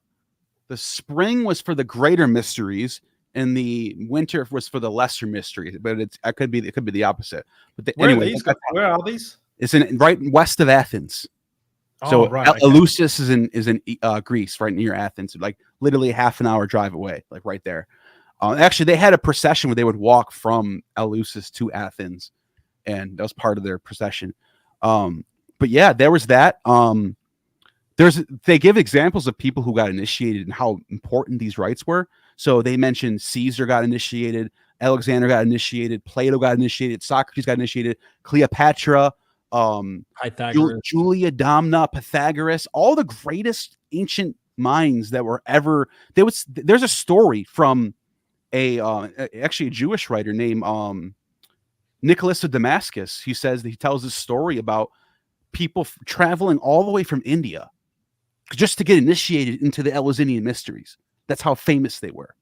spring was for the greater mysteries, and the winter was for the lesser mystery. But it could be the opposite. But Where anyway, are these? Where are these? It's right west of Athens. So right, Eleusis is in Greece, right near Athens, like literally half an hour drive away, like right there. Actually, they had a procession where they would walk from Eleusis to Athens, and that was part of their procession. But yeah, there was that. They give examples of people who got initiated and how important these rites were. So they mentioned Caesar got initiated, Alexander got initiated, Plato got initiated, Socrates got initiated, Cleopatra, Pythagoras, Julia Domna, Pythagoras, all the greatest ancient minds that were ever. There's a story from actually a Jewish writer named Nicholas of Damascus. He tells this story about people traveling all the way from India just to get initiated into the Eleusinian mysteries. That's how famous they were.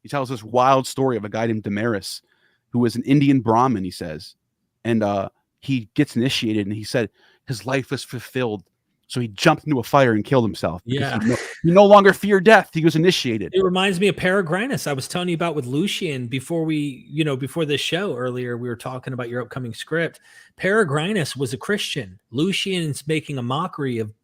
He tells this wild story of a guy named Damaris, who was an Indian Brahmin, he says. And he gets initiated, and he said his life was fulfilled. So he jumped into a fire and killed himself. Yeah. He no longer feared death. He was initiated. It reminds me of Peregrinus. I was telling you about with Lucian before before this show earlier, we were talking about your upcoming script. Peregrinus was a Christian. Lucian's making a mockery of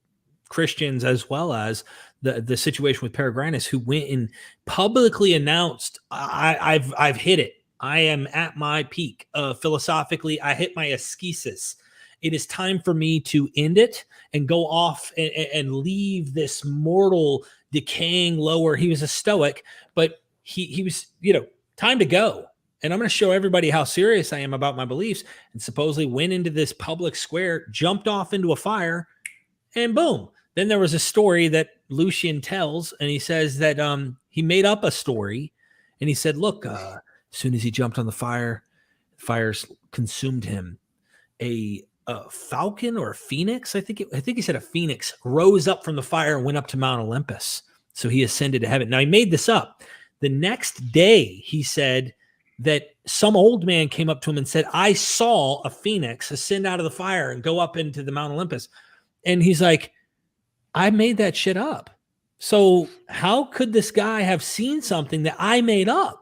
Christians, as well as the situation with Peregrinus, who went and publicly announced, I've hit it. I am at my peak. Philosophically, I hit my ascesis. It is time for me to end it and go off and leave this mortal decaying lower. He was a Stoic, but he was, time to go. And I'm going to show everybody how serious I am about my beliefs. And supposedly went into this public square, jumped off into a fire, and boom. Then there was a story that Lucian tells, and he says that he made up a story, and he said, look, as soon as he jumped on the fires consumed him. A falcon or a phoenix, I think he said a phoenix, rose up from the fire and went up to Mount Olympus. So he ascended to heaven. Now, he made this up. The next day, he said that some old man came up to him and said, I saw a phoenix ascend out of the fire and go up into the Mount Olympus. And he's like, I made that shit up. So how could this guy have seen something that I made up?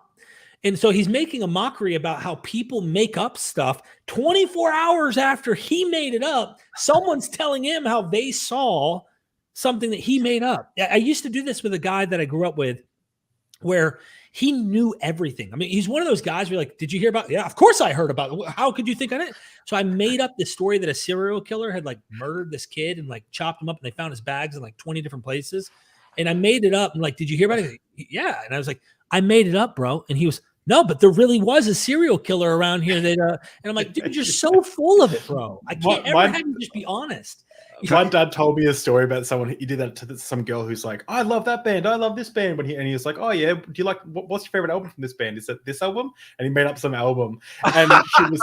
And so he's making a mockery about how people make up stuff 24 hours after he made it up. Someone's telling him how they saw something that he made up. I used to do this with a guy that I grew up with where he knew everything. I mean, he's one of those guys where you're like, did you hear about it? Yeah, of course I heard about it. How could you think I didn't? So I made up this story that a serial killer had like murdered this kid and like chopped him up, and they found his bags in like 20 different places. And I made it up and like, did you hear about it? Yeah. And I was like, I made it up, bro. And he was, no, but there really was a serial killer around here that, and I'm like, dude, you're so full of it, bro. I can't ever have you just be honest. My dad told me a story about someone. He did that to some girl who's like, I love that band. I love this band. But he was like, oh yeah, do you like what's your favorite album from this band? Is it this album? And he made up some album, and she was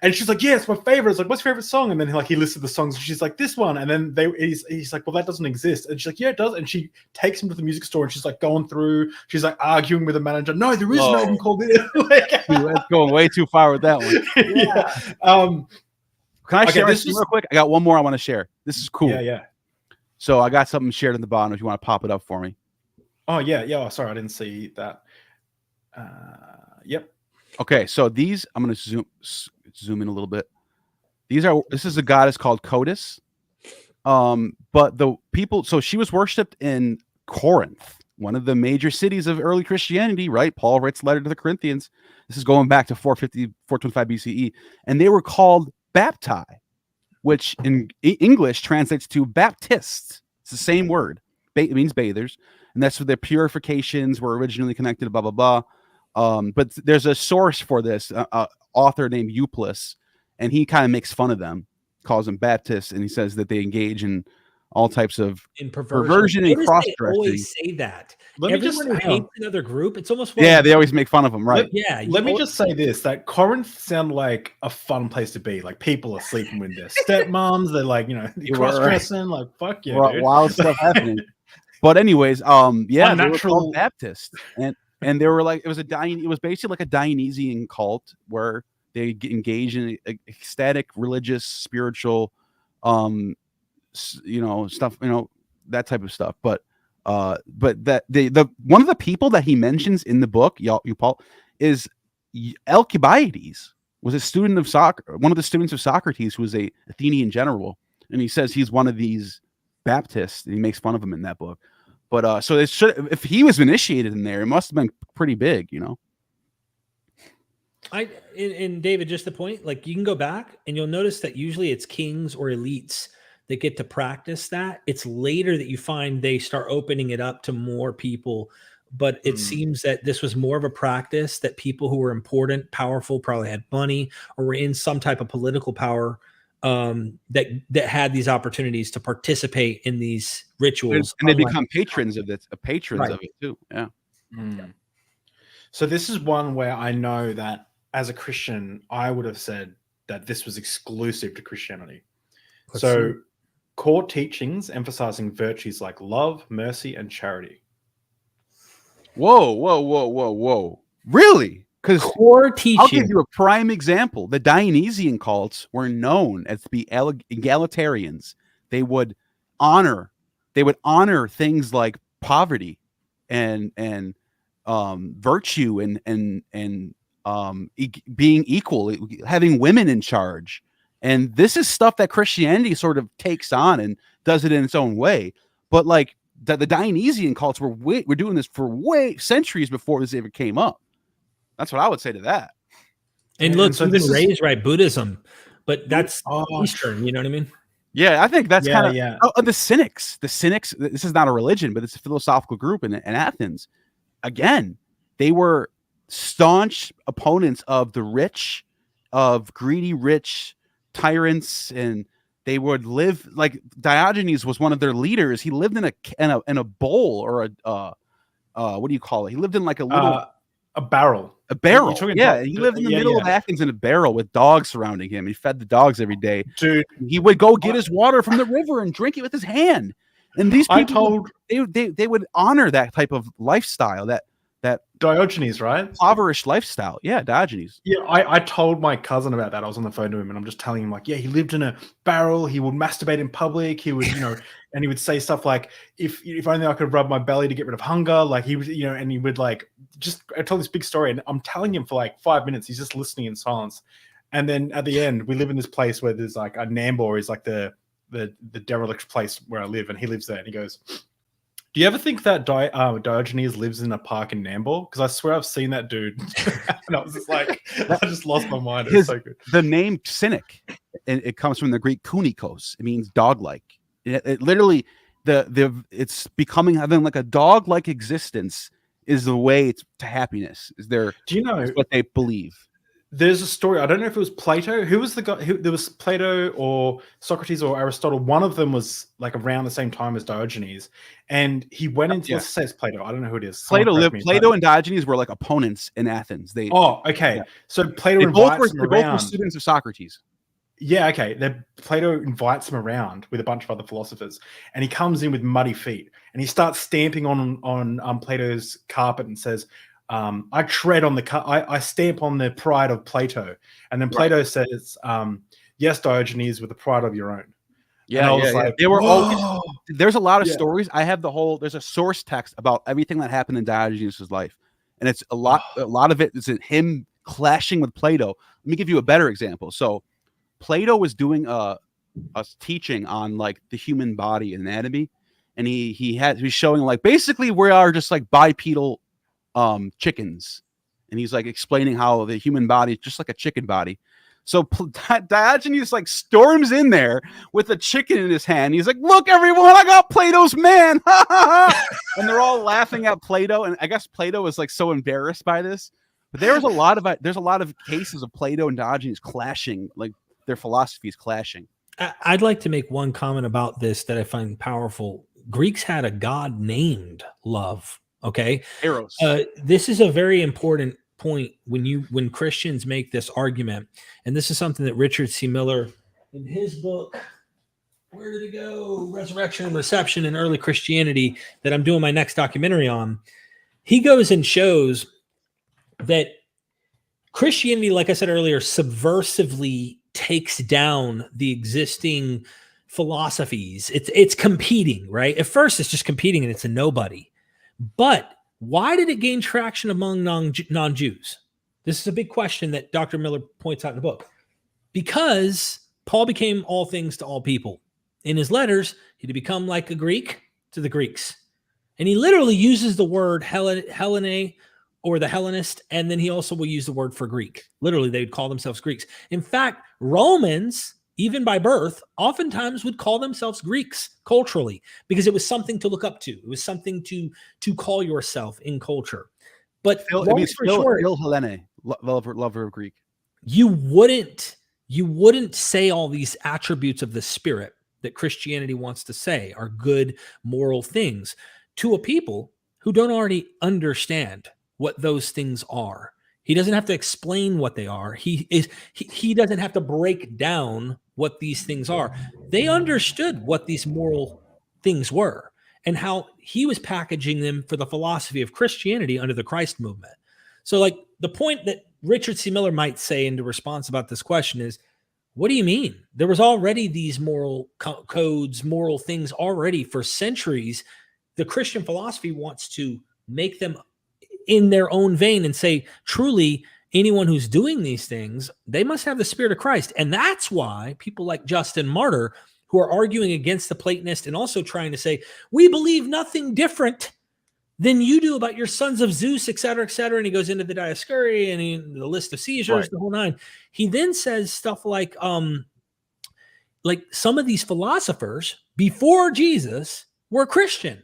and she's like, yeah, it's my favorite. It's like, what's your favorite song? And then he listed the songs. And she's like, this one. And then he's like, well, that doesn't exist. And she's like, yeah, it does. And she takes him to the music store, and she's like going through. She's like arguing with the manager. No, there is an album called this. That's going way too far with that one. Yeah. Can I share this real quick? I got one more I want to share. This is cool. Yeah. So I got something shared in the bottom if you want to pop it up for me. Oh, yeah. Oh, sorry, I didn't see that. Yep. Okay, so these, I'm going to zoom in a little bit. This is a goddess called Codis. But the people, so she was worshipped in Corinth, one of the major cities of early Christianity, right? Paul writes a letter to the Corinthians. This is going back to 425 BCE. And they were called bapti, which in English translates to Baptists. It's the same word. It means bathers. And that's where their purifications were originally connected, blah, blah, blah. But there's a source for this, author named Euplus, and he kind of makes fun of them, calls them Baptists, and he says that they engage in all types of perversion and cross-dressing. They always say that. Everyone who hates another group, it's almost they always make fun of them, right? Let me just say this: that Corinth sound like a fun place to be. Like people are sleeping with their stepmoms. They're like, cross-dressing. Like fuck yeah, dude. Wild stuff happening. But anyways, they were called Baptists, and they were like, it was basically like a Dionysian cult where they engage in ecstatic, religious, spiritual, stuff, that type of stuff. But But that the one of the people that he mentions in the book, Paul, is Alcibiades, was a student of one of the students of Socrates, who was a Athenian general, and he says he's one of these Baptists, and he makes fun of him in that book. But so if he was initiated in there, it must have been pretty big, you know. And David, just the point, like you can go back and you'll notice that usually it's kings or elites that get to practice that. It's later that you find they start opening it up to more people. But it seems that this was more of a practice that people who were important, powerful, probably had money or were in some type of political power that had these opportunities to participate in these rituals. And they become patrons of it, of it too. Yeah. So this is one where I know that as a Christian, I would have said that this was exclusive to Christianity. Core teachings emphasizing virtues like love, mercy, and charity. Whoa. Really? Because core teaching. I'll give you a prime example. The Dionysian cults were known as the egalitarians. They would honor things like poverty and virtue and being equal, having women in charge. And this is stuff that Christianity sort of takes on and does it in its own way. But like the Dionysian cults were doing this for centuries before this ever came up. That's what I would say to that. And look, so even raised right Buddhism, but that's Eastern. You know what I mean? Yeah, I think that's kind of the Cynics. The Cynics. This is not a religion, but it's a philosophical group in Athens. Again, they were staunch opponents of the rich, of greedy rich tyrants, and they would live like Diogenes was one of their leaders. He lived in a bowl or a what do you call it? He lived in like a little a barrel. A barrel. Yeah, he lived in the middle of Athens in a barrel with dogs surrounding him. He fed the dogs every day. Dude, he would go get his water from the river and drink it with his hand. And these people, they would honor that type of lifestyle, that Diogenes, right? Impoverished lifestyle. Yeah, Diogenes. Yeah, I told my cousin about that. I was on the phone to him, and I'm just telling him like, yeah, he lived in a barrel. He would masturbate in public. He would, and he would say stuff like, if only I could rub my belly to get rid of hunger. Like he was, and he would like I told this big story, and I'm telling him for like 5 minutes. He's just listening in silence, and then at the end, we live in this place where there's like a Tabor is like the derelict place where I live, and he lives there, and he goes, do you ever think that Diogenes lives in a park in Tabor? Because I swear I've seen that dude. And I was just like, I just lost my mind. It was so good. The name cynic, it comes from the Greek kunikos. It means dog-like. It literally, it's becoming having like a dog-like existence is the way to happiness. Is what they believe. There's a story. I don't know if it was Plato. Who was the guy? There was Plato or Socrates or Aristotle. One of them was like around the same time as Diogenes, and he went into. Let's say it's Plato. I don't know who it is. Plato and Diogenes were like opponents in Athens. Okay. Yeah. So Plato both were students of Socrates. Yeah. Okay. Plato invites him around with a bunch of other philosophers, and he comes in with muddy feet, and he starts stamping on Plato's carpet and says, I tread on I stamp on the pride of Plato. And then Plato says, yes, Diogenes, with the pride of your own. Yeah. Like, they were all, there's a lot of stories. I have there's a source text about everything that happened in Diogenes' life. And it's a lot of it is him clashing with Plato. Let me give you a better example. So Plato was doing a teaching on like the human body anatomy. And he's showing like, basically we are just like bipedal chickens, and he's like explaining how the human body is just like a chicken body. So Diogenes like storms in there with a chicken in his hand. He's like, look everyone, I got Plato's man. And they're all laughing at Plato, and I guess Plato was like so embarrassed by this. But there's a lot of cases of Plato and Diogenes clashing, like their philosophies clashing. I'd like to make one comment about this that I find powerful. Greeks had a god named love. Okay. Eros. This is a very important point when Christians make this argument. And this is something that Richard C. Miller in his book, where did it go? Resurrection and Reception in Early Christianity, that I'm doing my next documentary on. He goes and shows that Christianity, like I said earlier, subversively takes down the existing philosophies. It's competing, right? At first, it's just competing and it's a nobody. But why did it gain traction among non-Jews? This is a big question that Dr. Miller points out in the book. Because Paul became all things to all people. In his letters, he'd become like a Greek to the Greeks. And he literally uses the word Hellene or the Hellenist, and then he also will use the word for Greek. Literally, they would call themselves Greeks. In fact, Romans, even by birth, oftentimes would call themselves Greeks culturally because it was something to look up to. It was something to call yourself in culture. But it means Phil Hellene, lover of Greek. You wouldn't say all these attributes of the Spirit that Christianity wants to say are good moral things to a people who don't already understand what those things are. He doesn't have to explain what they are. He doesn't have to break down what these things are. They understood what these moral things were and how he was packaging them for the philosophy of Christianity under the Christ movement. So like the point that Richard C. Miller might say in response about this question is, what do you mean? There was already these moral codes, moral things already for centuries. The Christian philosophy wants to make them in their own vein and say, truly, anyone who's doing these things, they must have the Spirit of Christ. And that's why people like Justin Martyr, who are arguing against the Platonist and also trying to say, we believe nothing different than you do about your sons of Zeus, et cetera, et cetera. And he goes into the Dioscuri and the list of seizures, right, the whole nine. He then says stuff like some of these philosophers before Jesus were Christian.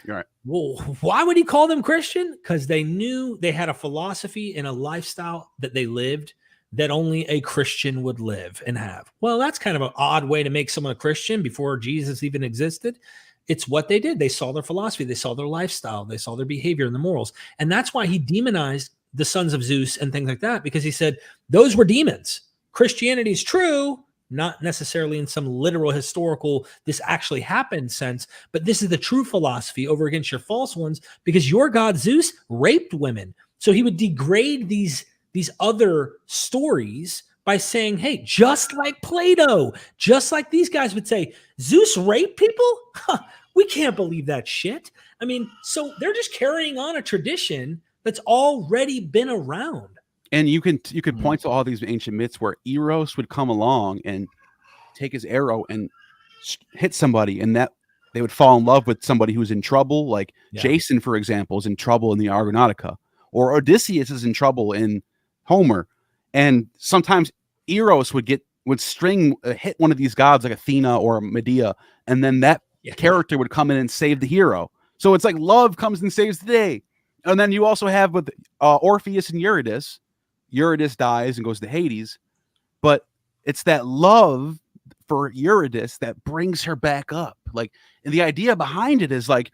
Right. Well, why would he call them Christian? Because they knew they had a philosophy and a lifestyle that they lived that only a Christian would live and have. Well, that's kind of an odd way to make someone a Christian before Jesus even existed. It's what they did. They saw their philosophy. They saw their lifestyle. They saw their behavior and the morals. And that's why he demonized the sons of Zeus and things like that, because he said those were demons. Christianity is true, not necessarily in some literal historical, this actually happened sense, but this is the true philosophy over against your false ones, because your god Zeus raped women. So he would degrade these other stories by saying, hey, just like Plato, just like these guys would say, Zeus raped people? Huh, we can't believe that shit. I mean, so they're just carrying on a tradition that's already been around. And you could point to all these ancient myths where Eros would come along and take his arrow and hit somebody, and that they would fall in love with somebody who's in trouble. Like Jason, for example, is in trouble in the Argonautica, or Odysseus is in trouble in Homer. And sometimes Eros would hit one of these gods like Athena or Medea, and then that character would come in and save the hero. So it's like love comes and saves the day. And then you also have with Orpheus and Eurydice. Eurydice dies and goes to Hades, but it's that love for Eurydice that brings her back up. Like, and the idea behind it is like,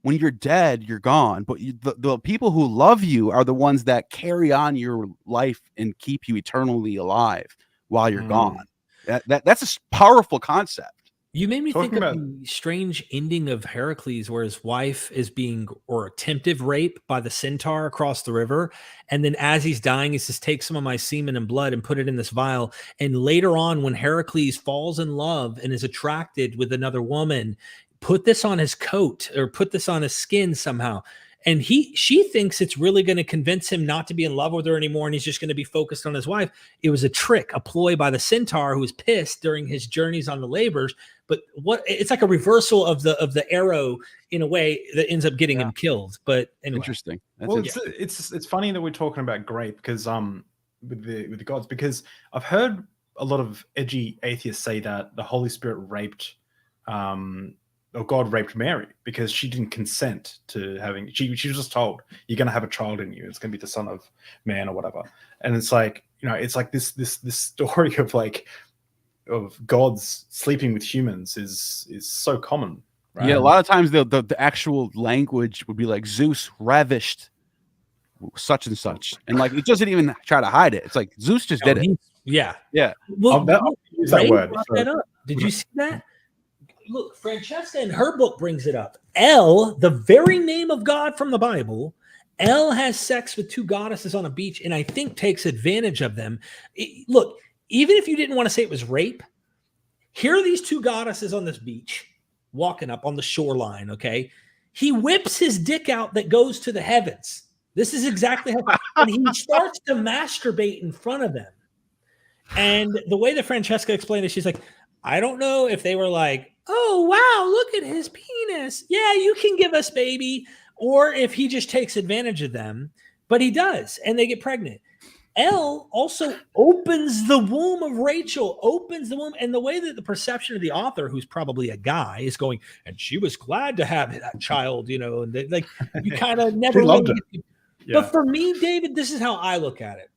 when you're dead, you're gone, but the people who love you are the ones that carry on your life and keep you eternally alive while you're gone. That's a powerful concept. You made me think of the strange ending of Heracles, where his wife is being, or attempted rape by the centaur across the river. And then as he's dying, he says, take some of my semen and blood and put it in this vial. And later on, when Heracles falls in love and is attracted with another woman, put this on his coat or put this on his skin somehow. And she thinks it's really going to convince him not to be in love with her anymore, and he's just going to be focused on his wife. It was a trick, a ploy by the centaur, who was pissed during his journeys on the labors. But it's like a reversal of the arrow in a way that ends up getting him killed. But anyway. Interesting. It's funny that we're talking about grape because with the gods, because I've heard a lot of edgy atheists say that the Holy Spirit raped or God raped Mary because she didn't consent to having, she was just told, you're going to have a child in you. It's going to be the son of man or whatever. And it's like, it's like this story of like, of gods sleeping with humans is so common. Right? Yeah. A lot of times the actual language would be like Zeus ravished such and such. And like, it doesn't even try to hide it. It's like Zeus just did it. Yeah. Yeah. Well, I'll use that word. Did you see that? Look, Francesca in her book brings it up. El, the very name of God from the Bible, El has sex with two goddesses on a beach and I think takes advantage of them. Look, even if you didn't want to say it was rape, Here are these two goddesses on this beach, walking up on the shoreline, okay? He whips his dick out that goes to the heavens. This is exactly how, and he starts to masturbate in front of them. And the way that Francesca explained it, she's like, I don't know if they were like, oh, wow, look at his penis. Yeah, you can give us baby. Or if he just takes advantage of them. But he does, and they get pregnant. Elle also opens the womb of Rachel, opens the womb. And the way that the perception of the author, who's probably a guy, is going, and she was glad to have that child, and like you kind of never loved it. Yeah. But for me, David, this is how I look at it.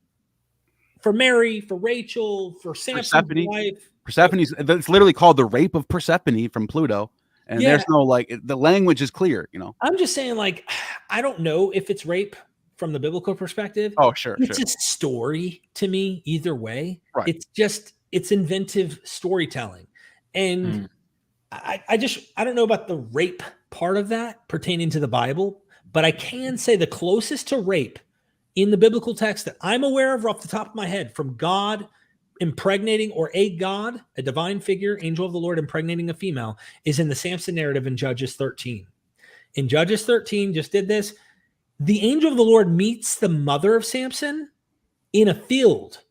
For Mary, for Rachel, for Samson's wife. Persephone's, it's literally called the rape of Persephone from Pluto. And there's no the language is clear, I'm just saying, like, I don't know if it's rape from the biblical perspective. Oh, sure. It's a story to me either way. Right. It's inventive storytelling. And I don't know about the rape part of that pertaining to the Bible, but I can say the closest to rape in the biblical text that I'm aware of off the top of my head from God impregnating, or a God, a divine figure, angel of the Lord impregnating a female, is in the Samson narrative in Judges 13. In Judges 13, just did this. The angel of the Lord meets the mother of Samson in a field.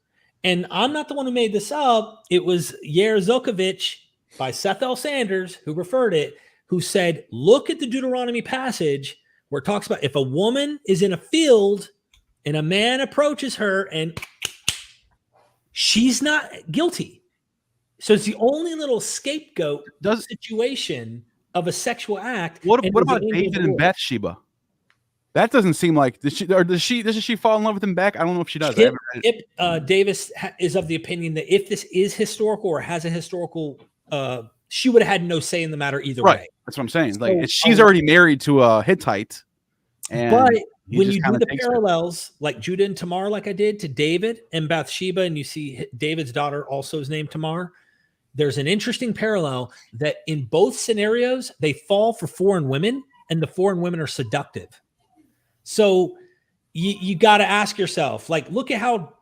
And I'm not the one who made this up. It was Yair Zokovich by Seth L. Sanders who referred it, who said, look at the Deuteronomy passage where it talks about if a woman is in a field and a man approaches her and she's not guilty. So it's the only little scapegoat situation of a sexual act. What about David and Bathsheba? That doesn't seem like does she fall in love with him back? I don't know if she does. Davis is of the opinion that if this is historical or has a historical, she would have had no say in the matter either way. That's what I'm saying. Like she's already married to a Hittite, but when you do the parallels, like Judah and Tamar, like I did to David and Bathsheba, and you see David's daughter also is named Tamar, there's an interesting parallel that in both scenarios, they fall for foreign women, and the foreign women are seductive. So you got to ask yourself, like, look at how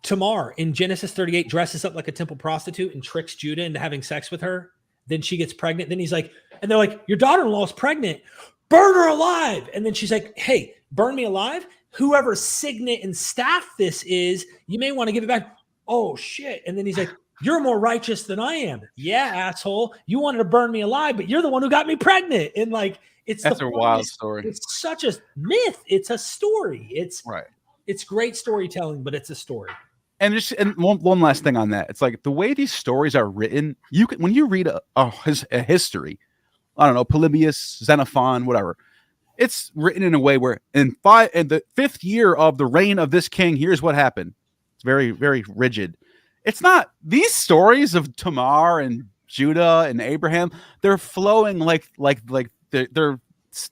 Tamar in Genesis 38 dresses up like a temple prostitute and tricks Judah into having sex with her. Then she gets pregnant. Then he's like, and they're like, your daughter-in-law is pregnant. Burn her alive. And then she's like, hey, burn me alive. Whoever signet and staff this is, you may want to give it back. Oh, shit. And then he's like, you're more righteous than I am. Yeah, asshole. You wanted to burn me alive, but you're the one who got me pregnant. And like, that's a wild story. It's such a myth. It's a story. It's great storytelling, but it's a story. And one last thing on that. It's like the way these stories are written, when you read a history, I don't know, Polybius, Xenophon, whatever, it's written in a way where in the 5th year of the reign of this king, here's what happened. It's very, very rigid. It's not these stories of Tamar and Judah and Abraham. They're flowing like they're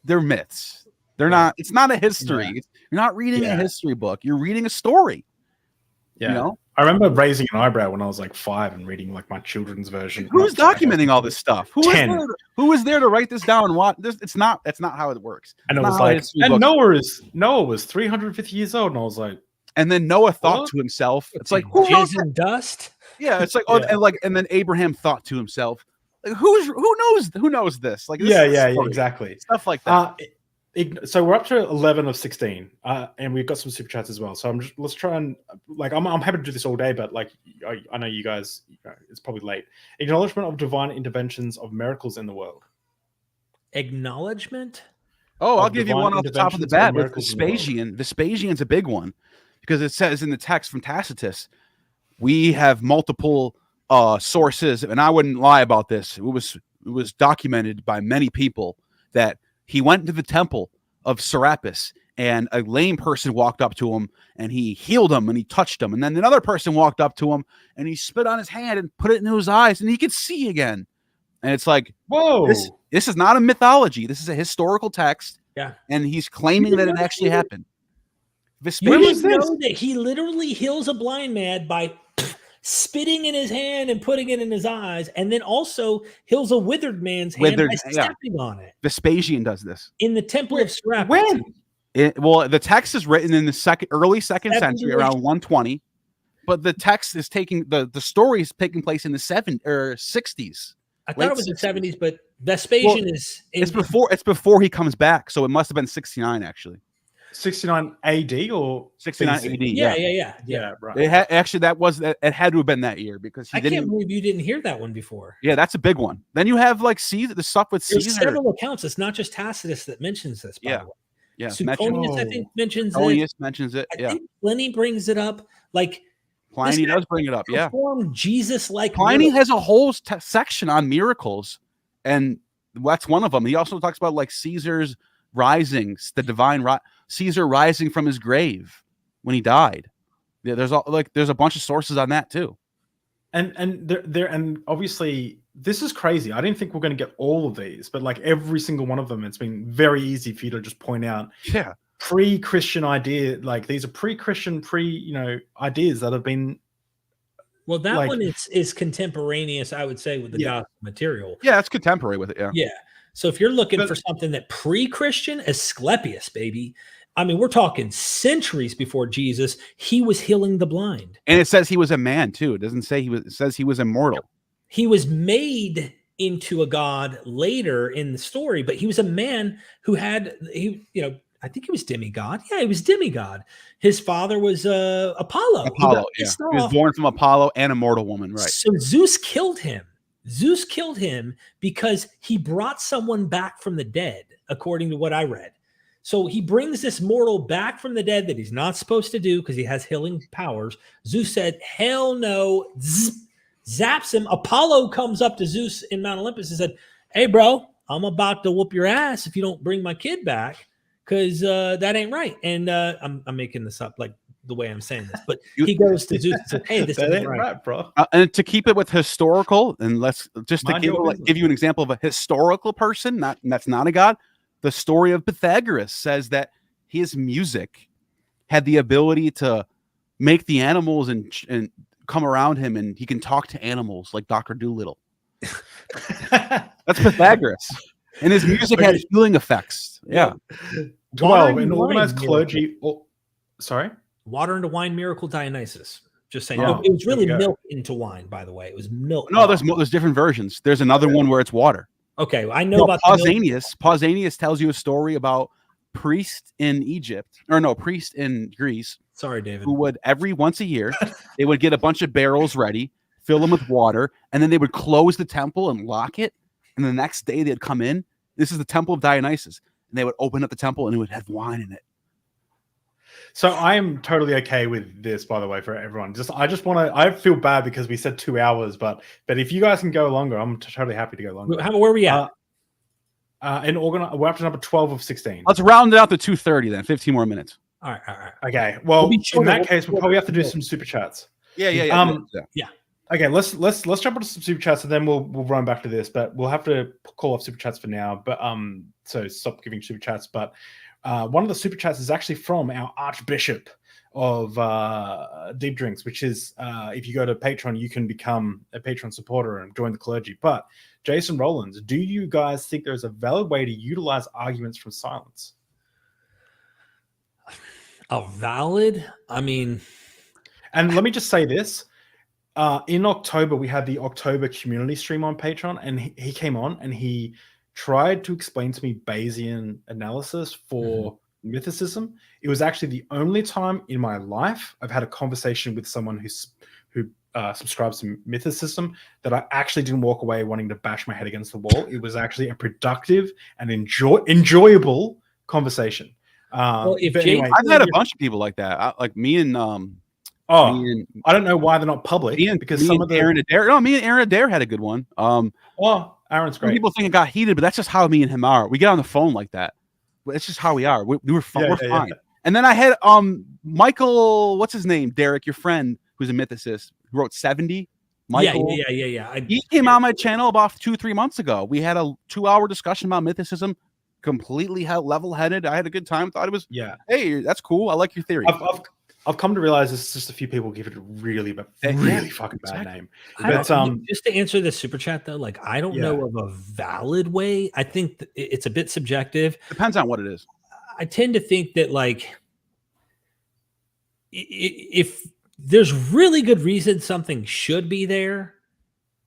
myths. They're not. It's not a history. Yeah. You're not reading a history book. You're reading a story. Yeah. I remember raising an eyebrow when I was like 5 and reading like my children's version. Who's documenting all this stuff? Who is there to write this down and what? That's not how it works. And it was like, and Noah was 350 years old, and I was like, and then Noah thought to himself, it's like jizz and dust. Yeah, it's like, and then Abraham thought to himself, like, who knows this? Like, exactly, stuff like that. So we're up to 11 of 16, and we've got some super chats as well. So let's try and I'm happy to do this all day, but like I know you guys, it's probably late. Acknowledgement of divine interventions of miracles in the world. Acknowledgement. Oh, I'll give you one off the top of the bat. With Vespasian. Vespasian's a big one because it says in the text from Tacitus, we have multiple sources, and I wouldn't lie about this. It was documented by many people that he went to the temple of Serapis, and a lame person walked up to him, and he healed him, and he touched him. And then another person walked up to him, and he spit on his hand and put it into his eyes, and he could see again. And it's like, whoa, this is not a mythology. This is a historical text. Yeah. And he's claiming that it actually happened. You didn't know that he literally heals a blind man by spitting in his hand and putting it in his eyes, and then also heals a withered man's hand by stepping on it. Vespasian does this in the temple of Serapis. When? Well, the text is written in the early second century, around 120, but the text is taking the story is taking place in the 70s or 60s. I thought it was the 70s, but Vespasian is it's before he comes back, so it must have been 69 actually. 69 AD or 69 BC? AD. Yeah, right. It had to have been that year because I can't believe you didn't hear that one before. Yeah, that's a big one. Then you have like Caesar, the stuff with There's Caesar. several accounts. It's not just Tacitus that mentions this. By the way. Yeah. Suetonius, I think, mentions Suetonius it. mentions it. I think Pliny brings it up. Like Pliny does bring it up. Yeah. Jesus-like. Pliny has a whole section on miracles, and that's one of them. He also talks about like Caesar's rising, the divine Caesar rising from his grave when he died. Yeah, there's a bunch of sources on that too. And there and obviously this is crazy. I didn't think we're going to get all of these, but like every single one of them, it's been very easy for you to just point out. Yeah. Pre-Christian idea, like these are pre-Christian, ideas that have been. Well, that one is contemporaneous, I would say, with the gospel material. Yeah, it's contemporary with it. Yeah. Yeah. So if you're looking for something that pre-Christian, Asclepius, baby. I mean, we're talking centuries before Jesus. He was healing the blind, and it says he was a man too. It doesn't say it says he was immortal. He was made into a god later in the story, but he was a man who had I think he was demigod. Yeah, he was demigod. His father was Apollo. Apollo, yeah. He was born from Apollo and a mortal woman, right? So Zeus killed him. Zeus killed him because he brought someone back from the dead, according to what I read. So he brings this mortal back from the dead that he's not supposed to do because he has healing powers. Zeus said, hell no, zaps him. Apollo comes up to Zeus in Mount Olympus and said, hey, bro, I'm about to whoop your ass if you don't bring my kid back because that ain't right. And I'm making this up like the way I'm saying this, but he goes to Zeus and says, hey, this ain't right, bro. And to keep it with historical, and let's just to give you an example of a historical person, that's not a god. The story of Pythagoras says that his music had the ability to make the animals and come around him, and he can talk to animals like Dr. Dolittle. That's Pythagoras. And his music had healing effects. Yeah. 12 in organized clergy. Sorry? Water into wine miracle Dionysus. Just saying. Oh, it was really milk into wine, by the way. It was milk. No, there's different versions. There's another one where it's water. Okay, I know about Pausanias. Pausanias tells you a story about priest in Greece. Sorry, David. Who would once a year, they would get a bunch of barrels ready, fill them with water, and then they would close the temple and lock it. And the next day they'd come in. This is the temple of Dionysus, and they would open up the temple and it would have wine in it. So I am totally okay with this, by the way, for everyone. I feel bad because we said 2 hours, but if you guys can go longer, I'm totally happy to go longer. Where are we at? We're up to number 12 of 16. Let's round it out to 2:30 then. 15 more minutes. All right. Okay. Well, in that case, we'll probably have to do some super chats. Yeah. Okay, let's jump into some super chats and then we'll run back to this, but we'll have to call off super chats for now. But so stop giving super chats. But one of the super chats is actually from our Archbishop of Deep Drinks, which is if you go to Patreon, you can become a Patreon supporter and join the clergy. But Jason Rollins, do you guys think there's a valid way to utilize arguments from silence? A valid? I mean, and let me just say this. In October, we had the October community stream on Patreon, and he came on and he tried to explain to me Bayesian analysis for mythicism. It was actually the only time in my life I've had a conversation with someone who subscribes to mythicism that I actually didn't walk away wanting to bash my head against the wall. It was actually a productive and enjoyable conversation. Well, anyway, I've had a bunch of people like that. Like me and I don't know why they're not public. Because some of the Aaron Adair. No, me and Aaron Adair had a good one. Well, Aaron's great. People think it got heated, but that's just how me and him are. We get on the phone like that. It's just how we are. We're fine. We're fine. Yeah. And then I had Michael, what's his name? Derek, your friend, who's a mythicist, who wrote 70. Michael. Yeah. He came on my channel about 2-3 months ago. We had a 2-hour discussion about mythicism. Completely level-headed. I had a good time. Thought it was hey, that's cool. I like your theory. I've come to realize it's just a few people give it a really fucking bad name. But just to answer the super chat though, like I don't know of a valid way. I think it's a bit subjective. Depends on what it is. I tend to think that like if there's really good reason something should be there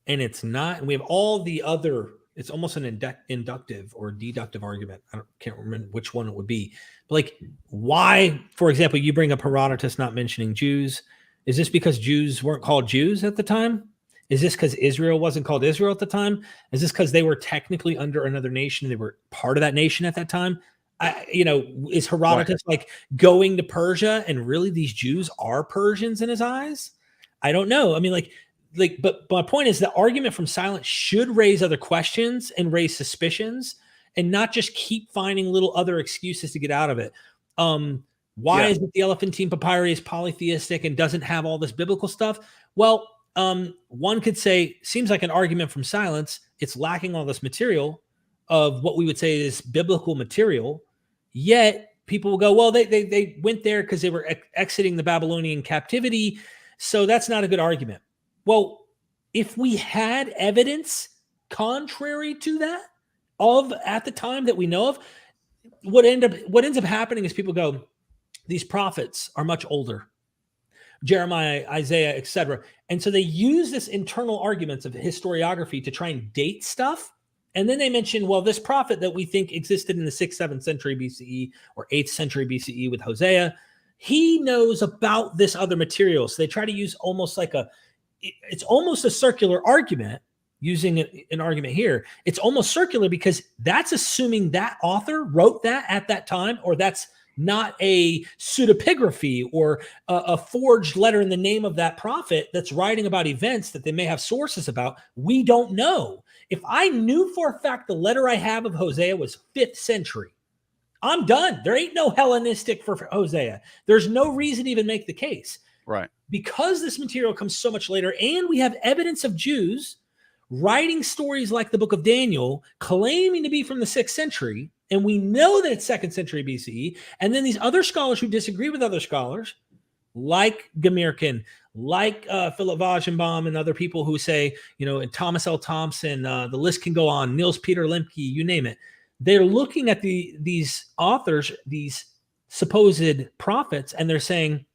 and it's not. And we have all the other, it's almost an inductive or deductive argument. Can't remember which one it would be. But like, why, for example, you bring up Herodotus not mentioning Jews. Is this because Jews weren't called Jews at the time? Is this because Israel wasn't called Israel at the time? Is this because they were technically under another nation? They were part of that nation at that time? Is Herodotus like going to Persia and really these Jews are Persians in his eyes? I don't know. I mean, but my point is the argument from silence should raise other questions and raise suspicions and not just keep finding little other excuses to get out of it. Why is it the Elephantine Papyri is polytheistic and doesn't have all this biblical stuff? Well, one could say, seems like an argument from silence. It's lacking all this material of what we would say is biblical material. Yet people will go, well, they went there because they were exiting the Babylonian captivity. So that's not a good argument. Well, if we had evidence contrary to that at the time that we know of, what ends up happening is people go, these prophets are much older. Jeremiah, Isaiah, etc. And so they use this internal arguments of historiography to try and date stuff. And then they mention, well, this prophet that we think existed in the 6th, 7th century BCE or 8th century BCE with Hosea, he knows about this other material. So they try to use almost like it's almost a circular argument, using an argument here. It's almost circular because that's assuming that author wrote that at that time, or that's not a pseudepigraphy or a forged letter in the name of that prophet that's writing about events that they may have sources about. We don't know. If I knew for a fact the letter I have of Hosea was 5th century, I'm done. There ain't no Hellenistic for Hosea. There's no reason to even make the case. Right. Because this material comes so much later, and we have evidence of Jews writing stories like the book of Daniel, claiming to be from the 6th century, and we know that it's 2nd century BCE, and then these other scholars who disagree with other scholars, like Gamirkin, like Philip Wagenbaum, and other people who say, and Thomas L. Thompson, the list can go on, Niels Peter Lemke, you name it. They're looking at these authors, these supposed prophets, and they're saying,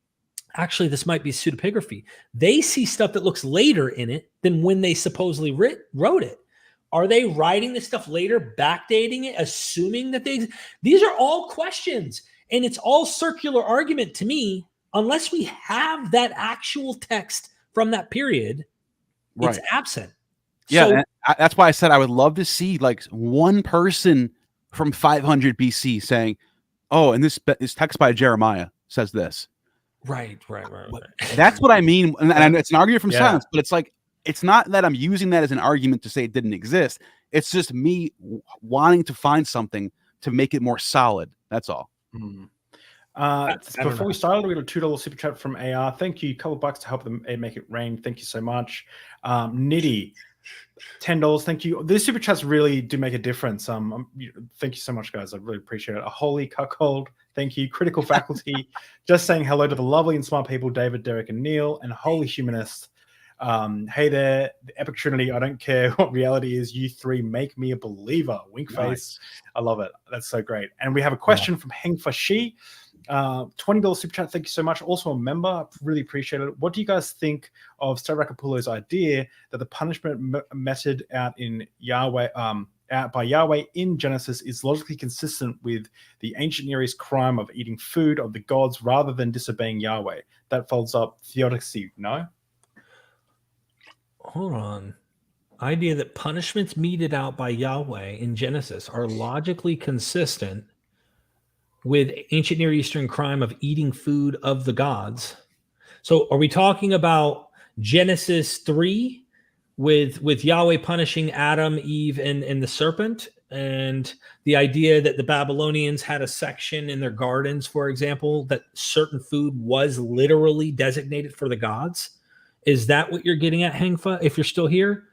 actually, this might be pseudepigraphy. They see stuff that looks later in it than when they supposedly wrote it. Are they writing this stuff later, backdating it, assuming that these are all questions, and it's all circular argument to me, unless we have that actual text from that period, right. It's absent. Yeah, so, that's why I said I would love to see like one person from 500 BC saying, oh, and this text by Jeremiah says this. Right. That's what I mean. And it's an argument from silence, but it's like, it's not that I'm using that as an argument to say it didn't exist. It's just me wanting to find something to make it more solid. That's all. Before we started, we got a $2 super chat from AR. Thank you. A couple bucks to help them make it rain. Thank you so much. Nitty, $10. Thank you. These super chats really do make a difference. Thank you so much, guys. I really appreciate it. A holy cuckold. Thank you. Critical faculty. Just saying hello to the lovely and smart people, David, Derek, and Neil, and holy humanist. Hey there, the epic trinity. I don't care what reality is. You three make me a believer. Wink face. I love it. That's so great. And we have a question from Heng Fashi. $20 super chat. Thank you so much. Also a member. I really appreciate it. What do you guys think of Stavrakopoulos' idea that the punishment meted out by Yahweh in Genesis is logically consistent with the ancient Near East crime of eating food of the gods rather than disobeying Yahweh? That folds up theodicy, no? Hold on. Idea that punishments meted out by Yahweh in Genesis are logically consistent with ancient Near Eastern crime of eating food of the gods. So are we talking about Genesis 3 with Yahweh punishing Adam, Eve, and the serpent, and the idea that the Babylonians had a section in their gardens, for example, that certain food was literally designated for the gods? Is that what you're getting at, Hengfa, if you're still here?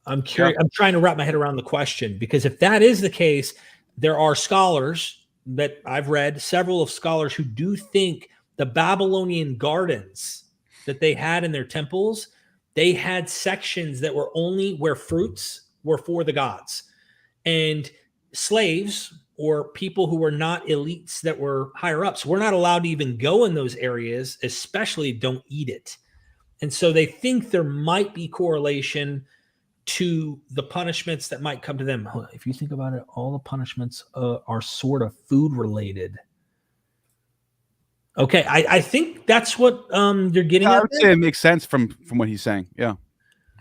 I'm curious. I'm trying to wrap my head around the question, because if that is the case, there are scholars that I've read, several of scholars who do think the Babylonian gardens that they had in their temples, they had sections that were only where fruits were for the gods. And slaves or people who were not elites that were higher ups were not allowed to even go in those areas, especially don't eat it. And so they think there might be correlation to the punishments that might come to them. If you think about it, all the punishments are sort of food related. Okay, I think that's what you're getting at. I would say it makes sense from what he's saying. Yeah.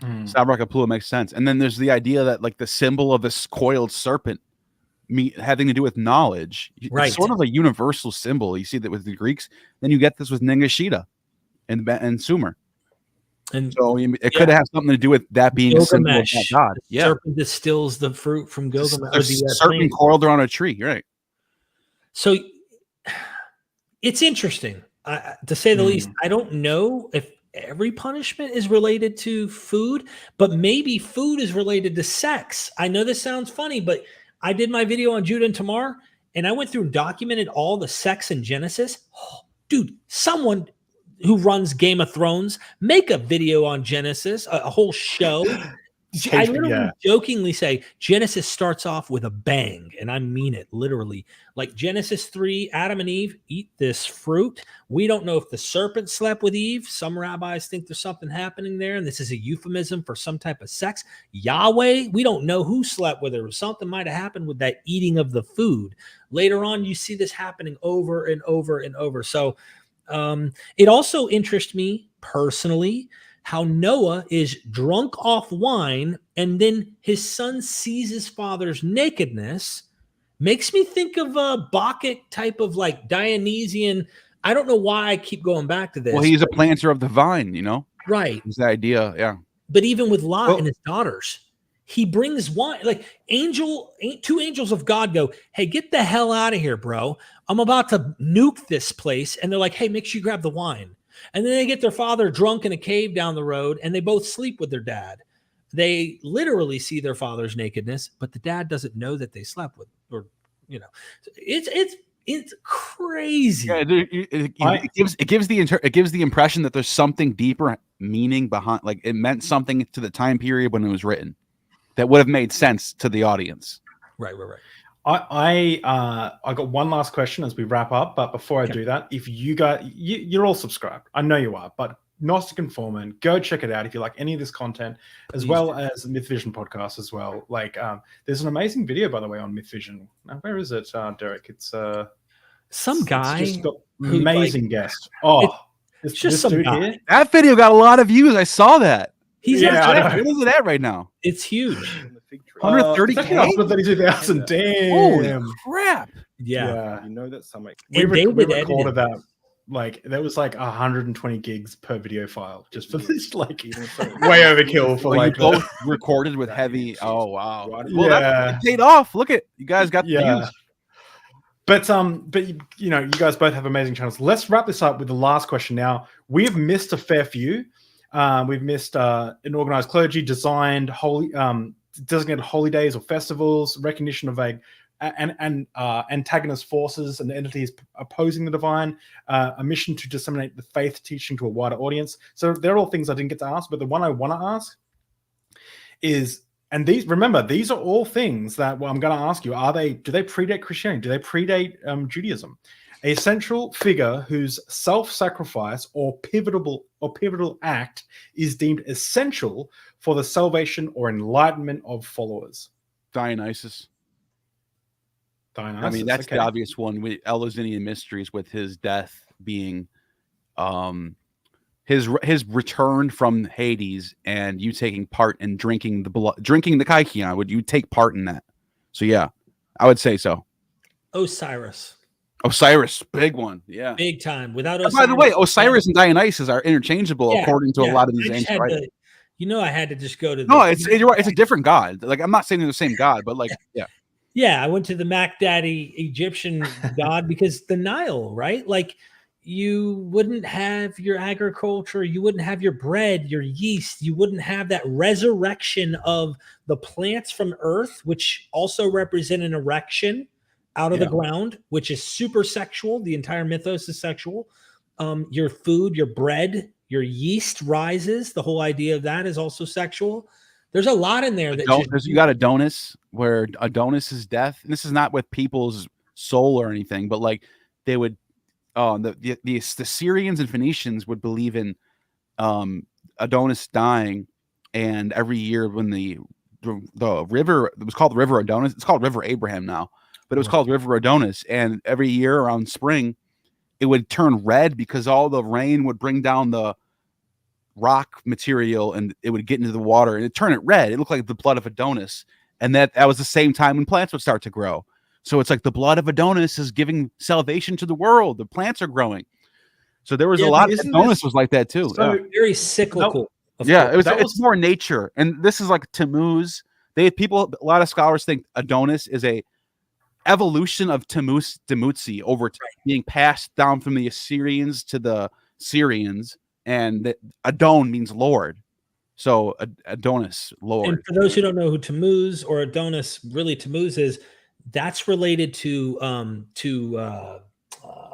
Sabrakapula makes sense. And then there's the idea that like the symbol of this coiled serpent having to do with knowledge. Right. It's sort of a universal symbol. You see that with the Greeks. Then you get this with Ningashita and Sumer. And so it could have something to do with that being Gilgamesh, a symbol of that god. The serpent distills the fruit from Gilgamesh. A serpent coiled around a tree, right? So it's interesting, to say the least. I don't know if every punishment is related to food, but maybe food is related to sex. I know this sounds funny, but I did my video on Judah and Tamar, and I went through and documented all the sex in Genesis. Oh, dude, someone who runs Game of Thrones, make a video on Genesis, a whole show. I literally jokingly say Genesis starts off with a bang, and I mean it literally. Like Genesis 3, Adam and Eve eat this fruit. We don't know if the serpent slept with Eve. Some rabbis think there's something happening there, and this is a euphemism for some type of sex. Yahweh, we don't know who slept with her. Something might have happened with that eating of the food. Later on, you see this happening over and over and over. So it also interests me personally how Noah is drunk off wine and then his son sees his father's nakedness. Makes me think of a Bacchic type of like Dionysian. I don't know why I keep going back to this. Well, he's a planter of the vine, you know? Right. It's the idea, yeah. But even with Lot and his daughters, he brings wine. Like two angels of God go, hey, get the hell out of here, bro. I'm about to nuke this place. And they're like, hey, make sure you grab the wine. And then they get their father drunk in a cave down the road, and they both sleep with their dad. They literally see their father's nakedness, but the dad doesn't know that they slept with, or you know, it's crazy. Yeah, it gives the impression that there's something deeper meaning behind, like it meant something to the time period when it was written that would have made sense to the audience. Right. I got one last question as we wrap up, but before I do that, if you guys, you're all subscribed, I know you are, but Gnostic Informant, go check it out if you like any of this content, as well as the Myth Vision podcast as well. Like, there's an amazing video, by the way, on Myth Vision. Now, where is it, Derek? It's some guy. It's just got amazing guest. Oh, it's just some guy. Here. That video got a lot of views. I saw that. He's what is it at right now? It's huge. 130K. 132,000. Damn. Holy crap. Yeah. You know that some we recorded that. Like there was like 120 gigs per video file just for this, like way overkill for like both recorded with heavy. Oh wow. Well, that paid off. Look at you guys got the views. But you know, you guys both have amazing channels. Let's wrap this up with the last question. Now we've missed a fair few. We've missed an organized clergy, designed holy designated holy days or festivals, recognition of antagonist forces and entities opposing the divine, a mission to disseminate the faith teaching to a wider audience. So they're all things I didn't get to ask, but the one I want to ask is, and these are all things that I'm going to ask you. Do they predate Christianity? Do they predate Judaism? A central figure whose self-sacrifice or pivotal act is deemed essential for the salvation or enlightenment of followers. Dionysus. I mean, that's the obvious one with Eleusinian Mysteries, with his death being his return from Hades, and you taking part in drinking the Kaikion. Would you take part in that? So yeah, I would say so. Osiris, big one, yeah, big time. Without Osiris, by the way, Osiris and Dionysus are interchangeable according to a lot of these ancient writers. I had to just go to. You're right. It's a different god. Like I'm not saying they're the same god, but like yeah. I went to the Mac Daddy Egyptian god because the Nile, right? Like you wouldn't have your agriculture, you wouldn't have your bread, your yeast, you wouldn't have that resurrection of the plants from earth, which also represent an erection out of the ground, which is super sexual. The entire mythos is sexual. Your food, your bread, your yeast rises. The whole idea of that is also sexual. There's a lot in there that you got Adonis, where Adonis's death, and this is not with people's soul or anything, but like they would, the Syrians and Phoenicians would believe in Adonis dying, and every year when the river, it was called the River Adonis, it's called River Abraham now, but it was called River Adonis, and every year around spring, it would turn red because all the rain would bring down the rock material and it would get into the water and it turned it red. It looked like the blood of Adonis. And that was the same time when plants would start to grow. So it's like the blood of Adonis is giving salvation to the world. The plants are growing. So there was a lot of Adonis was like that too. So very cyclical. It's more nature. And this is like Tammuz. A lot of scholars think Adonis is a evolution of Tammuz Demutzi over being passed down from the Assyrians to the Syrians. And Adon means Lord. So Adonis, Lord. And for those who don't know who Tammuz or Adonis, really Tammuz is, that's related to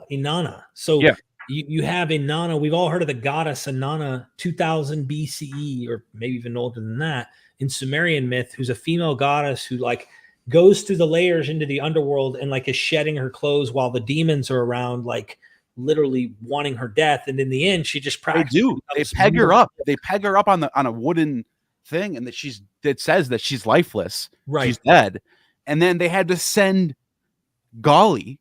Inanna. So you have Inanna. We've all heard of the goddess Inanna, 2000 BCE, or maybe even older than that, in Sumerian myth, who's a female goddess who like goes through the layers into the underworld and like is shedding her clothes while the demons are around, like literally wanting her death. And in the end, she just practices. They peg her up. They peg her up on a wooden thing, and it says that she's lifeless. Right. She's dead. And then they had to send Gali,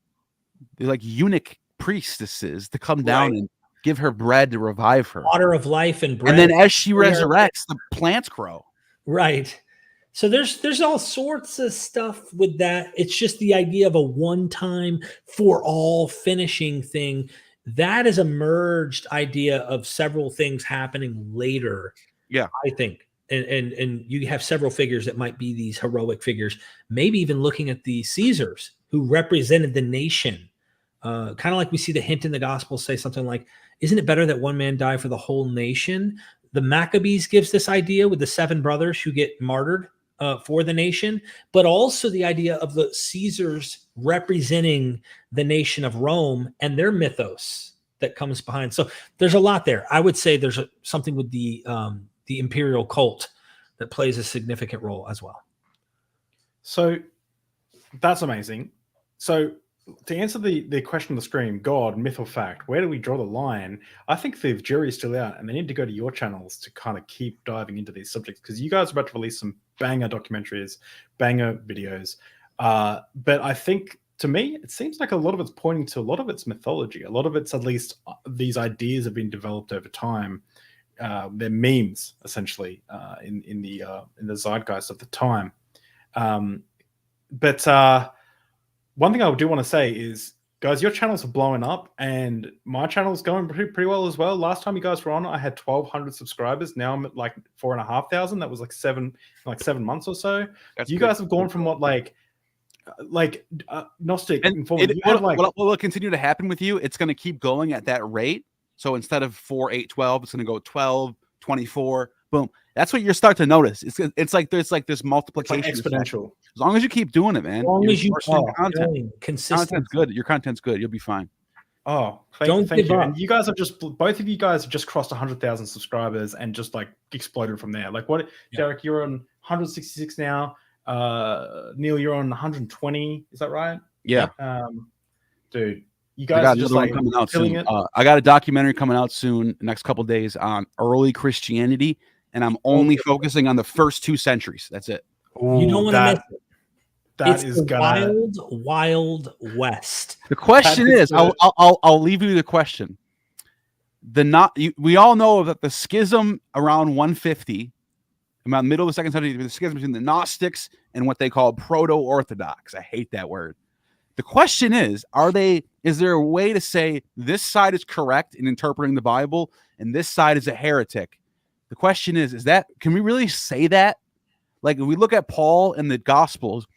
they're like eunuch priestesses, to come down and give her bread to revive her. Water of life and bread. And then as she resurrects, the plants grow. Right. So there's all sorts of stuff with that. It's just the idea of a one-time for all finishing thing. That is a merged idea of several things happening later. Yeah, I think. And you have several figures that might be these heroic figures, maybe even looking at the Caesars who represented the nation. Kind of like we see the hint in the gospel say something like, isn't it better that one man die for the whole nation? The Maccabees gives this idea with the 7 brothers who get martyred for the nation, but also the idea of the Caesars representing the nation of Rome and their mythos that comes behind. So there's a lot there. I would say there's something with the imperial cult that plays a significant role as well. So that's amazing. So to answer the question on the screen, God, myth or fact, where do we draw the line? I think the jury's still out and they need to go to your channels to kind of keep diving into these subjects, because you guys are about to release some banger documentaries, banger videos. But I think, to me, it seems like a lot of it's pointing to a lot of its mythology. A lot of it's, at least these ideas have been developed over time. They're memes, essentially, in the zeitgeist of the time. But one thing I do want to say is, guys, your channels are blowing up, and my channel's going pretty well as well. Last time you guys were on, I had 1,200 subscribers. Now I'm at like 4,500. That was like 7 months or so. You guys have gone from what, like Gnostic. And what will continue to happen with you? It's going to keep going at that rate. So instead of 4, 8, 12, it's going to go 12, 24. Boom. That's what you're starting to notice. It's like there's like this multiplication. It's like exponential. As long as you keep doing it, man. As long as you keep content. Content's good. Your content's good. You'll be fine. Oh, thank you. And you guys have both of you guys have just crossed 100,000 subscribers and just like exploded from there. Like what, Derek, you're on 166 now. Neil, you're on 120. Is that right? Yeah. Dude, you guys are just like coming out soon. I got a documentary coming out soon, the next couple of days, on early Christianity, and I'm only focusing on the first 2 centuries. That's it. Ooh, you don't want to miss it. That is wild west. The question is, I'll leave you the question. We all know that the schism around 150, about the middle of the 2nd century, the schism between the Gnostics and what they call proto-Orthodox. I hate that word. The question is there a way to say this side is correct in interpreting the Bible and this side is a heretic? The question is can we really say that? Like, if we look at Paul and the Gospels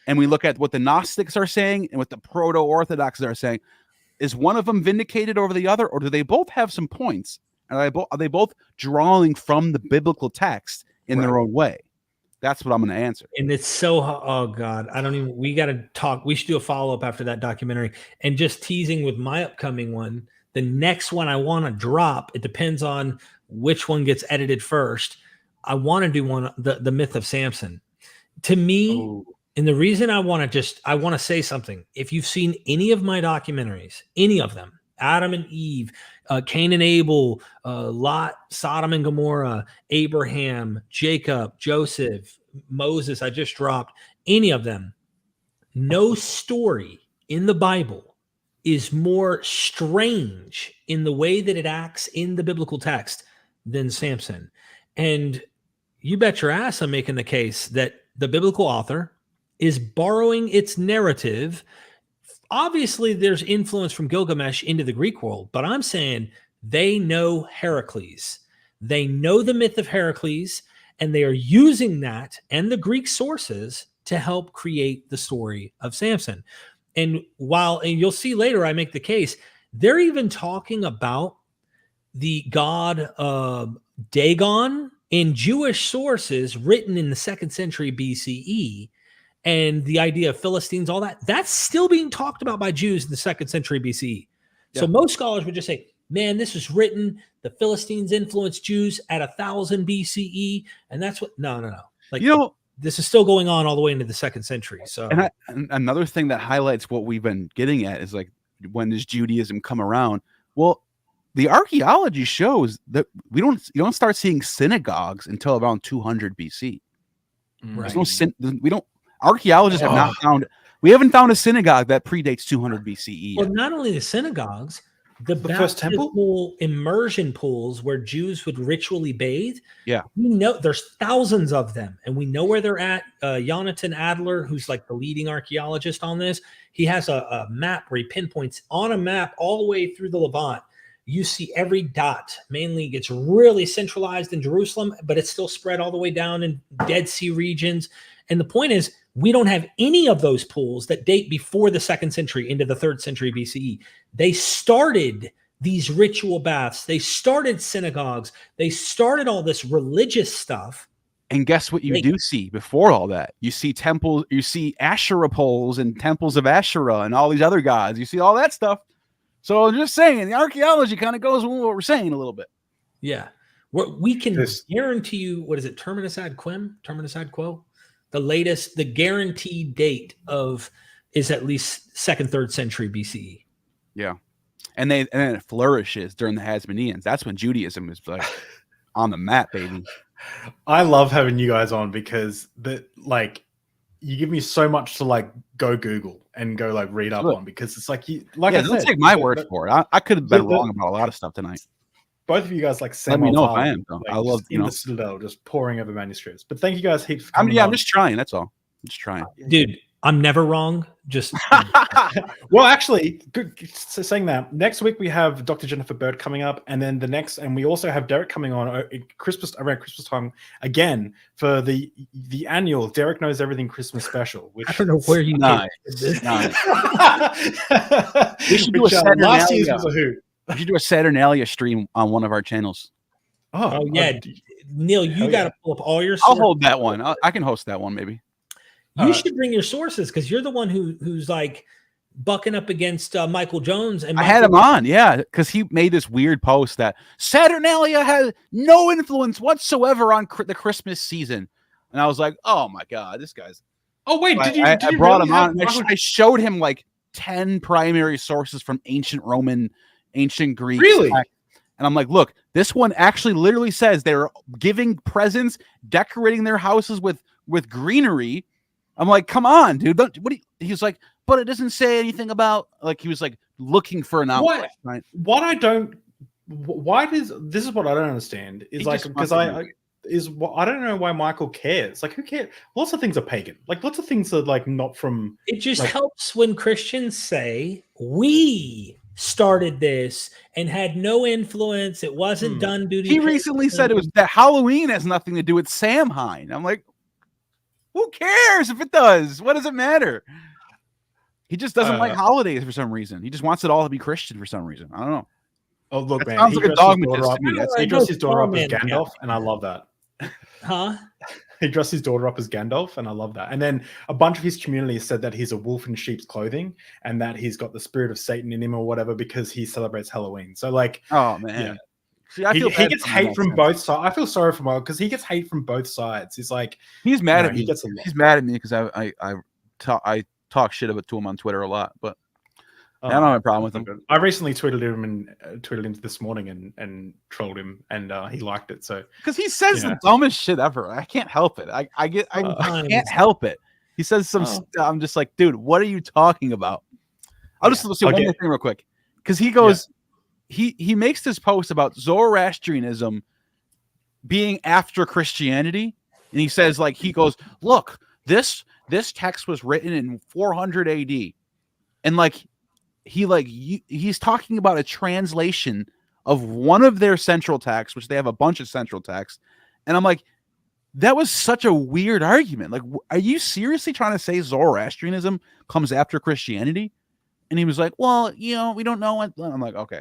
and we look at what the Gnostics are saying and what the proto-Orthodoxes are saying, is one of them vindicated over the other, or do they both have some points? Are they both drawing from the biblical text in their own way? That's what I'm going to answer. And it's so, oh God, we got to talk. We should do a follow-up after that documentary. And just teasing with my upcoming one, the next one I want to drop, it depends on which one gets edited first. I want to do the myth of Samson. To me, Ooh. and the reason I want to say something. If you've seen any of my documentaries, any of them, Adam and Eve, Cain and Abel, Lot, Sodom and Gomorrah, Abraham, Jacob, Joseph, Moses, I just dropped, any of them, no story in the Bible is more strange in the way that it acts in the biblical text than Samson. And you bet your ass I'm making the case that the biblical author is borrowing its narrative. Obviously, there's influence from Gilgamesh into the Greek world, but I'm saying they know Heracles. They know the myth of Heracles, and they are using that and the Greek sources to help create the story of Samson. And you'll see later, I make the case, they're even talking about the god Dagon in Jewish sources written in the 2nd century BCE. And the idea of Philistines, all that's still being talked about by Jews in the 2nd century BCE. So most scholars would just say, man, this was written, the Philistines influenced Jews at 1000 BCE. And that's what, no. Like, this is still going on all the way into the 2nd century. So, and another thing that highlights what we've been getting at is like, when does Judaism come around? Well, the archaeology shows that you don't start seeing synagogues until around 200 BC. Right. Archaeologists have not found. We haven't found a synagogue that predates 200 BCE. Well, not only the synagogues, the first temple, immersion pools where Jews would ritually bathe. Yeah, we know there's thousands of them, and we know where they're at. Jonathan Adler, who's like the leading archaeologist on this, he has a map where he pinpoints on a map all the way through the Levant. You see every dot. Mainly gets really centralized in Jerusalem, but it's still spread all the way down in Dead Sea regions. And the point is, we don't have any of those pools that date before the 2nd century into the 3rd century BCE. They started these ritual baths. They started synagogues. They started all this religious stuff. And guess what you do see before all that? You see temples, you see Asherah poles and temples of Asherah and all these other gods. You see all that stuff. So I'm just saying, the archaeology kind of goes with what we're saying a little bit. Yeah. We can guarantee you, what is it, Terminus ad quo? The guaranteed date is at least 2nd, 3rd century BCE. Yeah. And then it flourishes during the Hasmoneans. That's when Judaism is like on the map, baby. I love having you guys on because you give me so much to go Google and go read up on, because it's I said, don't take my word for it. I could have been wrong about a lot of stuff tonight. Both of you guys let me know if I am. I love the Citadel, just pouring over manuscripts. But thank you guys heaps for coming. I'm just trying. That's all. I'm just trying, dude. I'm never wrong. Just well, actually, saying that, next week we have Dr. Jennifer Bird coming up, and then and we also have Derek coming on around Christmas time again for the annual Derek Knows Everything Christmas special. Which I don't know where you nice. We should do a Saturnalia. We should do a Saturnalia stream on one of our channels. Oh yeah, Neil, you got to pull up all your. I'll hold that one. I can host that one, maybe. You should bring your sources, because you're the one who's bucking up against Michael Jones. And I had him on, because he made this weird post that Saturnalia has no influence whatsoever on the Christmas season, and I was like, "Oh my god, this guy's." Oh wait, I brought him on. I showed him 10 primary sources from ancient Roman, ancient Greek. Really? And I'm like, look, this one actually literally says they're giving presents, decorating their houses with greenery. I'm like, come on, dude. He was like, but it doesn't say anything about, he was looking for an outlet. Right? Why this is what I don't understand is because I don't know why Michael cares. Who cares? Lots of things are pagan. Lots of things are not from. It just helps when Christians say we started this and had no influence. It wasn't done due to. He recently said it was that Halloween has nothing to do with Samhain. I'm like, who cares if it does? What does it matter? He just doesn't like holidays for some reason. He just wants it all to be Christian for some reason. I don't know. Oh look, man, sounds like a dogmatist to me. He dressed his daughter up as Gandalf, and I love that. Huh? He dressed his daughter up as Gandalf, and I love that. And then a bunch of his community said that he's a wolf in sheep's clothing, and that he's got the spirit of Satan in him or whatever, because he celebrates Halloween. So oh man, See, I he feel bad gets for him in hate that from sense. both sides. I feel sorry for him because he gets hate from both sides. He's like, He's mad at he me. gets a lot. He's mad at me because I talk shit about to him on Twitter a lot, but I don't have a problem with him. I recently tweeted him and tweeted him this morning and trolled him, and he liked it. So because he says the dumbest shit ever. I can't help it. I can't help it. He says some stuff. I'm just like, dude, what are you talking about? Let's say one more thing real quick. Because he goes, he makes this post about Zoroastrianism being after Christianity. And he says, like, he goes, look, this text was written in 400 AD. And like, he's talking about a translation of one of their central texts, which they have a bunch of central texts. And I'm like, that was such a weird argument. Like, are you seriously trying to say Zoroastrianism comes after Christianity? And he was like, well, we don't know what. I'm like, okay.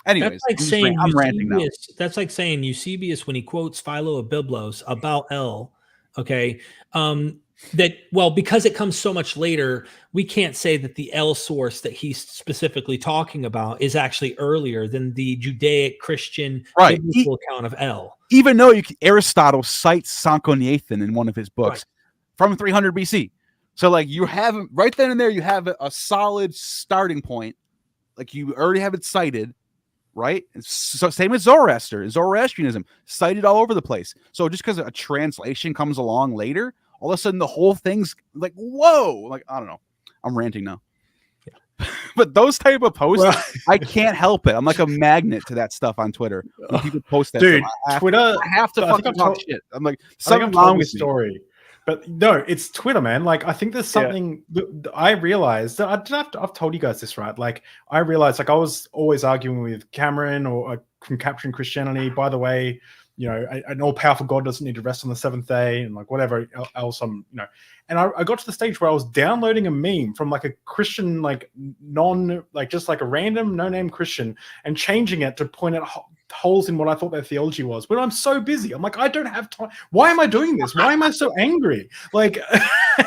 Anyways, that's like saying I'm ranting now. That's like saying Eusebius when he quotes Philo of Byblos about El. Okay. Because it comes so much later, we can't say that the El source that he's specifically talking about is actually earlier than the Judaic Christian biblical account of El. Even though Aristotle cites Sanchoniathon in one of his books from 300 BC. So like you have right then and there, you have a solid starting point. Like you already have it cited, right? So same with Zoroastrianism, cited all over the place. So just because a translation comes along later, all of a sudden the whole thing's like, whoa, like, I don't know. I'm ranting now. Yeah. But those type of posts, I can't help it. I'm like a magnet to that stuff on Twitter. When people post that dude, stuff, Twitter, I have to fucking talk shit. I'm like, something wrong with story. But no, it's Twitter, man. Like, I think there's something that I realized. I've told you guys this, right? Like, I realized, like, I was always arguing with Cameron or from Capturing Christianity. By the way, an all-powerful God doesn't need to rest on the seventh day, and like whatever else. And I got to the stage where I was downloading a meme from like a Christian, like just like a random no-name Christian, and changing it to point out holes in what I thought their theology was. But I'm so busy. I'm like, I don't have time. Why am I doing this? Why am I so angry? Like,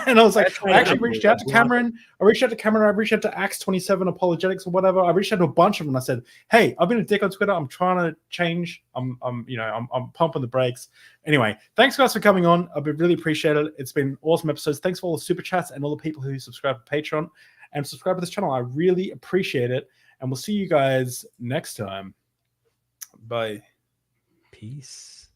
and I was like, I actually reached out to Cameron. I reached out to Acts 27 Apologetics or whatever. I reached out to a bunch of them. And I said, hey, I've been a dick on Twitter. I'm trying to change. I'm pumping the brakes. Anyway, thanks guys for coming on. I really appreciate it. It's been awesome episodes. Thanks for all the super chats and all the people who subscribe to Patreon and subscribe to this channel. I really appreciate it. And we'll see you guys next time. Bye. Peace.